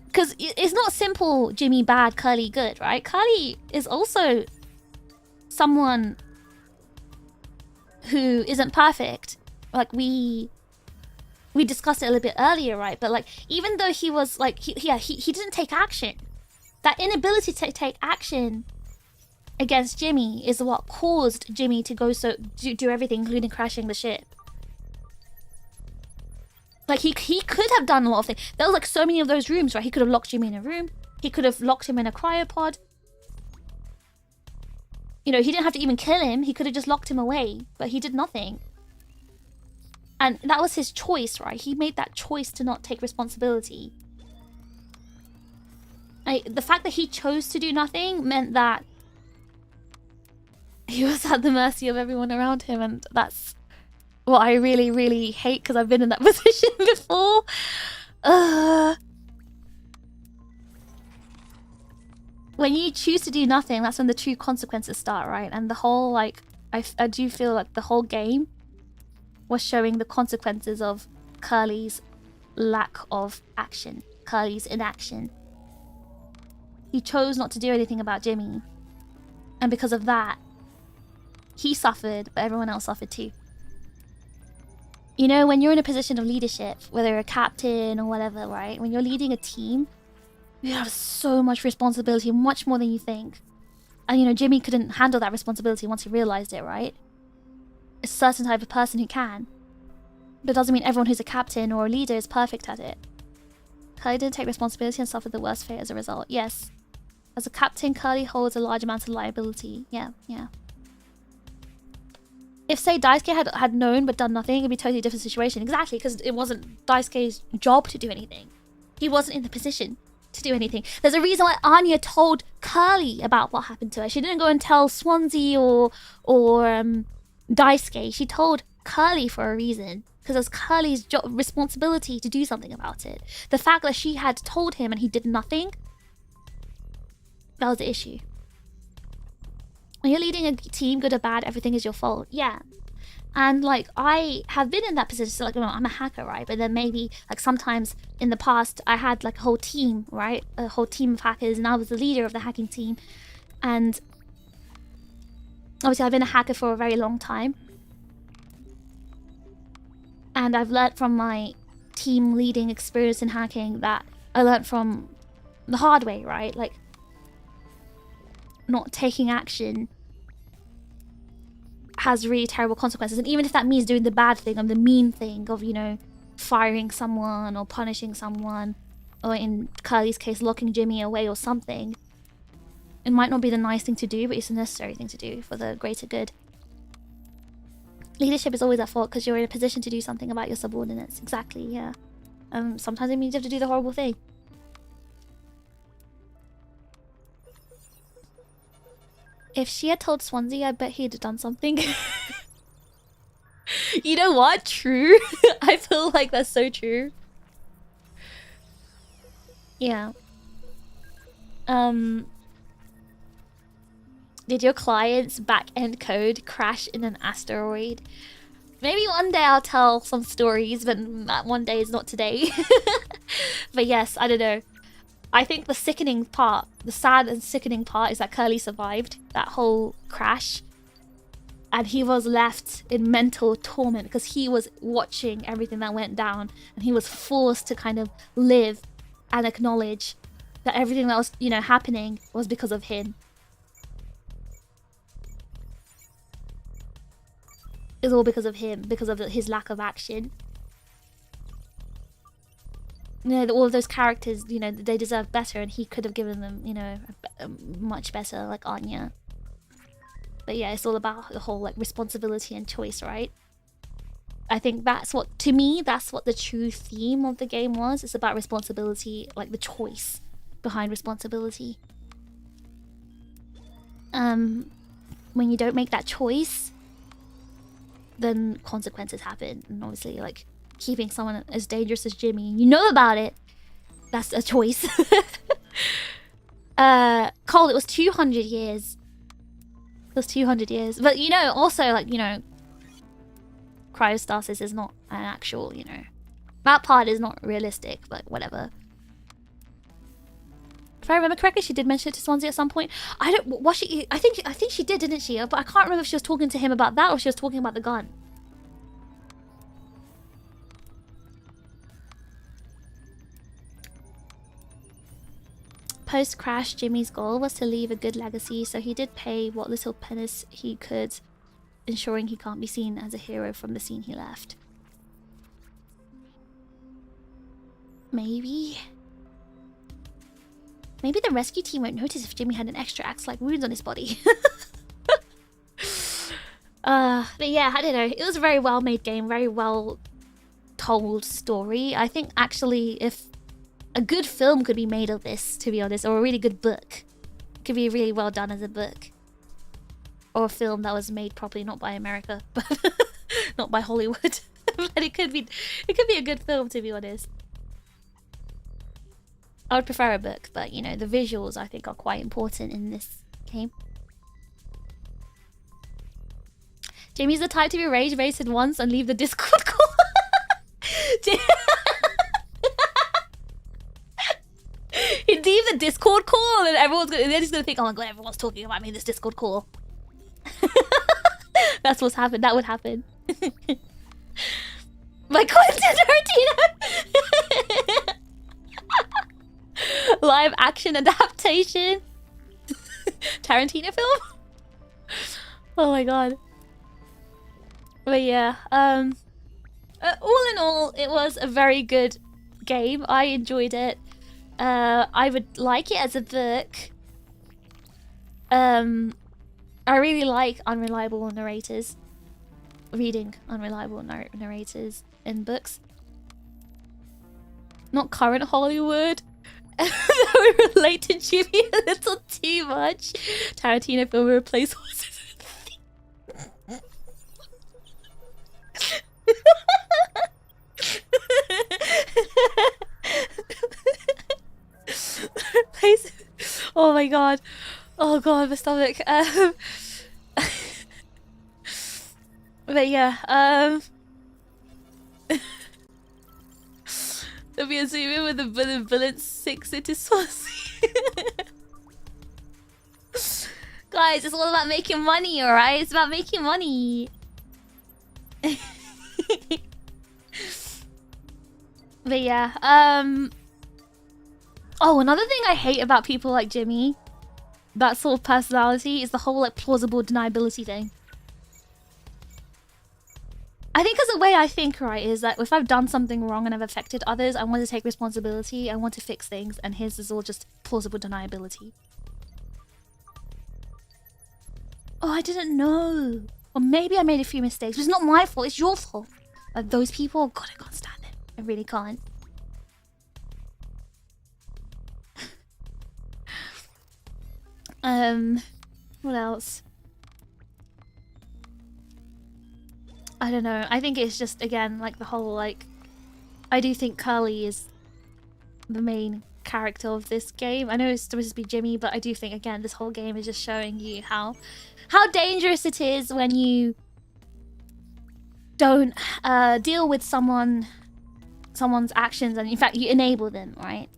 Because it's not simple Jimmy bad, Curly good, right? Curly is also someone who isn't perfect. Like, we discussed it a little bit earlier, right? But like, even though he was like, he didn't take action. That inability to take action against Jimmy is what caused Jimmy to go do everything, including crashing the ship. Like, he could have done a lot of things. There was like so many of those rooms, right? He could have locked Jimmy in a room. He could have locked him in a cryopod. You know, he didn't have to even kill him. He could have just locked him away, but he did nothing. And that was his choice, right? He made that choice to not take responsibility. The fact that he chose to do nothing meant that he was at the mercy of everyone around him, and that's what I really, really hate, because I've been in that position before. When you choose to do nothing, that's when the true consequences start, right? And the whole, like, I do feel like the whole game was showing the consequences of Curly's lack of action, Curly's inaction. He chose not to do anything about Jimmy, and because of that, he suffered, but everyone else suffered too. You know, when you're in a position of leadership, whether you're a captain or whatever, right? When you're leading a team, you have so much responsibility, much more than you think. And you know, Jimmy couldn't handle that responsibility once he realized it, right? A certain type of person who can. But it doesn't mean everyone who's a captain or a leader is perfect at it. Curly didn't take responsibility and suffered the worst fate as a result. Yes. As a captain, Curly holds a large amount of liability. Yeah. If, say, Daisuke had known but done nothing, it'd be a totally different situation. Exactly, because it wasn't Daisuke's job to do anything. He wasn't in the position to do anything. There's a reason why Anya told Curly about what happened to her. She didn't go and tell Swansea or Daisuke. She told Curly for a reason, because it was Curly's responsibility to do something about it. The fact that she had told him and he did nothing, that was the issue. When you're leading a team, good or bad, everything is your fault. Yeah. And like, I have been in that position. So like, you know, I'm a hacker, right? But then maybe like sometimes in the past, I had like a whole team, right? A whole team of hackers, and I was the leader of the hacking team. And obviously I've been a hacker for a very long time. And I've learned from my team leading experience in hacking that I learned from the hard way, right? Like, not taking action has really terrible consequences. And even if that means doing the bad thing or the mean thing of, you know, firing someone or punishing someone, or in Curly's case, locking Jimmy away or something, it might not be the nice thing to do, but it's a necessary thing to do for the greater good. Leadership is always at fault because you're in a position to do something about your subordinates. Exactly, yeah. Sometimes it means you have to do the horrible thing. If she had told Swansea, I bet he'd have done something. You know what? True. I feel like that's so true. Yeah. Did your client's back-end code crash in an asteroid? Maybe one day I'll tell some stories, but that one day is not today. But yes, I don't know. I think the sickening part, the sad and sickening part, is that Curly survived that whole crash. And he was left in mental torment because he was watching everything that went down. And he was forced to kind of live and acknowledge that everything that was, you know, happening was because of him. is all because of him, because of his lack of action. You know, all of those characters, you know, they deserve better, and he could have given them, you know, much better, like Anya. But yeah, it's all about the whole like responsibility and choice, right? I think that's what, to me, that's what the true theme of the game was. It's about responsibility, like the choice behind responsibility. When you don't make that choice, then consequences happen. And obviously, like, keeping someone as dangerous as Jimmy, you know about it, that's a choice. Cole, it was 200 years. It was 200 years. But, you know, also, like, you know, cryostasis is not an actual, you know, that part is not realistic, but whatever. If I remember correctly, she did mention it to Swansea at some point. I don't, was she, I think she did, didn't she? But I can't remember if she was talking to him about that or she was talking about the gun. Post-crash, Jimmy's goal was to leave a good legacy, so he did pay what little penance he could, ensuring he can't be seen as a hero from the scene he left. Maybe the rescue team won't notice if Jimmy had an extra axe-like wounds on his body. But yeah, I don't know. It was a very well-made game, very well-told story. I think actually if a good film could be made of this, to be honest, or a really good book, it could be really well done as a book. Or a film that was made properly, not by America, but not by Hollywood. But it could be a good film, to be honest. I would prefer a book, but you know, the visuals I think are quite important in this game. Jamie's the type to be rage baited once and leave the Discord call. He'd leave the Discord call and they're just gonna think, oh my god, everyone's talking about me in this Discord call. That's what's happened. That would happen. My Quentin Tarantino. Live action adaptation. Tarantino film. Oh my god. But yeah, all in all, it was a very good game. I enjoyed it. I would like it as a book. I really like unreliable narrators. Reading unreliable narrators in books. Not current Hollywood. That would relate to Jimmy a little too much. Tarantino film replace horses with replace. Oh my god. Oh god, my stomach. But yeah, there'll be a zoom in with the bullet 6 into Swansea. Guys, it's all about making money, alright? It's about making money. But yeah, oh, another thing I hate about people like Jimmy, that sort of personality, is the whole like plausible deniability thing. I think because the way I think, right, is that if I've done something wrong and I've affected others, I want to take responsibility, I want to fix things, and his is all just plausible deniability. Oh, I didn't know. Or maybe I made a few mistakes. It's not my fault, it's your fault. Like those people, God, I can't stand them. I really can't. What else? I don't know. I think it's just, again, like the whole, like... I do think Curly is the main character of this game. I know it's supposed to be Jimmy, but I do think, again, this whole game is just showing you how dangerous it is when you don't deal with someone's actions, and in fact, you enable them, right?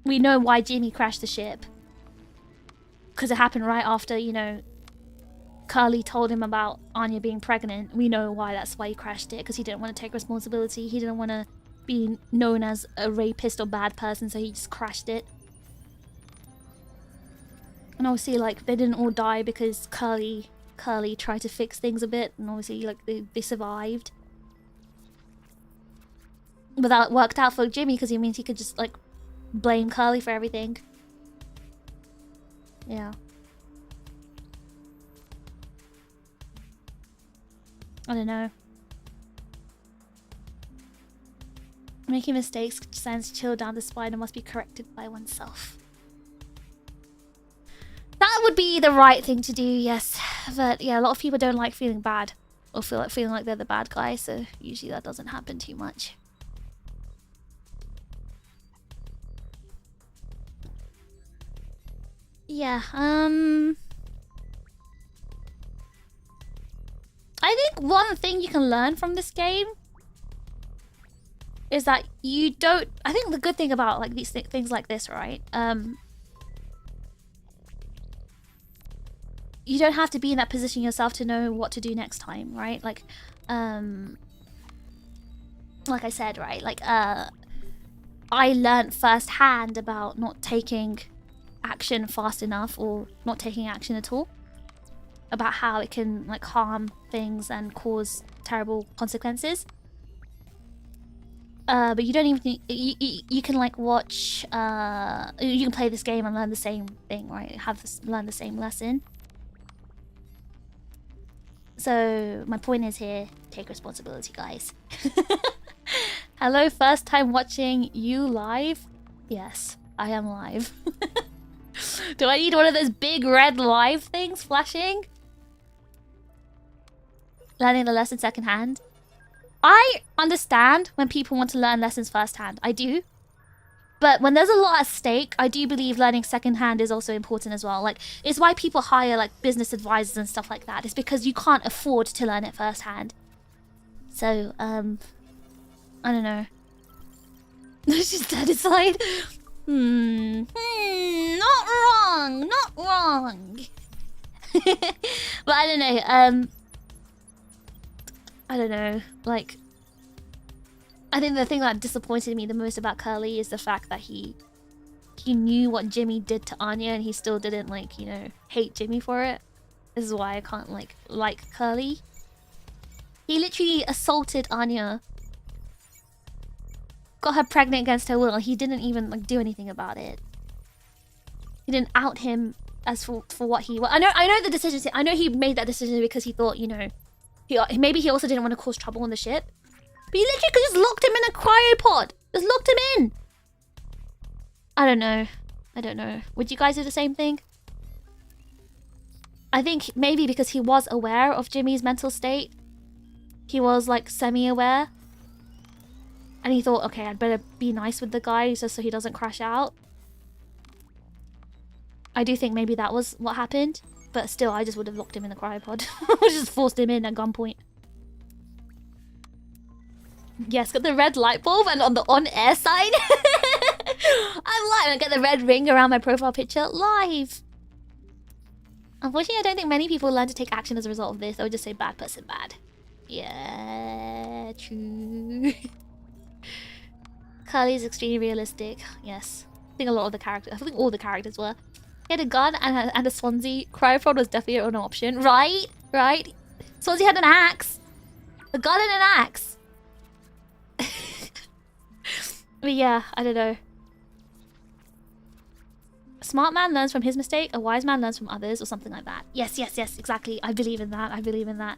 We know why Jimmy crashed the ship. Because it happened right after, you know, Curly told him about Anya being pregnant. We know why, that's why he crashed it. Because he didn't want to take responsibility. He didn't want to be known as a rapist or bad person, so he just crashed it. And obviously, like, they didn't all die because Curly tried to fix things a bit, and obviously, like, they survived. But that worked out for Jimmy because it means he could just, like, blame Curly for everything. Yeah. I don't know. Making mistakes sends chill down the spine and must be corrected by oneself. That would be the right thing to do, yes. But yeah, a lot of people don't like feeling bad. Or feeling like they're the bad guy, so usually that doesn't happen too much. Yeah, I think one thing you can learn from this game is that you don't... I think the good thing about like these things like this, right? You don't have to be in that position yourself to know what to do next time, right? Like I said, right? Like, I learned firsthand about not taking action fast enough or not taking action at all. About how it can, like, harm things and cause terrible consequences. But you don't even... You can, like, watch... you can play this game and learn the same thing, right? Learn the same lesson. So, my point is here, take responsibility, guys. Hello, first time watching you live? Yes, I am live. Do I need one of those big red live things flashing? Learning the lesson secondhand. I understand when people want to learn lessons firsthand. I do. But when there's a lot at stake, I do believe learning secondhand is also important as well. Like, it's why people hire, like, business advisors and stuff like that. It's because you can't afford to learn it firsthand. So, I don't know. She's satisfied. Not wrong. Not wrong. But I don't know. I don't know. Like, I think the thing that disappointed me the most about Curly is the fact that he knew what Jimmy did to Anya and he still didn't, like, you know, hate Jimmy for it. This is why I can't, like Curly. He literally assaulted Anya. Got her pregnant against her will. He didn't even, like, do anything about it. He didn't out him as for what he was. I know the decision. I know he made that decision because he thought, you know, maybe he also didn't want to cause trouble on the ship. But you literally could just locked him in a cryopod. Just locked him in. I don't know. I don't know. Would you guys do the same thing? I think maybe because he was aware of Jimmy's mental state. He was, like, semi-aware. And he thought, okay, I'd better be nice with the guy just so he doesn't crash out. I do think maybe that was what happened. But still, I just would have locked him in the cryopod. Just forced him in at gunpoint. Yes, got the red light bulb and on the on-air sign. I'm live. I get the red ring around my profile picture. Live. Unfortunately, I don't think many people learn to take action as a result of this. They would just say bad person bad. Yeah, true. Curly's extremely realistic. Yes. I think a lot of the characters... I think all the characters were. He had a gun and a Swansea. Cryopod was definitely an option. Right? Right? Swansea had an axe. A gun and an axe. But yeah, I don't know. A smart man learns from his mistake. A wise man learns from others, or something like that. Yes, yes, yes, exactly. I believe in that. I believe in that.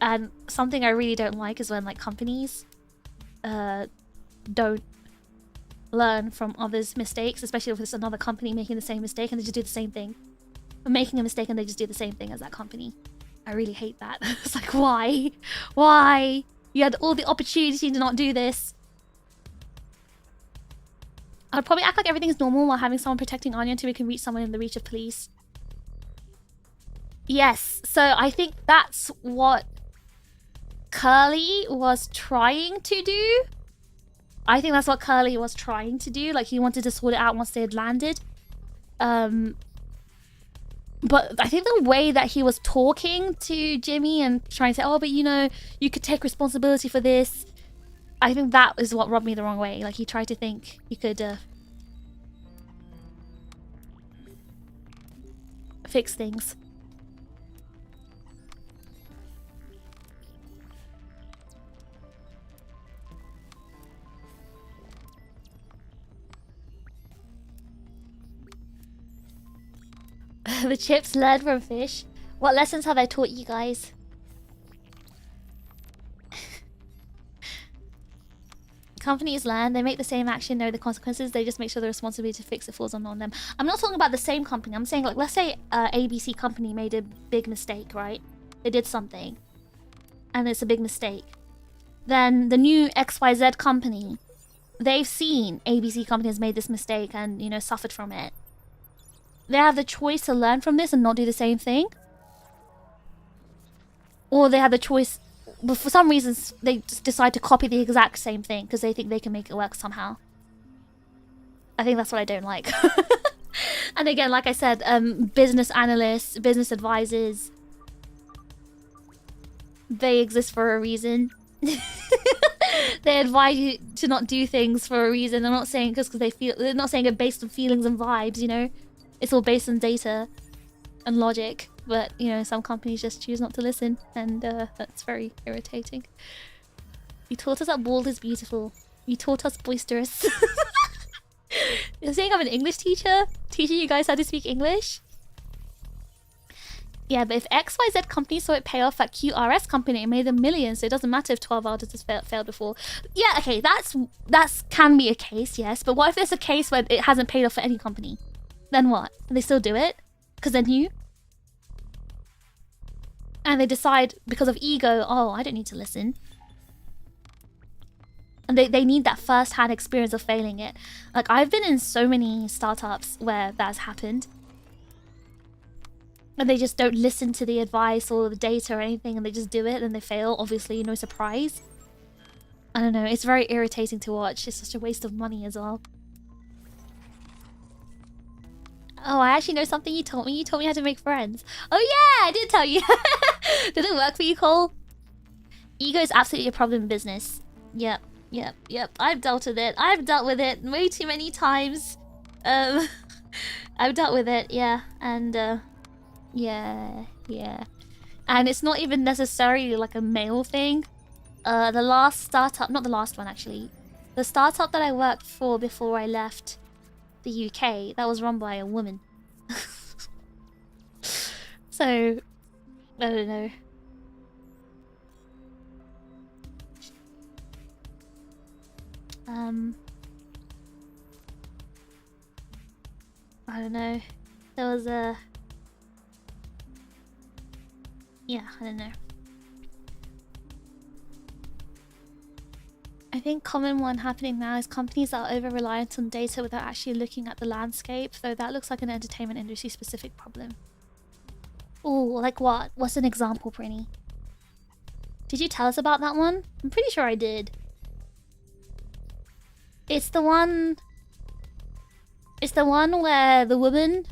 And something I really don't like is when, like, companies don't learn from others' mistakes, especially if it's another company making the same mistake and they just do the same thing. Or making a mistake and they just do the same thing as that company. I really hate that. It's like, why? Why? You had all the opportunity to not do this. I'd probably act like everything's normal while having someone protecting Anya until we can reach someone in the reach of police. Yes, so I think that's what Curly was trying to do. I think that's what Curly was trying to do. Like, he wanted to sort it out once they had landed. But I think the way that he was talking to Jimmy and trying to say, oh, but you know, you could take responsibility for this. I think that is what rubbed me the wrong way. Like, he tried to think he could... fix things. The chips learned from fish. What lessons have I taught you guys? Companies learn, they make the same action, know the consequences, they just make sure the responsibility to fix it falls on them. I'm not talking about the same company, I'm saying like, let's say ABC company made a big mistake, right? They did something, and it's a big mistake. Then the new XYZ company, they've seen ABC company has made this mistake and, you know, suffered from it. They have the choice to learn from this and not do the same thing. Or they have the choice, but for some reasons, they just decide to copy the exact same thing because they think they can make it work somehow. I think that's what I don't like. And again, like I said, business analysts, business advisors, they exist for a reason. They advise you to not do things for a reason. They're not saying just because they feel. They're not saying it based on feelings and vibes. You know, it's all based on data and logic. But you know, some companies just choose not to listen, and that's very irritating. You taught us that bald is beautiful. You taught us boisterous. You're saying I'm an English teacher, teaching you guys how to speak English. Yeah, but if XYZ company saw it pay off at QRS company, it made them millions, so it doesn't matter if 12 artists has failed before. Yeah, okay, that's can be a case, yes. But what if there's a case where it hasn't paid off for any company? Then what? They still do it? Because they're new? And they decide, because of ego, oh, I don't need to listen. And they need that first-hand experience of failing it. Like, I've been in so many startups where that's happened. And they just don't listen to the advice or the data or anything, and they just do it and they fail. Obviously, no surprise. I don't know, it's very irritating to watch. It's such a waste of money as well. Oh, I actually know something you told me. You told me how to make friends. Oh yeah, I did tell you. Did it work for you, Cole? Ego is absolutely a problem in business. Yep. I've dealt with it. I've dealt with it way too many times. I've dealt with it, yeah. And, yeah. And it's not even necessarily like a male thing. The last startup, not the last one actually. The startup that I worked for before I left the UK, that was run by a woman. So, I don't know. I don't know. There was a... Yeah, I don't know. I think common one happening now is companies that are over-reliant on data without actually looking at the landscape, though that looks like an entertainment industry specific problem. Oh, like what? What's an example, Prinny? Did you tell us about that one? I'm pretty sure I did. It's the one where the woman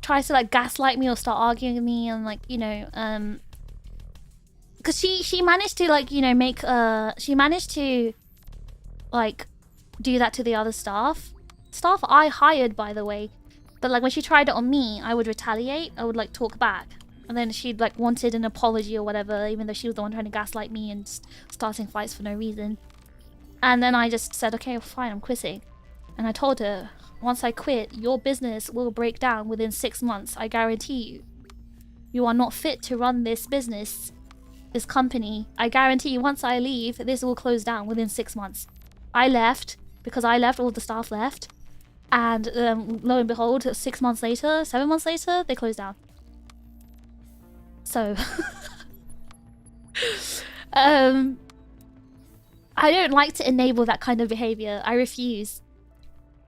tries to like gaslight me or start arguing with me and like, you know, because she managed to like, you know, she managed to like do that to the other staff I hired, by the way. But like when she tried it on me, I would retaliate. I would like talk back, and then she'd like wanted an apology or whatever, even though she was the one trying to gaslight me and starting fights for no reason. And then I just said, okay, fine, I'm quitting. And I told her, once I quit, your business will break down within 6 months. I guarantee you. You are not fit to run this business, this company. I guarantee you, once I leave, this will close down within 6 months. I left. Because I left, all the staff left. And lo and behold, 6 months later, 7 months later, they closed down. So... I don't like to enable that kind of behavior. I refuse.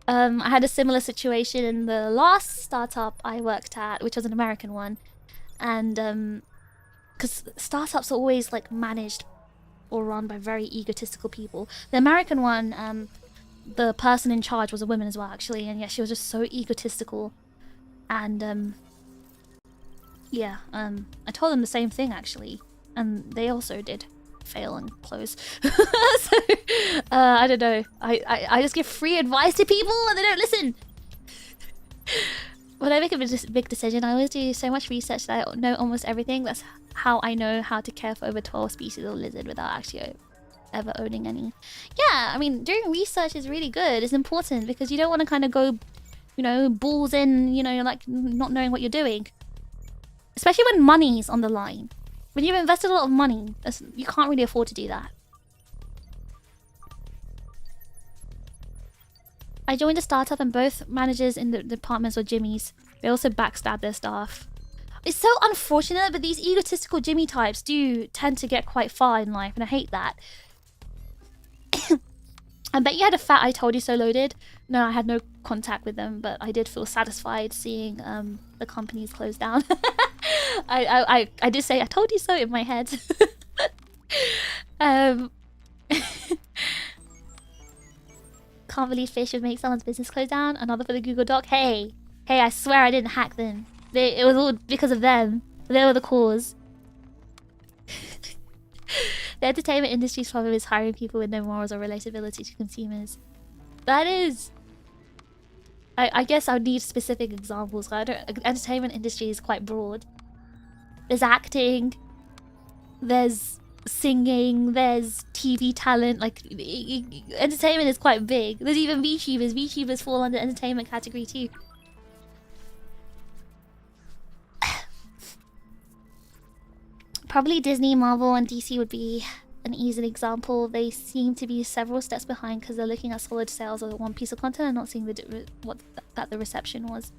I had a similar situation in the last startup I worked at, which was an American one. And because startups are always like managed or run by very egotistical people. The American one, the person in charge was a woman as well, actually, and yeah, she was just so egotistical. And yeah, I told them the same thing actually, and they also did fail and close. So I don't know. I just give free advice to people and they don't listen. when I make a big decision, I always do so much research that I know almost everything. That's how I know how to care for over 12 species of lizard without actually ever owning any. Yeah, I mean, doing research is really good. It's important because you don't want to kind of go, you know, balls in, you know, like not knowing what you're doing. Especially when money's on the line. When you've invested a lot of money, you can't really afford to do that. I joined a startup and both managers in the departments were Jimmies. They also backstab their staff. It's so unfortunate, but these egotistical Jimmy types do tend to get quite far in life, and I hate that. I bet you had a fat I told you so loaded. No, I had no contact with them, but I did feel satisfied seeing the companies close down. I did say I told you so in my head. Can't believe fish would make someone's business close down. Another for the Google Doc. Hey, I swear I didn't hack them. It was all because of them. They were the cause. The entertainment industry's problem is hiring people with no morals or relatability to consumers. That is... I guess I would need specific examples. Entertainment industry is quite broad. There's acting. There's singing. There's TV talent. Like, entertainment is quite big. There's even VTubers. VTubers fall under entertainment category too. Probably Disney, Marvel, and DC would be an easy example. They seem to be several steps behind because they're looking at solid sales of one piece of content and not seeing the reception was.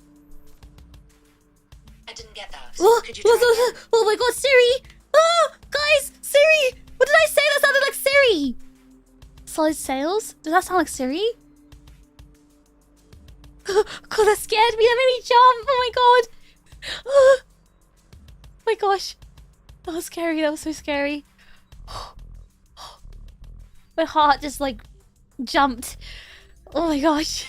I didn't get that. Oh, Could you try again? oh my god, Siri! Oh, guys, Siri! What did I say? That sounded like Siri! Solid sales? Does that sound like Siri? Oh god, that scared me. That made me jump. Oh my god. Oh my gosh. That was scary. That was so scary. My heart just like jumped. Oh my gosh.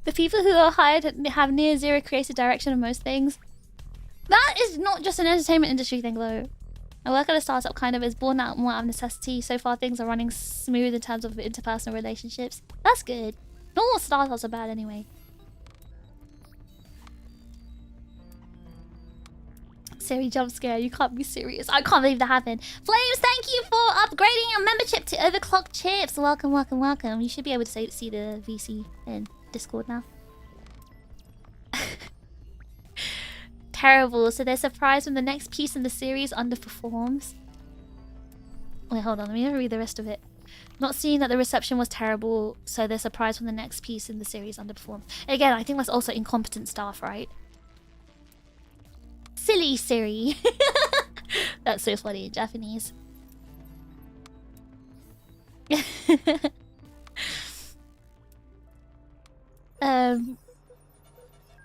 The people who are hired have near zero creative direction of most things. That is not just an entertainment industry thing though. I work at a startup kind of is born out more out of necessity. So far things are running smooth in terms of interpersonal relationships. That's good. Not all startups are bad anyway. Siri jump scare, you can't be serious. I can't believe that happened. Flames, thank you for upgrading your membership to Overclock Chips. Welcome, welcome, welcome. You should be able to see the VC in Discord now. Terrible. So they're surprised when the next piece in the series underperforms. Wait, hold on. Let me read the rest of it. Not seeing that the reception was terrible, so they're surprised when the next piece in the series underperforms. Again, I think that's also incompetent staff, right? Silly Siri. That's so funny in Japanese. What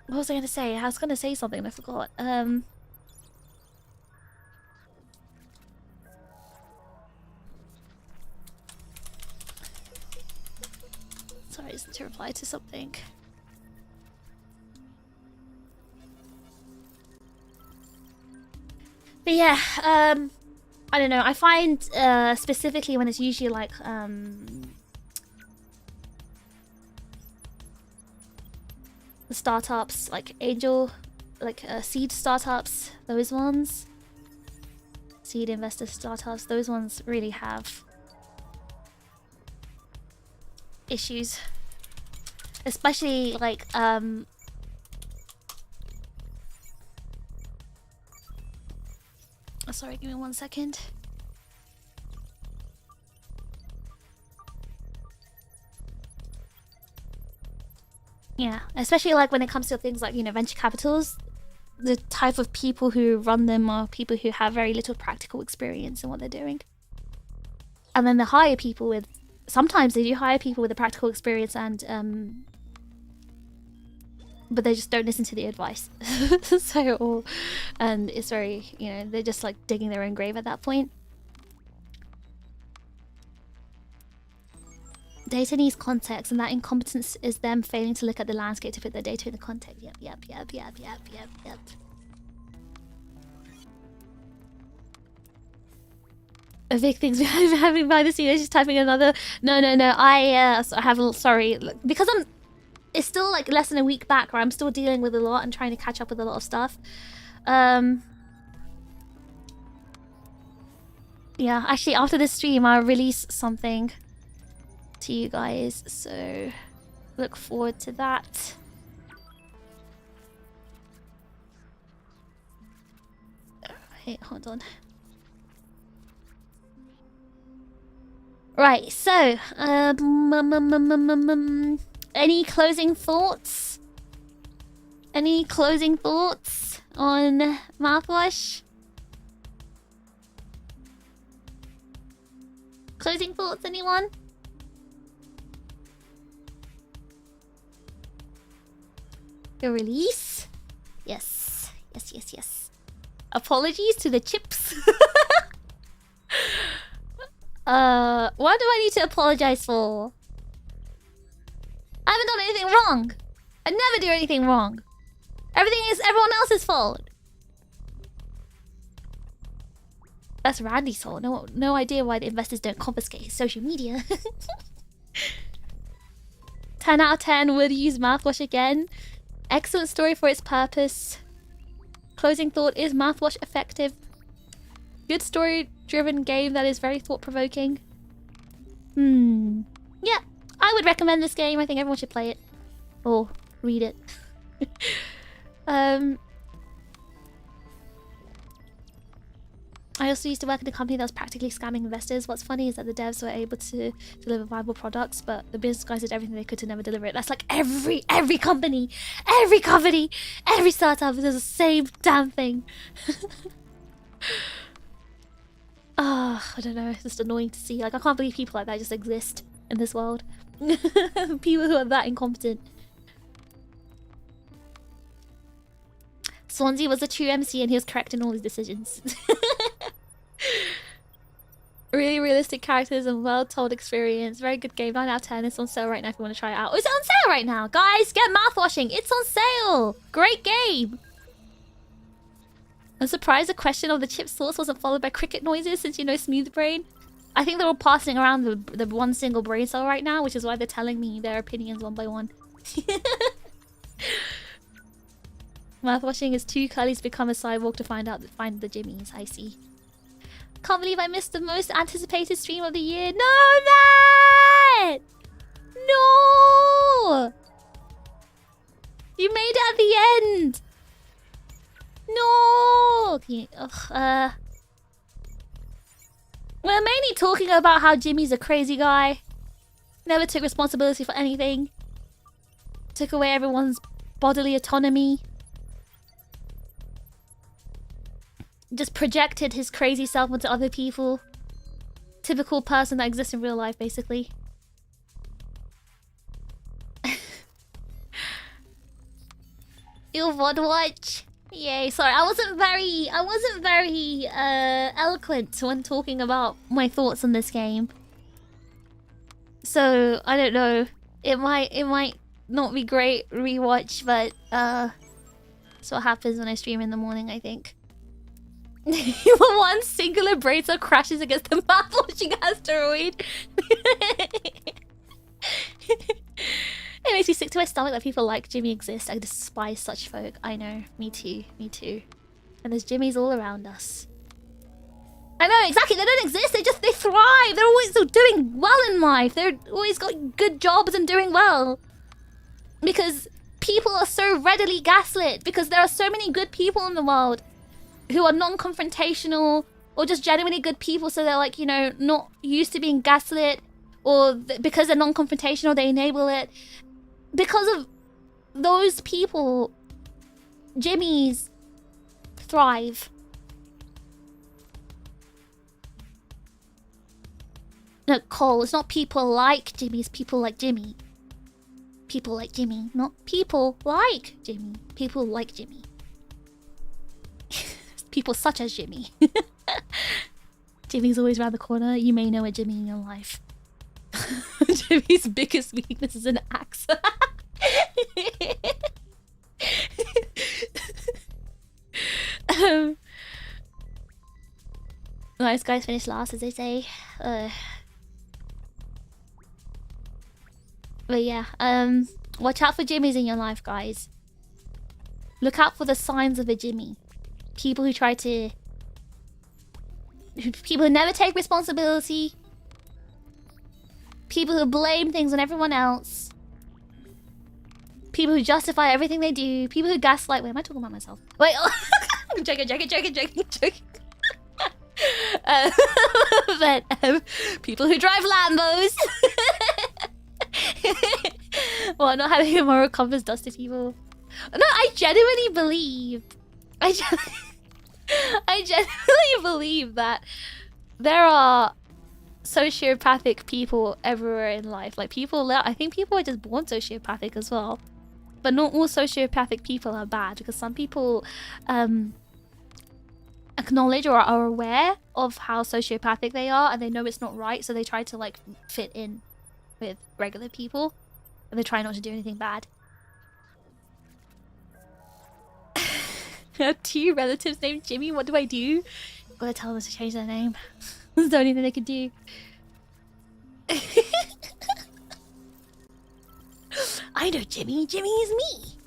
was I gonna say? I was gonna say something and I forgot. Sorry, it's to reply to something. But yeah, I don't know. I find specifically when it's usually like the startups, like angel, like seed startups, those ones, seed investor startups, those ones really have issues, especially like sorry, give me 1 second. Yeah, especially like when it comes to things like, you know, venture capitals, the type of people who run them are people who have very little practical experience in what they're doing. And then they hire people with, sometimes they do hire people with a practical experience and but they just don't listen to the advice. So, and it's very, you know, they're just like digging their own grave at that point. Data needs context, and that incompetence is them failing to look at the landscape to put their data in the context. Yep. A big thing's having behind the scenes. Just typing another. No. I have. Sorry, because it's still like less than a week back, where I'm still dealing with a lot and trying to catch up with a lot of stuff. Yeah, actually, after this stream, I'll release something to you guys, so look forward to that. Wait, hold on. Right, so any closing thoughts? Any closing thoughts on mouthwash? Closing thoughts, anyone? The release? Yes. Apologies to the chips. What do I need to apologize for? I haven't done anything wrong. I never do anything wrong. Everything is everyone else's fault. That's Randy's fault. No idea why the investors don't confiscate his social media. 10 out of 10 would use mouthwash again. Excellent story for its purpose. Closing thought, is mouthwash effective? Good story-driven game that is very thought-provoking. Yeah, I would recommend this game. I think everyone should play it. Or read it. I also used to work in a company that was practically scamming investors. What's funny is that the devs were able to deliver viable products, but the business guys did everything they could to never deliver it. That's like every company, every startup does the same damn thing. I don't know. It's just annoying to see. Like, I can't believe people like that just exist in this world. People who are that incompetent. Swansea was a true MC and he was correct in all his decisions. Really realistic characters and well-told experience. Very good game. 9 out of 10. It's on sale right now if you want to try it out. Oh, is it on sale right now? Guys, get mouthwashing. It's on sale. Great game. I'm surprised the question of the chip source wasn't followed by cricket noises since you know Smooth Brain. I think they're all passing around the one single brain cell right now, which is why they're telling me their opinions one by one. Mouthwashing is too curly to become a cyborg to find the jimmies. I see. Can't believe I missed the most anticipated stream of the year. No, Matt! No! You made it at the end! No! Okay, we're mainly talking about how Jimmy's a crazy guy. Never took responsibility for anything. Took away everyone's bodily autonomy. Just projected his crazy self onto other people. Typical person that exists in real life, basically. You'll VOD watch. Yay, sorry, I wasn't very eloquent when talking about my thoughts on this game. So, I don't know. It might not be great rewatch, but that's what happens when I stream in the morning, I think. One singular brain cell crashes against the mouthwashing asteroid. It makes me sick to my stomach that people like Jimmy exist. I despise such folk. I know. Me too. Me too. And there's Jimmys all around us. I know, exactly. They don't exist. They thrive. They're always doing well in life. They're always got good jobs and doing well. Because people are so readily gaslit. Because there are so many good people in the world who are non-confrontational or just genuinely good people. So they're like, you know, not used to being gaslit. Or because they're non-confrontational, they enable it. Because of those people, Jimmys thrive. No, Cole, it's not people like Jimmy, it's people like Jimmy. People like Jimmy, not people like Jimmy. People like Jimmy. People such as Jimmy. Jimmy's always around the corner. You may know a Jimmy in your life. Jimmy's biggest weakness is an axe. Nice guys finish last, as they say. But yeah, watch out for Jimmys in your life, guys. Look out for the signs of a Jimmy. People who try to... People who never take responsibility. People who blame things on everyone else. People who justify everything they do. People who gaslight... Wait, am I talking about myself? Wait, oh. I'm joking. But people who drive Lambos. Well, not having a moral compass does to people. No, I genuinely believe... I genuinely believe that there are sociopathic people everywhere in life. Like, people... I think people are just born sociopathic as well. But not all sociopathic people are bad, because some people acknowledge or are aware of how sociopathic they are, and they know it's not right, so they try to, like, fit in with regular people, and they try not to do anything bad. I have 2 relatives named Jimmy. What do I do? Gotta tell them to change their name. That's the only thing they can do. I know Jimmy. Jimmy is me.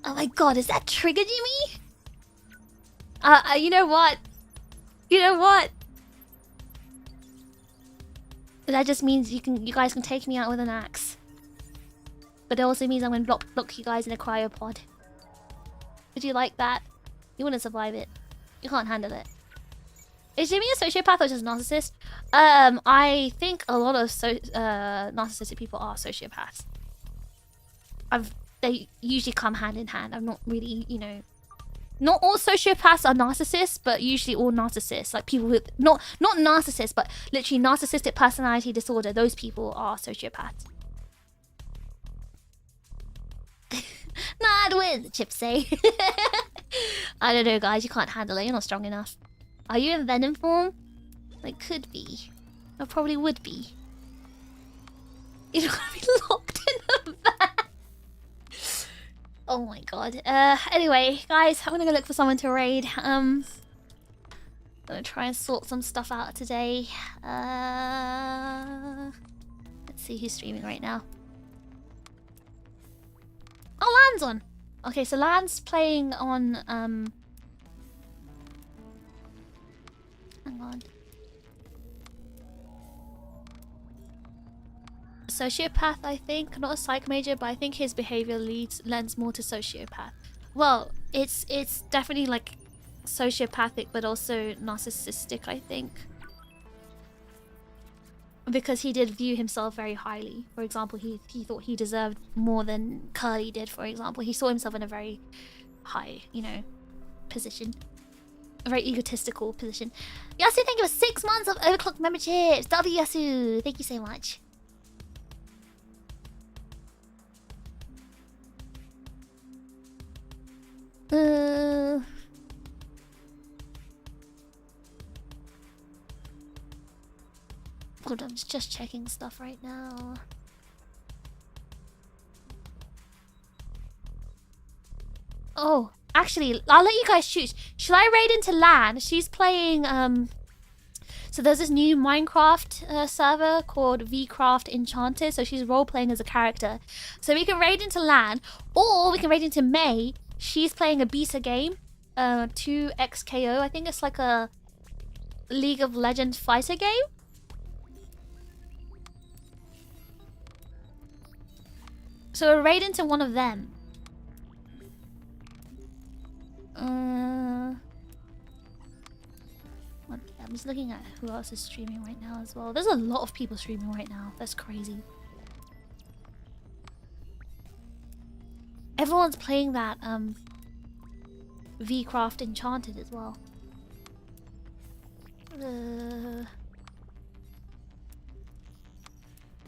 Oh my god, is that Trigger Jimmy? You know what? You know what? That just means you guys can take me out with an axe. But it also means I'm gonna block you guys in a cryopod. Would you like that? You wouldn't survive it. You can't handle it. Is Jimmy a sociopath or just a narcissist? I think a lot of narcissistic people are sociopaths. They usually come hand in hand. I'm not really, you know... Not all sociopaths are narcissists, but usually all narcissists. Like people with... Not narcissists, but literally narcissistic personality disorder. Those people are sociopaths. Nah, I'd win, Chips say. I don't know, guys. You can't handle it. You're not strong enough. Are you in Venom form? Like, could be. Or probably would be. You're gonna be locked in a van. Oh my god. Anyway, guys, I'm gonna go look for someone to raid. I'm gonna try and sort some stuff out today. Let's see who's streaming right now. Oh, Lan's on. Okay, so Lan's playing on, hang on. Sociopath, I think. Not a psych major, but I think his behavior lends more to sociopath. Well, it's definitely like sociopathic, but also narcissistic, I think. Because he did view himself very highly. For example, he thought he deserved more than Curly did, for example. He saw himself in a very high, you know, position. A very egotistical position. Yasu, thank you for 6 months of Overclock memberships. W Yasu, thank you so much. Hold on, I'm just checking stuff right now. Oh, actually, I'll let you guys choose. Should I raid into LAN? She's playing, so there's this new Minecraft server called VCraft Enchanted. So she's role-playing as a character. So we can raid into LAN, or we can raid into May. She's playing a Bisa game, 2XKO. I think it's like a League of Legends fighter game. So we'll raid into one of them. I'm just looking at who else is streaming right now as well. There's a lot of people streaming right now. That's crazy. Everyone's playing that VCraft Enchanted as well.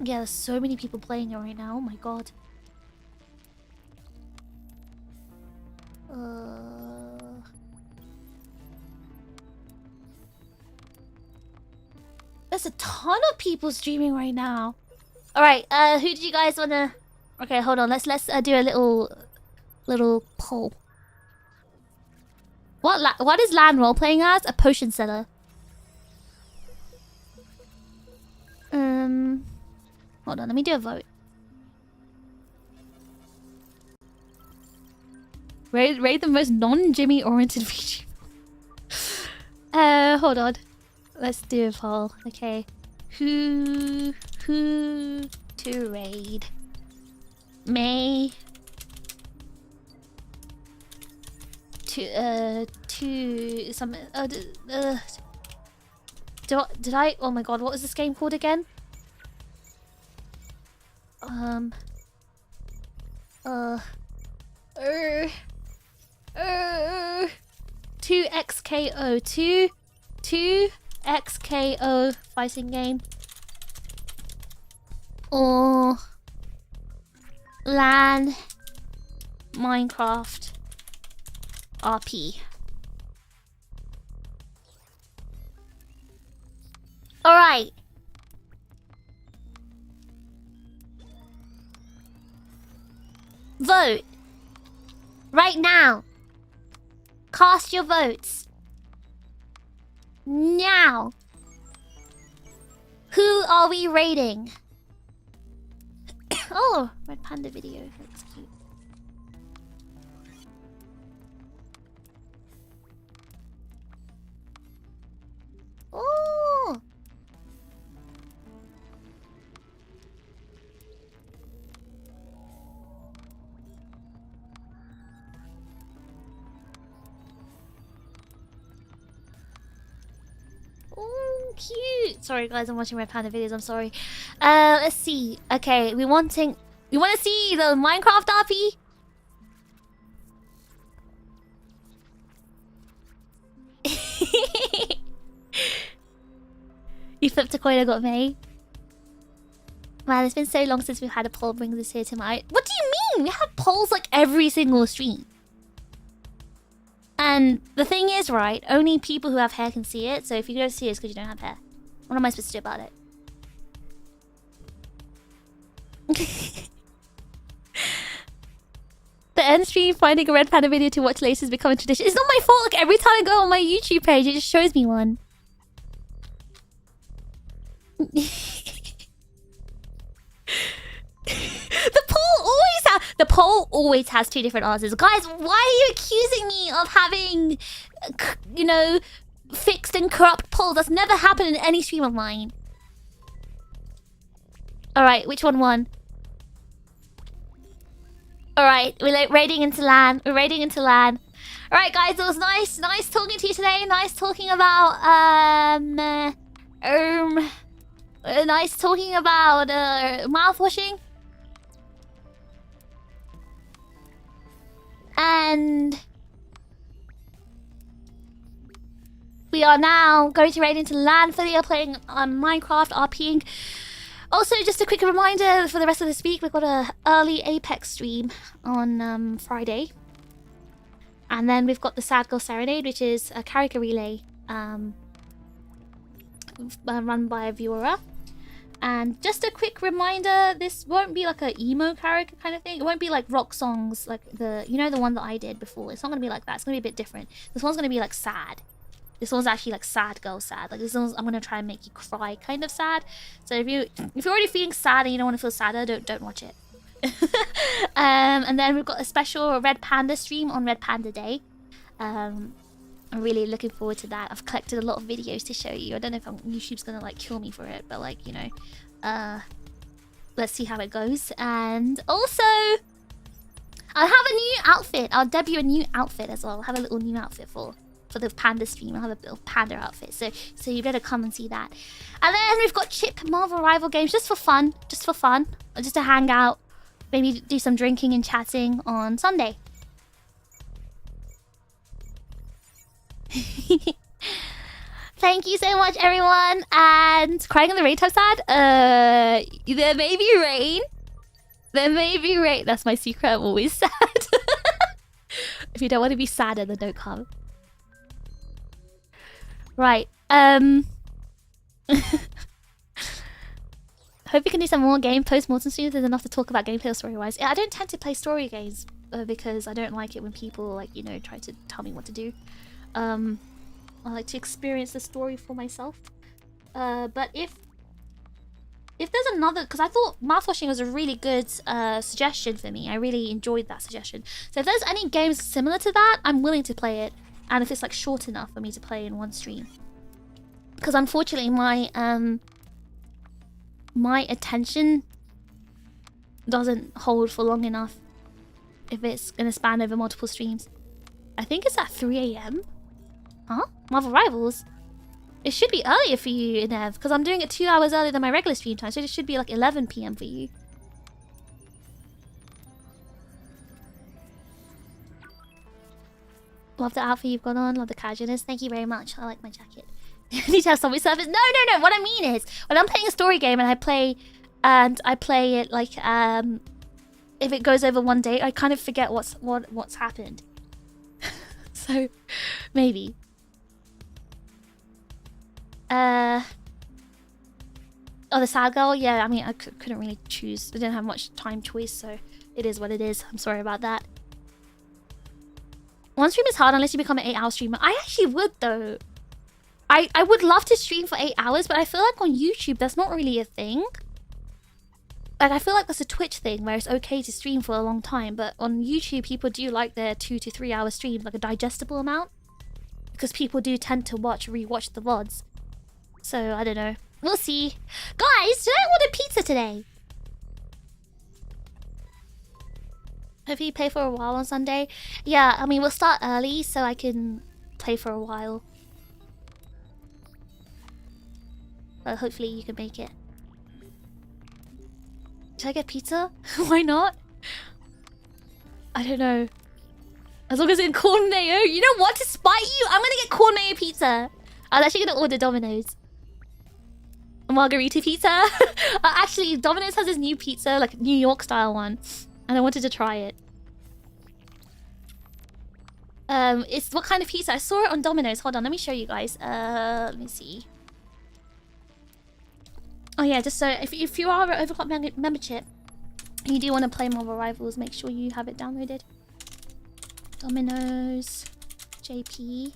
Yeah, there's so many people playing it right now. Oh my god. There's a ton of people streaming right now. Alright, who did you guys wanna... Okay, hold on. Let's do a little poll. What is Lan role playing as? A potion seller. Hold on, let me do a vote. Rate the most non-Jimmy oriented VTuber. Hold on. Let's do a poll. Okay. Who to raid? May to some did I? Oh my god, what was this game called again? 2XKO 2XKO fighting game or LAN Minecraft RP. Alright. Vote. Right now. Cast your votes. Now. Who are we rating? Oh, Red Panda video. That's cute. Oh. Oh, cute. Sorry guys, I'm watching Red Panda videos, I'm sorry. Let's see. Okay, we want to see the Minecraft RP? You flipped a coin, I got May. Man, it's been so long since we've had a poll. Bring this here to my... What do you mean? We have polls like every single stream. And the thing is, right, only people who have hair can see it. So if you don't see it, it's because you don't have hair. What am I supposed to do about it? The end stream finding a Red Panda video to watch later is becoming tradition. It's not my fault. Like every time I go on my YouTube page, it just shows me one. The poll always has two different answers. Guys, why are you accusing me of having, you know, fixed and corrupt polls? That's never happened in any stream of mine. Alright, which one won? Alright, we're like raiding into LAN. We're raiding into LAN. Alright guys, it was nice talking to you today. Nice talking about mouthwashing. And we are now going to raid into LAN for the playing on Minecraft RPing. Also, just a quick reminder for the rest of this week, we've got an early Apex stream on Friday. And then we've got the Sad Girl Serenade, which is a karaoke relay run by a viewer. And just a quick reminder, this won't be like a emo karaoke kind of thing. It won't be like rock songs like the one that I did before. It's not going to be like that. It's going to be a bit different. This one's going to be like sad. This one's actually like sad girl sad. Like this one's, I'm going to try and make you cry kind of sad. So if you're already feeling sad and you don't want to feel sadder, don't watch it. And then we've got a special Red Panda stream on Red Panda Day. I'm really looking forward to that. I've collected a lot of videos to show you. I don't know if YouTube's gonna like kill me for it, but like, you know, let's see how it goes. And also, I'll have a new outfit. I'll debut a new outfit as well. I'll have a little new outfit for the panda stream. I'll have a little panda outfit. So you better come and see that. And then we've got Chip Marvel Rival Games just for fun, just to hang out, maybe do some drinking and chatting on Sunday. Thank you so much, everyone. And crying on the raid type sad. There may be rain. There may be rain. That's my secret. I'm always sad. If you don't want to be sadder, then don't come. Right. Hope we can do some more game post-mortem streams. There's enough to talk about gameplay or story-wise. I don't tend to play story games because I don't like it when people, like, you know, try to tell me what to do. I like to experience the story for myself. But if there's another, because I thought mouthwashing was a really good suggestion for me. I really enjoyed that suggestion. So if there's any games similar to that, I'm willing to play it. And if it's like short enough for me to play in one stream. Because unfortunately my attention doesn't hold for long enough if it's gonna span over multiple streams. I think it's at 3 AM. Huh? Marvel Rivals? It should be earlier for you, Inev, because I'm doing it 2 hours earlier than my regular stream time, so it should be like 11 PM for you. Love the outfit you've got on, love the casualness. Thank you very much. I like my jacket. You need to have zombie service. No. What I mean is, when I'm playing a story game and I play it like if it goes over one day, I kind of forget what's happened. So maybe. Oh, the sad girl. Yeah, I mean, I couldn't really choose. I didn't have much time choice, so it is what it is. I'm sorry about that. One stream is hard unless you become an 8-hour streamer. I actually would though. I would love to stream for 8 hours, but I feel like on YouTube that's not really a thing. Like, I feel like that's a Twitch thing where it's okay to stream for a long time, but on YouTube people do like their 2 to 3 hour streams, like a digestible amount, because people do tend to rewatch the VODs. So I don't know. We'll see. Guys, did I order pizza today? Hope you play for a while on Sunday. Yeah, I mean, we'll start early so I can play for a while. But hopefully you can make it. Should I get pizza? Why not? I don't know. As long as it's corn mayo. You know what? To spite you, I'm gonna get corn mayo pizza. I was actually gonna order Domino's. A margarita pizza. Actually, Domino's has this new pizza, like New York style one. And I wanted to try it. It's what kind of pizza? I saw it on Domino's. Hold on, let me show you guys. Let me see. Oh yeah, just so if you are an Overclock membership and you do want to play Marvel Rivals, make sure you have it downloaded. Domino's JP.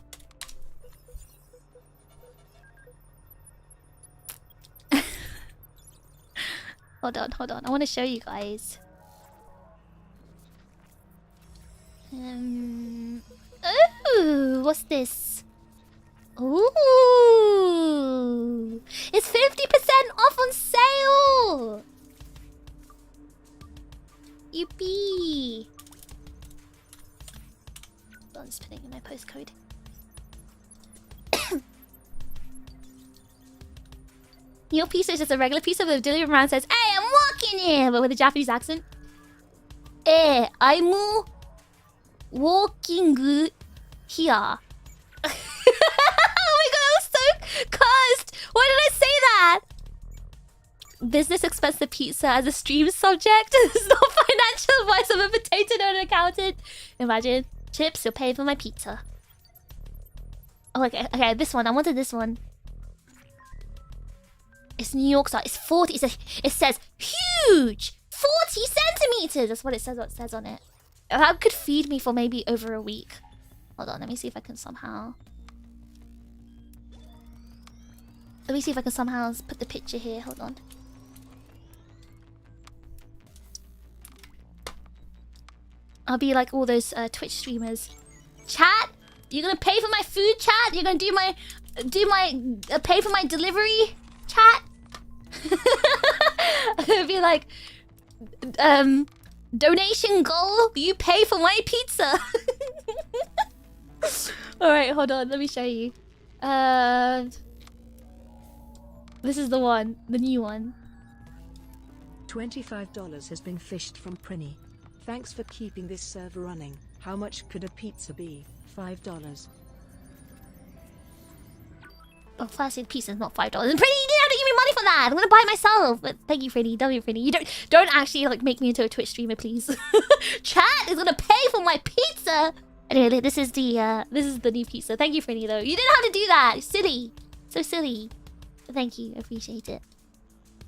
Hold on. I want to show you guys. Oh, what's this? Ooh, it's 50% off on sale. Yippee! I'm just putting in my postcode. Your pizza is just a regular pizza, but the delivery man says, "Hey, I'm walking here," but with a Japanese accent. "Hey, I'm walking here." Oh my god, I was so cursed! Why did I say that? Business expensive pizza as a stream subject. It's not financial advice. I'm a potato and an accountant. Imagine. Chips, you'll pay for my pizza. Oh, okay, this one. I wanted this one. It's New York style. It's 40. It says huge! 40 centimeters! That's what it says on it. That could feed me for maybe over a week. Hold on, let me see if I can somehow... Let me see if I can somehow put the picture here. Hold on. I'll be like all those Twitch streamers. Chat? You're gonna pay for my food, chat? You're gonna pay for my delivery, chat? I'm gonna be like, donation goal, you pay for my pizza. Alright, hold on, let me show you. This is the one, the new one. $25 has been fished from Prinny. Thanks for keeping this server running. How much could a pizza be? $5. Oh, plastic pizza is not $5. And Pretty, you didn't have to give me money for that. I'm gonna buy it myself. But thank you, Pretty. Pretty. You don't actually like make me into a Twitch streamer, please. Chat is gonna pay for my pizza. Anyway, this is the new pizza. Thank you, Pretty. Though you didn't have to do that. Silly, so silly. But thank you. I appreciate it.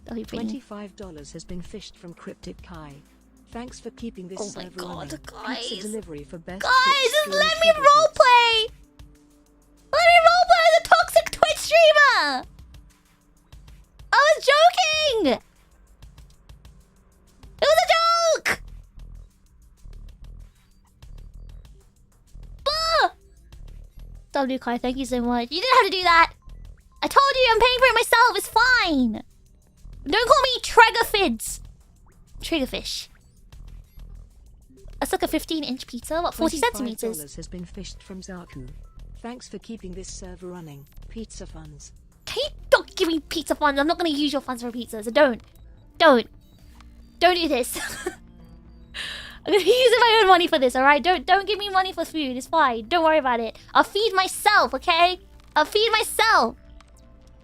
Pretty. $25 has been fished from Cryptic Kai. Thanks for keeping this server running. Guys. Pizza delivery for best. Guys, just let me roleplay. I was joking! It was a joke! W Kai, thank you so much. You didn't have to do that. I told you I'm paying for it myself. It's fine. Don't call me TRiGGERPHiSH. TRiGGERPHiSH. That's like a 15-inch pizza. What, 40 centimeters? $25 has been fished from Zaku. Thanks for keeping this server running. Pizza funds. Can you don't give me pizza funds? I'm not going to use your funds for pizza, so don't. Don't do this. I'm going to be using my own money for this, alright? Don't give me money for food. It's fine. Don't worry about it. I'll feed myself, okay? I'll feed myself.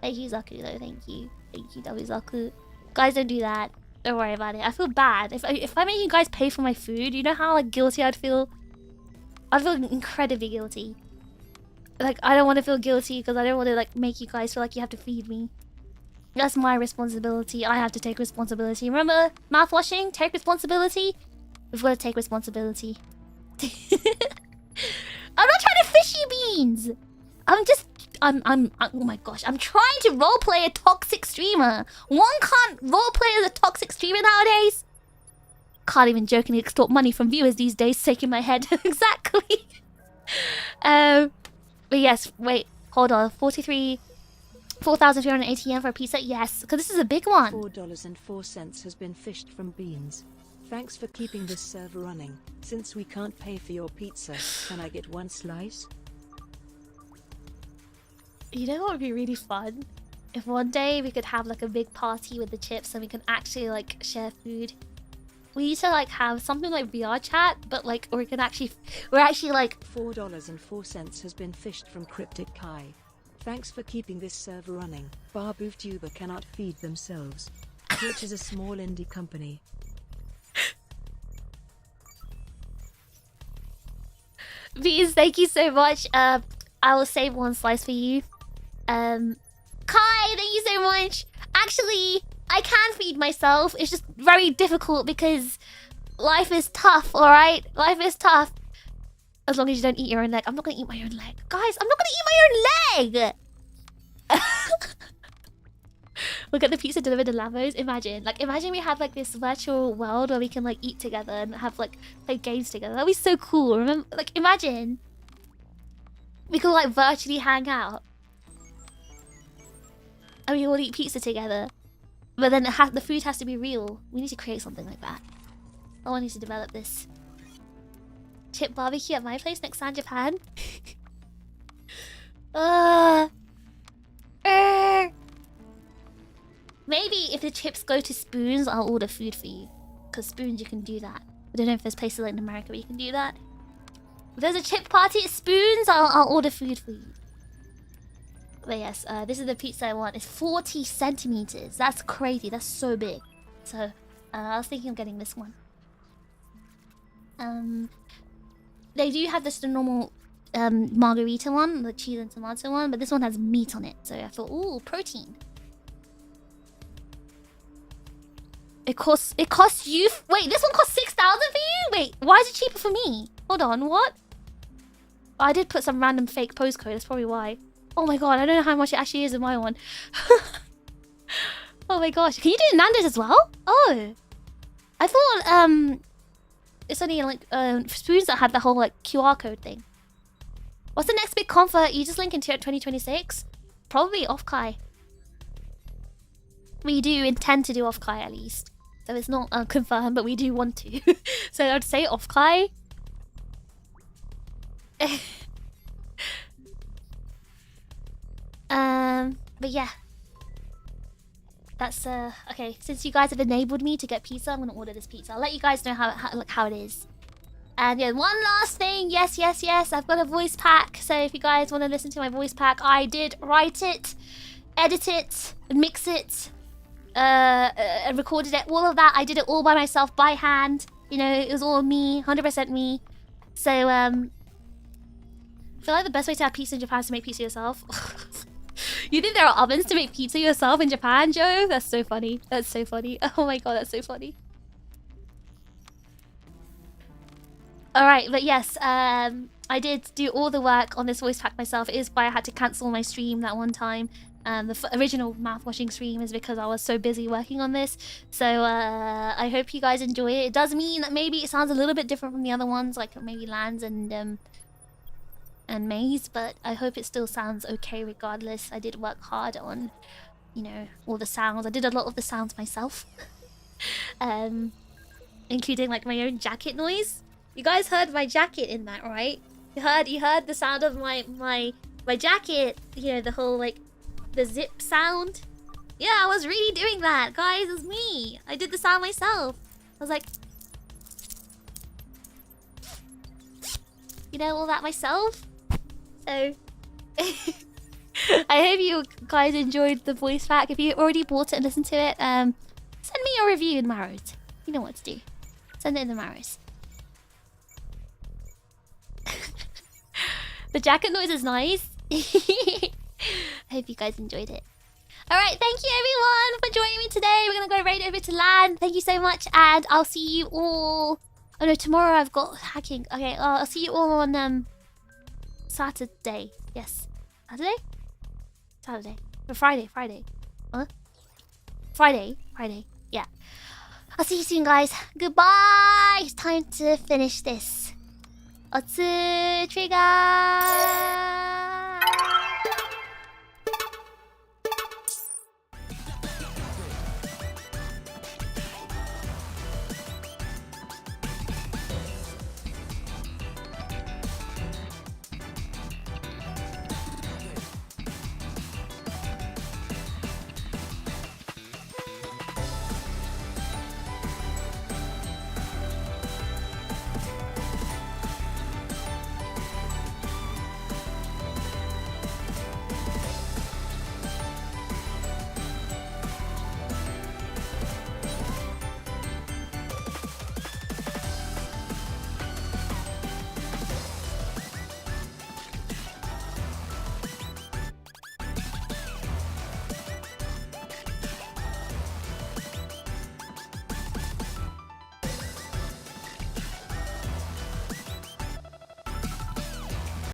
Thank you, Zaku, though. Thank you. Thank you, W Zaku. Guys, don't do that. Don't worry about it. I feel bad. If I make you guys pay for my food, you know how like guilty I'd feel? I'd feel incredibly guilty. Like, I don't want to feel guilty because I don't want to like make you guys feel like you have to feed me. That's my responsibility. I have to take responsibility. Remember mouthwashing? Take responsibility? We've got to take responsibility. I'm not trying to fish you beans. I'm oh my gosh. I'm trying to roleplay a toxic streamer. One can't roleplay as a toxic streamer nowadays. Can't even jokingly extort money from viewers these days. Shaking my head. Exactly. But yes, wait. Hold on. 4,380 yen for a pizza? Yes, because this is a big one. $4.04 has been fished from Beans. Thanks for keeping this server running. Since we can't pay for your pizza, can I get one slice? You know what would be really fun? If one day we could have like a big party with the chips and we can actually like share food. We used to like have something like VR chat, but like we're actually like $4.04 has been fished from Cryptic Kai. Thanks for keeping this server running. BarBoofTuber cannot feed themselves. Twitch is a small indie company. Beans, thank you so much. I will save one slice for you. Kai, thank you so much. Actually, I can feed myself. It's just very difficult because life is tough, alright? Life is tough. As long as you don't eat your own leg. I'm not gonna eat my own leg. Guys, I'm not gonna eat my own leg! We'll get the pizza delivered to Lambos. Imagine we have like this virtual world where we can like eat together and have like play games together. That'd be so cool. Remember, like imagine we could like virtually hang out and we all eat pizza together. But then the food has to be real. We need to create something like that. I want you to develop this. Chip barbecue at my place next time, Japan. Maybe if the chips go to Spoons, I'll order food for you. Because Spoons, you can do that. I don't know if there's places like in America where you can do that. If there's a chip party at Spoons, I'll order food for you. But yes, this is the pizza I want. It's 40 centimeters. That's crazy. That's so big. So, I was thinking of getting this one. They do have this the normal margarita one, the cheese and tomato one, but this one has meat on it. So I thought, ooh, protein. It costs you. Wait, this one costs 6,000 for you? Wait, why is it cheaper for me? Hold on, what? Oh, I did put some random fake postcode. That's probably why. Oh my god, I don't know how much it actually is in my one. Oh my gosh, can you do it in Nando's as well? Oh, I thought it's only like Spoons that had the whole like QR code thing. What's the next big con for Aegis-Link in 2026? Probably off-Kai. We do intend to do off-Kai at least. So it's not confirmed, but we do want to. So I'd say off-Kai. But yeah. That's okay, since you guys have enabled me to get pizza, I'm gonna order this pizza. I'll let you guys know how it is. And yeah, one last thing. Yes, I've got a voice pack. So if you guys want to listen to my voice pack, I did write it, edit it, mix it, and recorded it. All of that, I did it all by myself, by hand. You know, it was all me, 100% me. So I feel like the best way to have pizza in Japan is to make pizza yourself. You think there are ovens to make pizza yourself in Japan, Joe? That's so funny. That's so funny. Oh my god, that's so funny. Alright, but yes, I did do all the work on this voice pack myself. It is why I had to cancel my stream that one time. The original mouthwashing stream is because I was so busy working on this. So I hope you guys enjoy it. It does mean that maybe it sounds a little bit different from the other ones, like maybe Lands and Maze, but I hope it still sounds okay regardless. I did work hard on, you know, all the sounds. I did a lot of the sounds myself. Including like my own jacket noise. You guys heard my jacket in that, right? You heard the sound of my jacket, you know, the whole like the zip sound. Yeah, I was really doing that, guys. It was me. I did the sound myself. I was like, you know, all that myself. So I hope you guys enjoyed the voice pack. If you already bought it and listened to it, send me your review in the Marrows. You know what to do. Send it in the Marrows. The jacket noise is nice. I hope you guys enjoyed it. Alright, thank you everyone for joining me today. We're gonna go right over to LAN. Thank you so much, and I'll see you all... Oh no, tomorrow I've got hacking. Okay, I'll see you all on Saturday. Yes. Saturday? Saturday. Or Friday. Huh? Friday. Yeah. I'll see you soon, guys. Goodbye! It's time to finish this. Otsu Trigger!